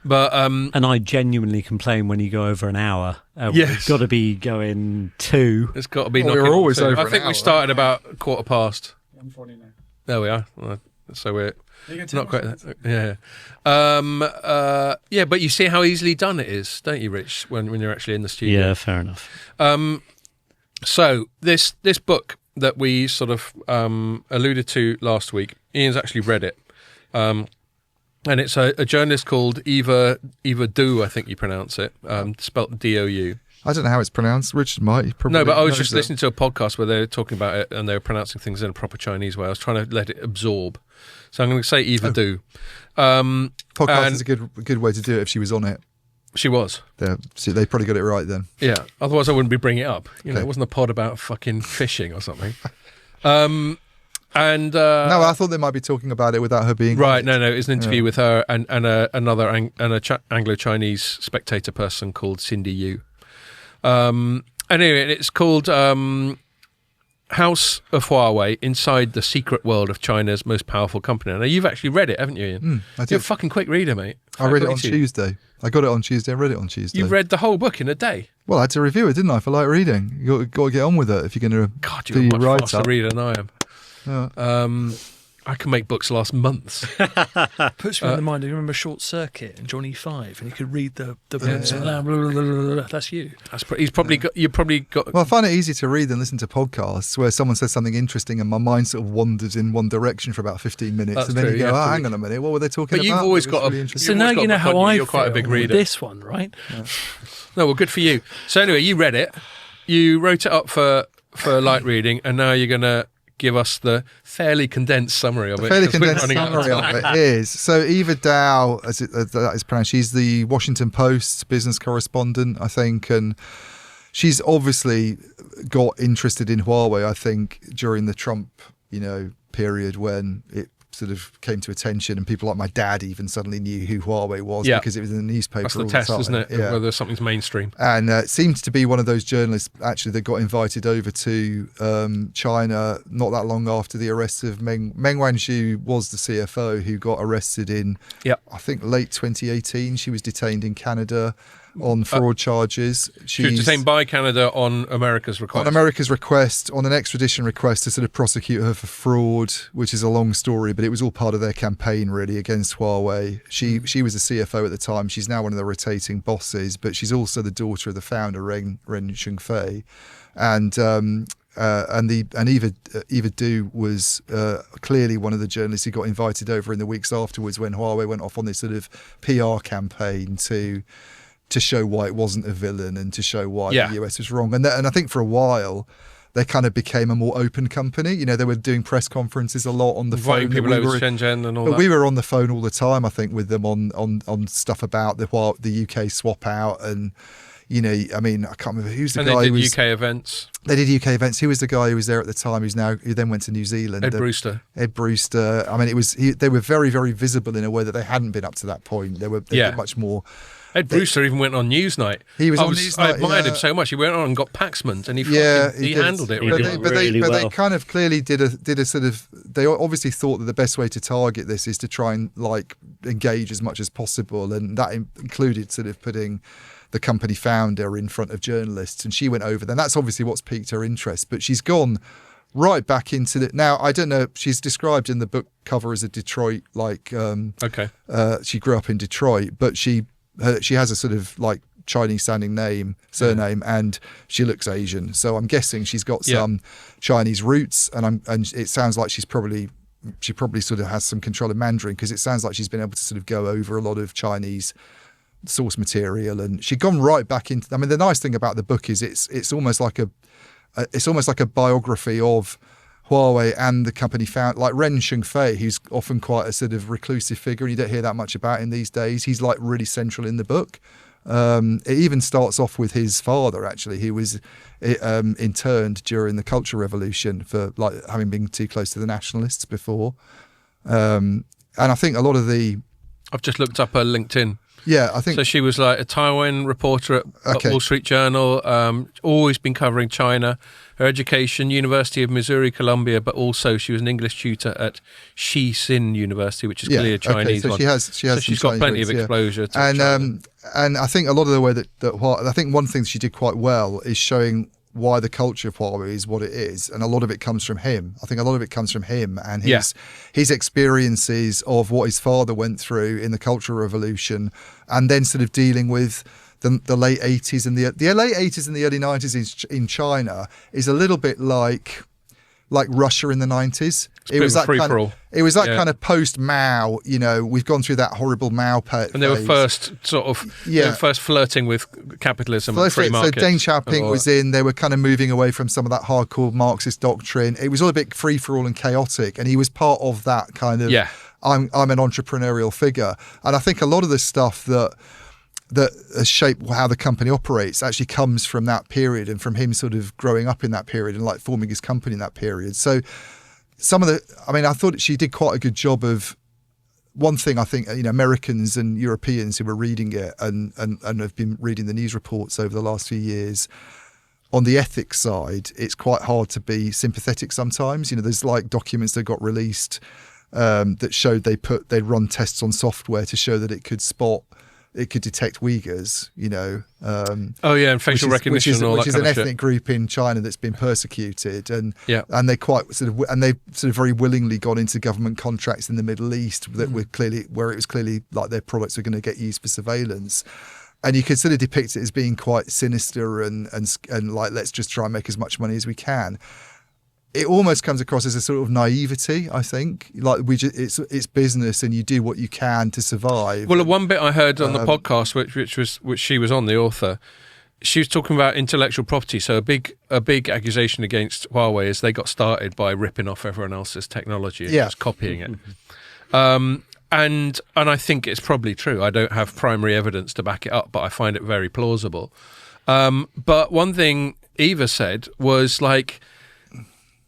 But and I genuinely complain when you go over an hour. Yes, we've got to be going 2. It's got to be. We're always over. I think we started about 1:15. 1:49. There we are. So we're. Not quite that. Yeah. But you see how easily done it is, don't you, Rich, when you're actually in the studio? Yeah, fair enough. So this book that we sort of alluded to last week, Ian's actually read it. And it's a journalist called Eva Dou, I think you pronounce it, spelt D-O-U. I don't know how it's pronounced. Richard might. No, but I was just listening to a podcast where they were talking about it, and they were pronouncing things in a proper Chinese way. I was trying to let it absorb. So I'm going to say Eva Dou. Podcast is a good way to do it if she was on it. She was. So they probably got it right then. Yeah. Otherwise, I wouldn't be bringing it up. It wasn't a pod about fucking fishing or something. No, I thought they might be talking about it without her being right. No, it was an interview with her and another Anglo-Chinese spectator person called Cindy Yu. Anyway, it's called House of Huawei, Inside the Secret World of China's Most Powerful Company. Now, you've actually read it, haven't you, Ian? I did. You're a fucking quick reader, mate. I read it on Tuesday. I got it on Tuesday. I read it on Tuesday. You read the whole book in a day? Well, I had to review it, didn't I, for light reading. You got to get on with it if you're going to God, you're a much faster reader than I am. Yeah. I can make books last months. Puts me in the mind. Do you remember Short Circuit and Johnny Five? And you could read the books. Yeah. That's you. He's probably got. You probably got. Well, I find it easier to read than listen to podcasts where someone says something interesting and my mind sort of wanders in one direction for about 15 minutes, That's and then true, you go, hang on a minute, what were they talking about? But you've always got really so now you know how I You're quite a big reader. This one, right? Yeah. No, well, good for you. So anyway, you read it. You wrote it up for light reading, and now you're going to give us the fairly condensed summary of it. Fairly condensed summary of it is. So Eva Dou, as that is pronounced, she's the Washington Post business correspondent, I think, and she's obviously got interested in Huawei, I think, during the Trump, period when it sort of came to attention, and people like my dad even suddenly knew who Huawei was because it was in the newspaper. That's the all test, the time. isn't it? Yeah. Whether something's mainstream. And it seems to be one of those journalists actually that got invited over to China not that long after the arrest of Meng Wanzhou was the CFO who got arrested in, I think, late 2018. She was detained in Canada on fraud charges. She was detained by Canada on America's request. On America's request, on an extradition request to sort of prosecute her for fraud, which is a long story, but it was all part of their campaign really against Huawei. She was a CFO at the time. She's now one of the rotating bosses, but she's also the daughter of the founder, Ren Shengfei. And Eva Du was clearly one of the journalists who got invited over in the weeks afterwards when Huawei went off on this sort of PR campaign to show why it wasn't a villain and to show why the US was wrong. And I think for a while they kind of became a more open company. You know, they were doing press conferences a lot on the phone. People over to Shenzhen and all that. We were on the phone all the time, I think, with them on stuff about the UK swap out. And, you know, I mean, I can't remember who's the guy. And they did UK events. They did UK events. Who was the guy who was there at the time who then went to New Zealand? Ed Brewster. Ed Brewster. I mean, they were very, very visible in a way that they hadn't been up to that point. They were much more... Ed Brewster even went on Newsnight. He was on Newsnight. I admired him so much. He went on and got Paxman, and he handled it. They kind of clearly did a sort of. They obviously thought that the best way to target this is to try and like engage as much as possible, and that included sort of putting the company founder in front of journalists. And she went over there. And that's obviously what's piqued her interest. But she's gone right back into the. Now I don't know. She's described in the book cover as a Detroit she grew up in Detroit, but she has a sort of like Chinese sounding surname, and she looks Asian. So I'm guessing she's got some Chinese roots, and it sounds like she probably sort of has some control of Mandarin, because it sounds like she's been able to sort of go over a lot of Chinese source material, and she'd gone right back into. I mean, the nice thing about the book is it's almost like a biography of Huawei and the company found, like Ren Shengfei, who's often quite a sort of reclusive figure and you don't hear that much about in these days. He's like really central in the book. It even starts off with his father, actually, who was interned during the Cultural Revolution for like having been too close to the nationalists before. And I think a lot of I've just looked up her LinkedIn. Yeah, I think so. She was like a Taiwan reporter at Wall Street Journal. Always been covering China. Her education, University of Missouri, Columbia, but also she was an English tutor at Xin University, which is clearly a Chinese one. She's got plenty of exposure to China. And I think a lot of the way that I think one thing she did quite well is showing why the culture of Huawei is what it is, and a lot of it comes from him. I think a lot of it comes from him and his experiences of what his father went through in the Cultural Revolution, and then sort of dealing with the late 80s and the late 80s and the early 90s in China is a little bit like Russia in the 90s. It was that kind of post Mao. You know, we've gone through that horrible Mao phase. And they were first they were first flirting with capitalism and free markets. So Deng Xiaoping was in. They were kind of moving away from some of that hardcore Marxist doctrine. It was all a bit free for all and chaotic, and he was part of that kind of. Yeah. I'm an entrepreneurial figure, and I think a lot of the stuff that has shaped how the company operates actually comes from that period and from him sort of growing up in that period and like forming his company in that period. So I thought she did quite a good job of one thing. I think, you know, Americans and Europeans who were reading it and have been reading the news reports over the last few years, on the ethics side, it's quite hard to be sympathetic sometimes. You know, there's like documents that got released that showed they'd run tests on software to show that it could detect Uyghurs, you know. And facial recognition and all that which is an ethnic group in China that's been persecuted, and they very willingly got into government contracts in the Middle East that where it was clearly like their products were going to get used for surveillance. And you could sort of depict it as being quite sinister and like, let's just try and make as much money as we can. It almost comes across as a sort of naivety, I think. Like it's business, and you do what you can to survive. Well, one bit I heard on the podcast, which she was on, the author, she was talking about intellectual property. So a big accusation against Huawei is they got started by ripping off everyone else's technology and just copying it. And I think it's probably true. I don't have primary evidence to back it up, but I find it very plausible. But one thing Eva said was like,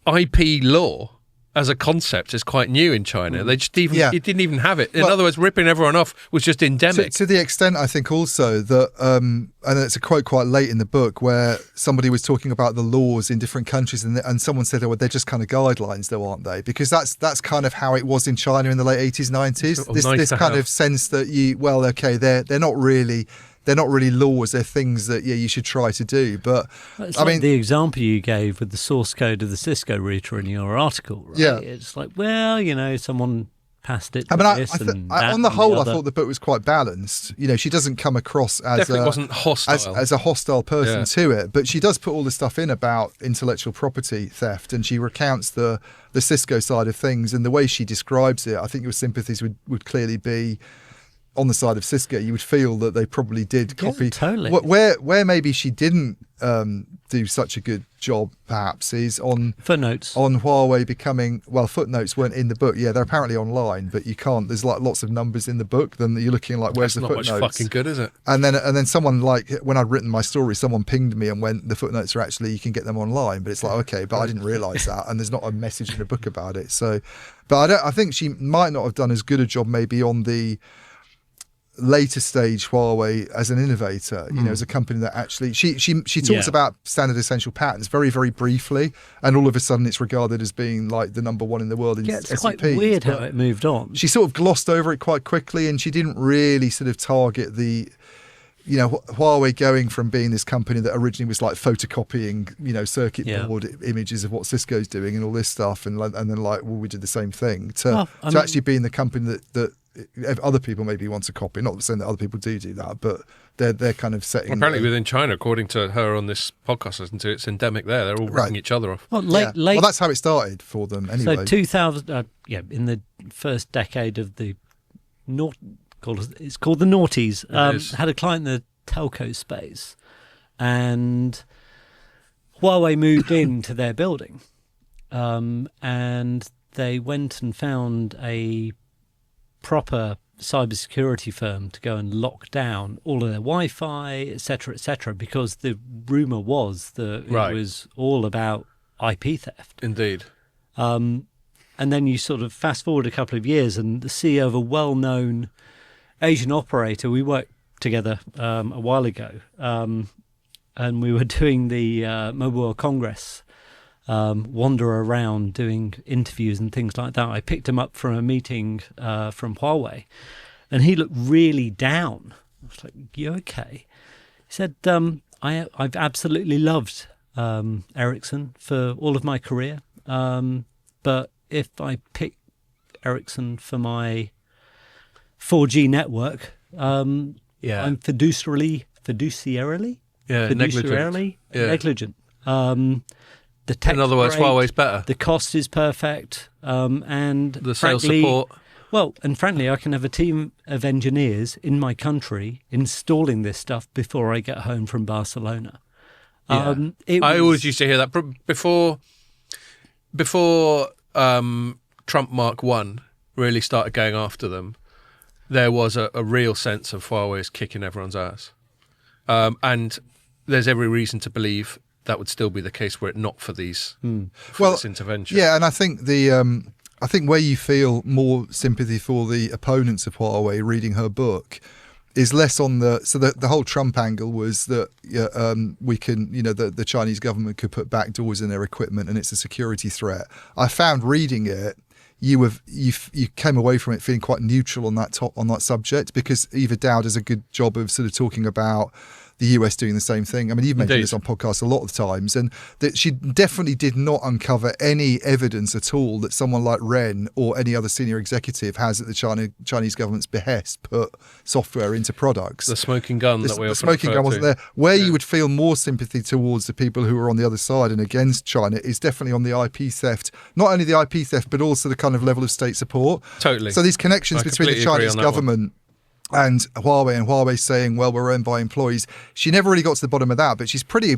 IP law as a concept is quite new in China. They just it didn't even have it. In other words, ripping everyone off was just endemic. To the extent, I think also that, and it's a quote quite late in the book where somebody was talking about the laws in different countries, and someone said, "Oh, well, they're just kind of guidelines, though, aren't they?" Because that's kind of how it was in China in the late 80s, 90s. This kind of sense that they're not really. They're not really laws. They're things that you should try to do. But it's like the example you gave with the source code of the Cisco router in your article, right? Yeah. It's like, well, someone passed it. On the whole, I thought the book was quite balanced. She doesn't come across as definitely wasn't hostile as a hostile person to it, but she does put all the stuff in about intellectual property theft, and she recounts the Cisco side of things, and the way she describes it. I think your sympathies would clearly be on the side of Cisco. You would feel that they probably did copy. Totally. Where maybe she didn't do such a good job, perhaps, is on footnotes. On Huawei becoming, footnotes weren't in the book. Yeah, they're apparently online, but you can't. There's like lots of numbers in the book. Then you're looking like, where's the footnotes? Not much fucking good, is it? And then someone, like, when I'd written my story, someone pinged me and went, the footnotes are actually, you can get them online. But it's like, okay, but I didn't realise that, and there's not a message in the book about it. So, but I think she might not have done as good a job maybe on the later stage Huawei as an innovator, as a company that actually she talks about standard essential patents very, very briefly, and all of a sudden it's regarded as being like the number one in the world in it's SCPs. quite weird how it moved on. She sort of glossed over it quite quickly, and she didn't really sort of target the Huawei going from being this company that originally was like photocopying, circuit board images of what Cisco's doing and all this stuff, and then like, well, we did the same thing, to actually being the company that other people maybe want to copy. Not saying that other people do that, but they're kind of setting. Apparently, within China, according to her on this podcast, listen to, it's endemic there. They're all ripping each other off. Well, well, that's how it started for them anyway. So 2000, in the first decade of the it's called the noughties. Had a client in the telco space, and Huawei moved into their building, and they went and found a proper cybersecurity firm to go and lock down all of their Wi-Fi, etc., because the rumor was that it was all about IP theft. Indeed. And then you sort of fast forward a couple of years, and the CEO of a well-known Asian operator, we worked together a while ago, and we were doing the Mobile World Congress, wander around doing interviews and things like that. I picked him up from a meeting from Huawei, and he looked really down. I was like, "You okay?" He said, "I've absolutely loved Ericsson for all of my career, but if I pick Ericsson for my 4G network, I'm fiduciarily negligent. In other words, Huawei's better. The cost is perfect, and the sales support. Well, and frankly, I can have a team of engineers in my country installing this stuff before I get home from Barcelona." Yeah. I always used to hear that before Trump Mark 1 really started going after them. There was a real sense of Huawei's kicking everyone's ass, and there's every reason to believe that would still be the case were it not for this intervention. Yeah, and I think I think where you feel more sympathy for the opponents of Huawei reading her book is less on the whole Trump angle was that we can, the Chinese government could put backdoors in their equipment and it's a security threat. I found reading it, you came away from it feeling quite neutral on that subject, because Eva Dow does a good job of sort of talking about the US doing the same thing. I mean, you've mentioned this on podcasts a lot of times, and that she definitely did not uncover any evidence at all that someone like Ren or any other senior executive has at the Chinese government's behest put software into products. The smoking gun that we the smoking gun wasn't there. Where you would feel more sympathy towards the people who are on the other side and against China is definitely on the IP theft. Not only the IP theft, but also the kind of level of state support. Totally. So these connections between the Chinese government and Huawei saying, well, we're owned by employees. She never really got to the bottom of that, but she's pretty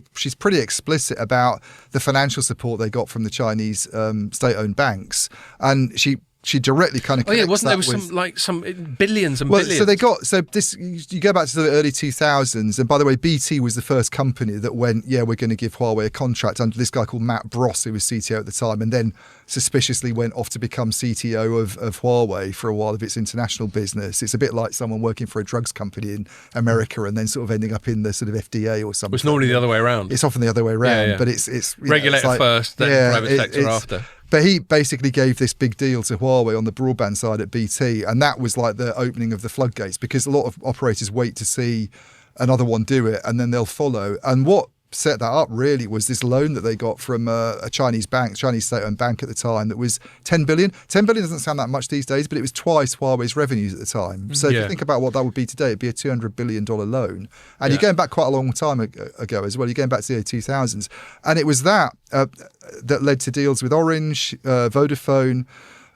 explicit about the financial support they got from the Chinese state-owned banks. And she she directly kind of wasn't there some billions and billions. So you go back to the early 2000s, and by the way, BT was the first company that went, we're going to give Huawei a contract under this guy called Matt Bross, who was CTO at the time, and then suspiciously went off to become CTO of Huawei for a while of its international business. It's a bit like someone working for a drugs company in America and then sort of ending up in the sort of FDA or something. It's normally the other way around. It's often the other way around, but it's regulator first, then private sector after. But he basically gave this big deal to Huawei on the broadband side at BT, and that was like the opening of the floodgates, because a lot of operators wait to see another one do it and then they'll follow. And what set that up really was this loan that they got from a Chinese state-owned bank at the time that was 10 billion. 10 billion doesn't sound that much these days, but it was twice Huawei's revenues at the time. So if you think about what that would be today, it'd be a $200 billion loan. And you're going back quite a long time ago as well. You're going back to the early 2000s. And it was that that led to deals with Orange, Vodafone,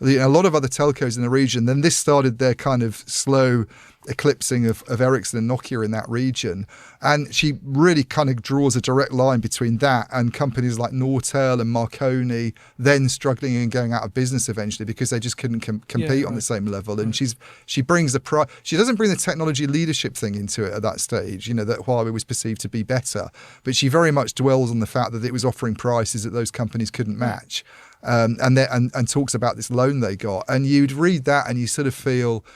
a lot of other telcos in the region. Then this started their kind of slow eclipsing of Ericsson and Nokia in that region. And she really kind of draws a direct line between that and companies like Nortel and Marconi then struggling and going out of business eventually because they just couldn't compete on the same level. And she brings she doesn't bring the technology leadership thing into it at that stage, that Huawei was perceived to be better, but she very much dwells on the fact that it was offering prices that those companies couldn't match. And talks about this loan they got, and you'd read that and you sort of feel,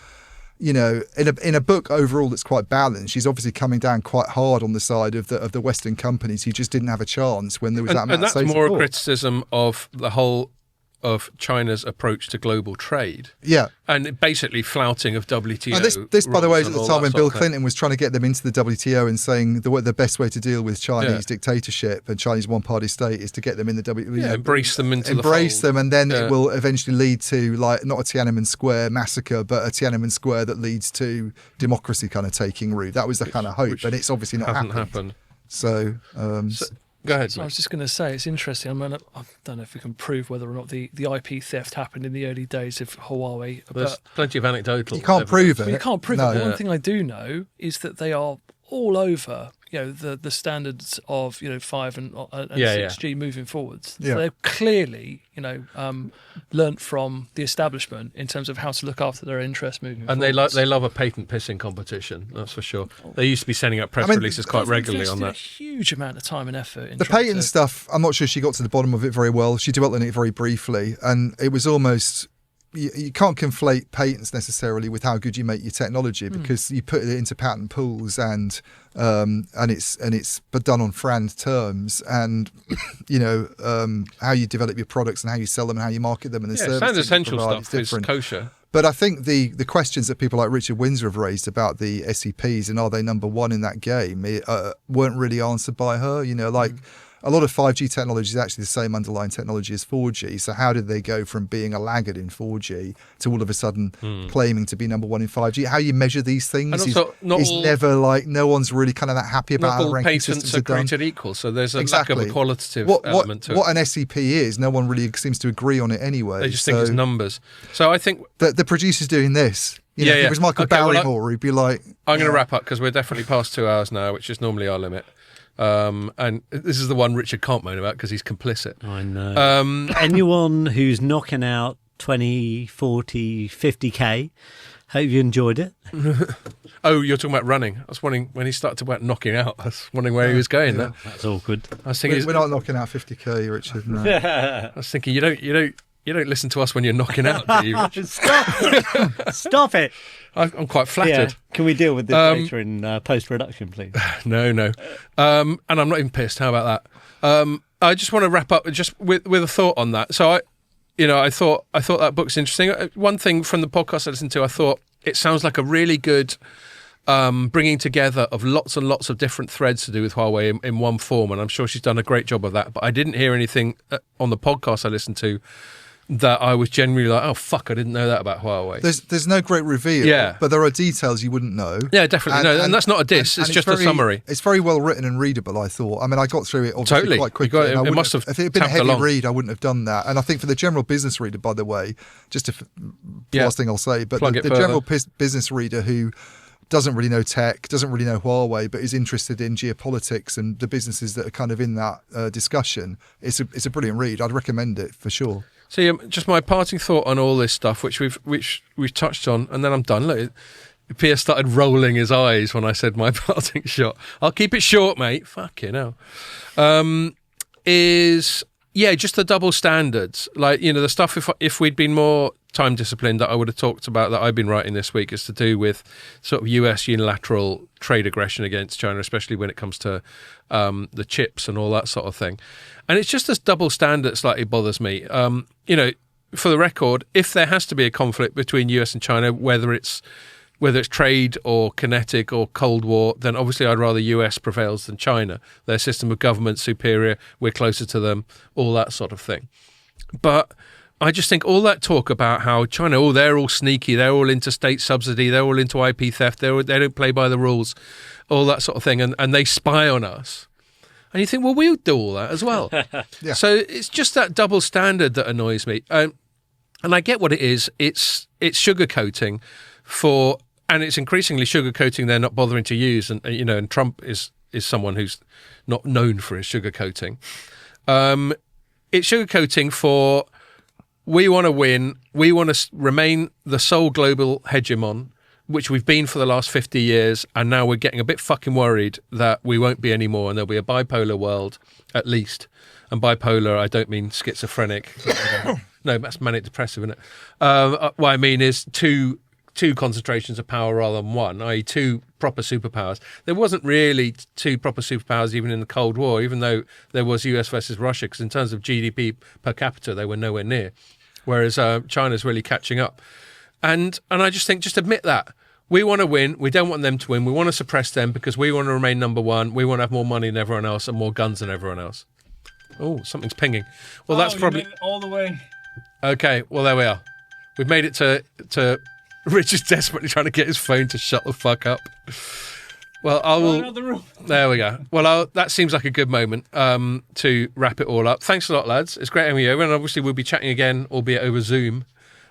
in a book overall that's quite balanced, she's obviously coming down quite hard on the side of the Western companies who just didn't have a chance when there was that amount of And that's more a criticism of the whole of China's approach to global trade. Yeah. And basically flouting of WTO. And this by the way, is at the time when Bill Clinton was trying to get them into the WTO and saying the best way to deal with Chinese dictatorship and Chinese one-party state is to get them in the WTO. Embrace them into the fold. Embrace them, and then it will eventually lead to, like, not a Tiananmen Square massacre, but a Tiananmen Square that leads to democracy kind of taking root. That was the kind of hope, and it's obviously not happened. So go ahead. So I was just going to say, it's interesting. I don't know if we can prove whether or not the IP theft happened in the early days of Huawei. There's plenty of anecdotal. You can't prove it. You can't prove it. One thing I do know is that they are all over, the standards of 5 and 6G moving forwards. Yeah. So they've clearly learnt from the establishment in terms of how to look after their interests moving forward. And they love a patent pissing competition, that's for sure. They used to be sending up press releases quite regularly on that. A huge amount of time and effort in the patent stuff. I'm not sure she got to the bottom of it very well. She dwelt on it very briefly, and it was almost. You can't conflate patents necessarily with how good you make your technology, because you put it into patent pools and it's but done on FRAND terms, and how you develop your products and how you sell them and how you market them and the services. Sounds essential stuff is kosher. But I think the questions that people like Richard Windsor have raised about the SEPs and are they number one in that game weren't really answered by her. A lot of 5G technology is actually the same underlying technology as 4G. So how did they go from being a laggard in 4G to all of a sudden claiming to be number one in 5G? How you measure these things is never like, no one's really kind of that happy about how the ranking systems are done. Created equal, so there's a lack of a qualitative element to it. What an SEP is, no one really seems to agree on it anyway. They just think it's numbers. So I think the producer's doing this. If it was Michael Barrymore, he'd be like... I'm going to wrap up because we're definitely past 2 hours now, which is normally our limit. And this is the one Richard can't moan about because he's complicit. I know. Anyone who's knocking out 20, 40, 50k, hope you enjoyed it. Oh, you're talking about running. I was wondering when he started talking about knocking out. I was wondering where he was going. Yeah. That's awkward. I was thinking we're not knocking out 50k, Richard. No. I was thinking you don't listen to us when you're knocking out, do you, Richard? Stop it. I'm quite flattered. Yeah. Can we deal with this later in post-production, please? No. And I'm not even pissed. How about that? I just want to wrap up just with a thought on that. So I thought that book's interesting. One thing from the podcast I listened to, I thought it sounds like a really good bringing together of lots and lots of different threads to do with Huawei in one form, and I'm sure she's done a great job of that. But I didn't hear anything on the podcast I listened to that I was genuinely like, oh fuck, I didn't know that about Huawei. There's no great reveal, but there are details you wouldn't know. Yeah, definitely. And that's not a diss, it's just a summary. It's very well written and readable, I thought. I mean, I got through it obviously quite quickly. It must have if it had been a heavy read, I wouldn't have done that. And I think for the general business reader, by the way, just last thing I'll say, but the general business reader who doesn't really know tech, doesn't really know Huawei, but is interested in geopolitics and the businesses that are kind of in that discussion, it's a brilliant read. I'd recommend it for sure. So just my parting thought on all this stuff, which we've touched on, and then I'm done. Look, Pierre started rolling his eyes when I said my parting shot. I'll keep it short, mate. Fucking hell. Just the double standards. Like, the stuff, if we'd been more time disciplined, that I would have talked about, that I've been writing this week, is to do with sort of US unilateral trade aggression against China, especially when it comes to the chips and all that sort of thing. And it's just this double standard slightly bothers me. For the record, if there has to be a conflict between US and China, whether it's trade or kinetic or Cold War, then obviously I'd rather US prevails than China. Their system of government superior, we're closer to them, all that sort of thing. But I just think all that talk about how China, they're all sneaky, they're all into state subsidy, they're all into IP theft, they don't play by the rules, all that sort of thing, and they spy on us. And you think, well, we'll do all that as well. Yeah. So it's just that double standard that annoys me. And I get what it is. It's sugarcoating and it's increasingly sugarcoating they're not bothering to use. And Trump is someone who's not known for his sugarcoating. It's sugarcoating for, we want to win, we want to remain the sole global hegemon, which we've been for the last 50 years, and now we're getting a bit fucking worried that we won't be anymore, and there'll be a bipolar world, at least. And bipolar, I don't mean schizophrenic. No, that's manic depressive, isn't it? What I mean is two concentrations of power rather than one, i.e. two proper superpowers. There wasn't really two proper superpowers even in the Cold War, even though there was US versus Russia, because in terms of GDP per capita, they were nowhere near, whereas China's really catching up. And I just think, just admit that. We want to win. We don't want them to win. We want to suppress them because we want to remain number one. We want to have more money than everyone else and more guns than everyone else. Oh, something's pinging. Well, that's probably... You made it all the way. Okay, well, there we are. We've made it to... Richard's desperately trying to get his phone to shut the fuck up. Well, I will... There we go. Well, that seems like a good moment to wrap it all up. Thanks a lot, lads. It's great having you over. And obviously we'll be chatting again, albeit over Zoom,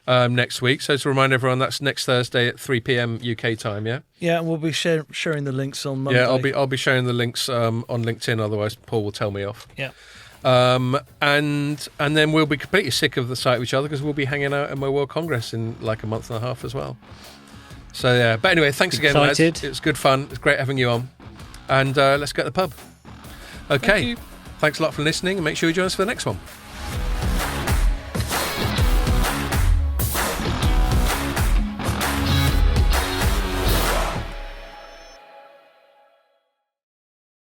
next week. So to remind everyone, that's next Thursday at 3 p.m. UK time, yeah? Yeah, and we'll be sharing the links on Monday. Yeah, I'll be sharing the links on LinkedIn, otherwise Paul will tell me off. Yeah. And then we'll be completely sick of the sight of each other because we'll be hanging out at my World Congress in like a month and a half as well. So yeah, but anyway, thanks again, lads. It was good fun. It's great having you on. And let's go to the pub. Okay. Thanks a lot for listening, and make sure you join us for the next one.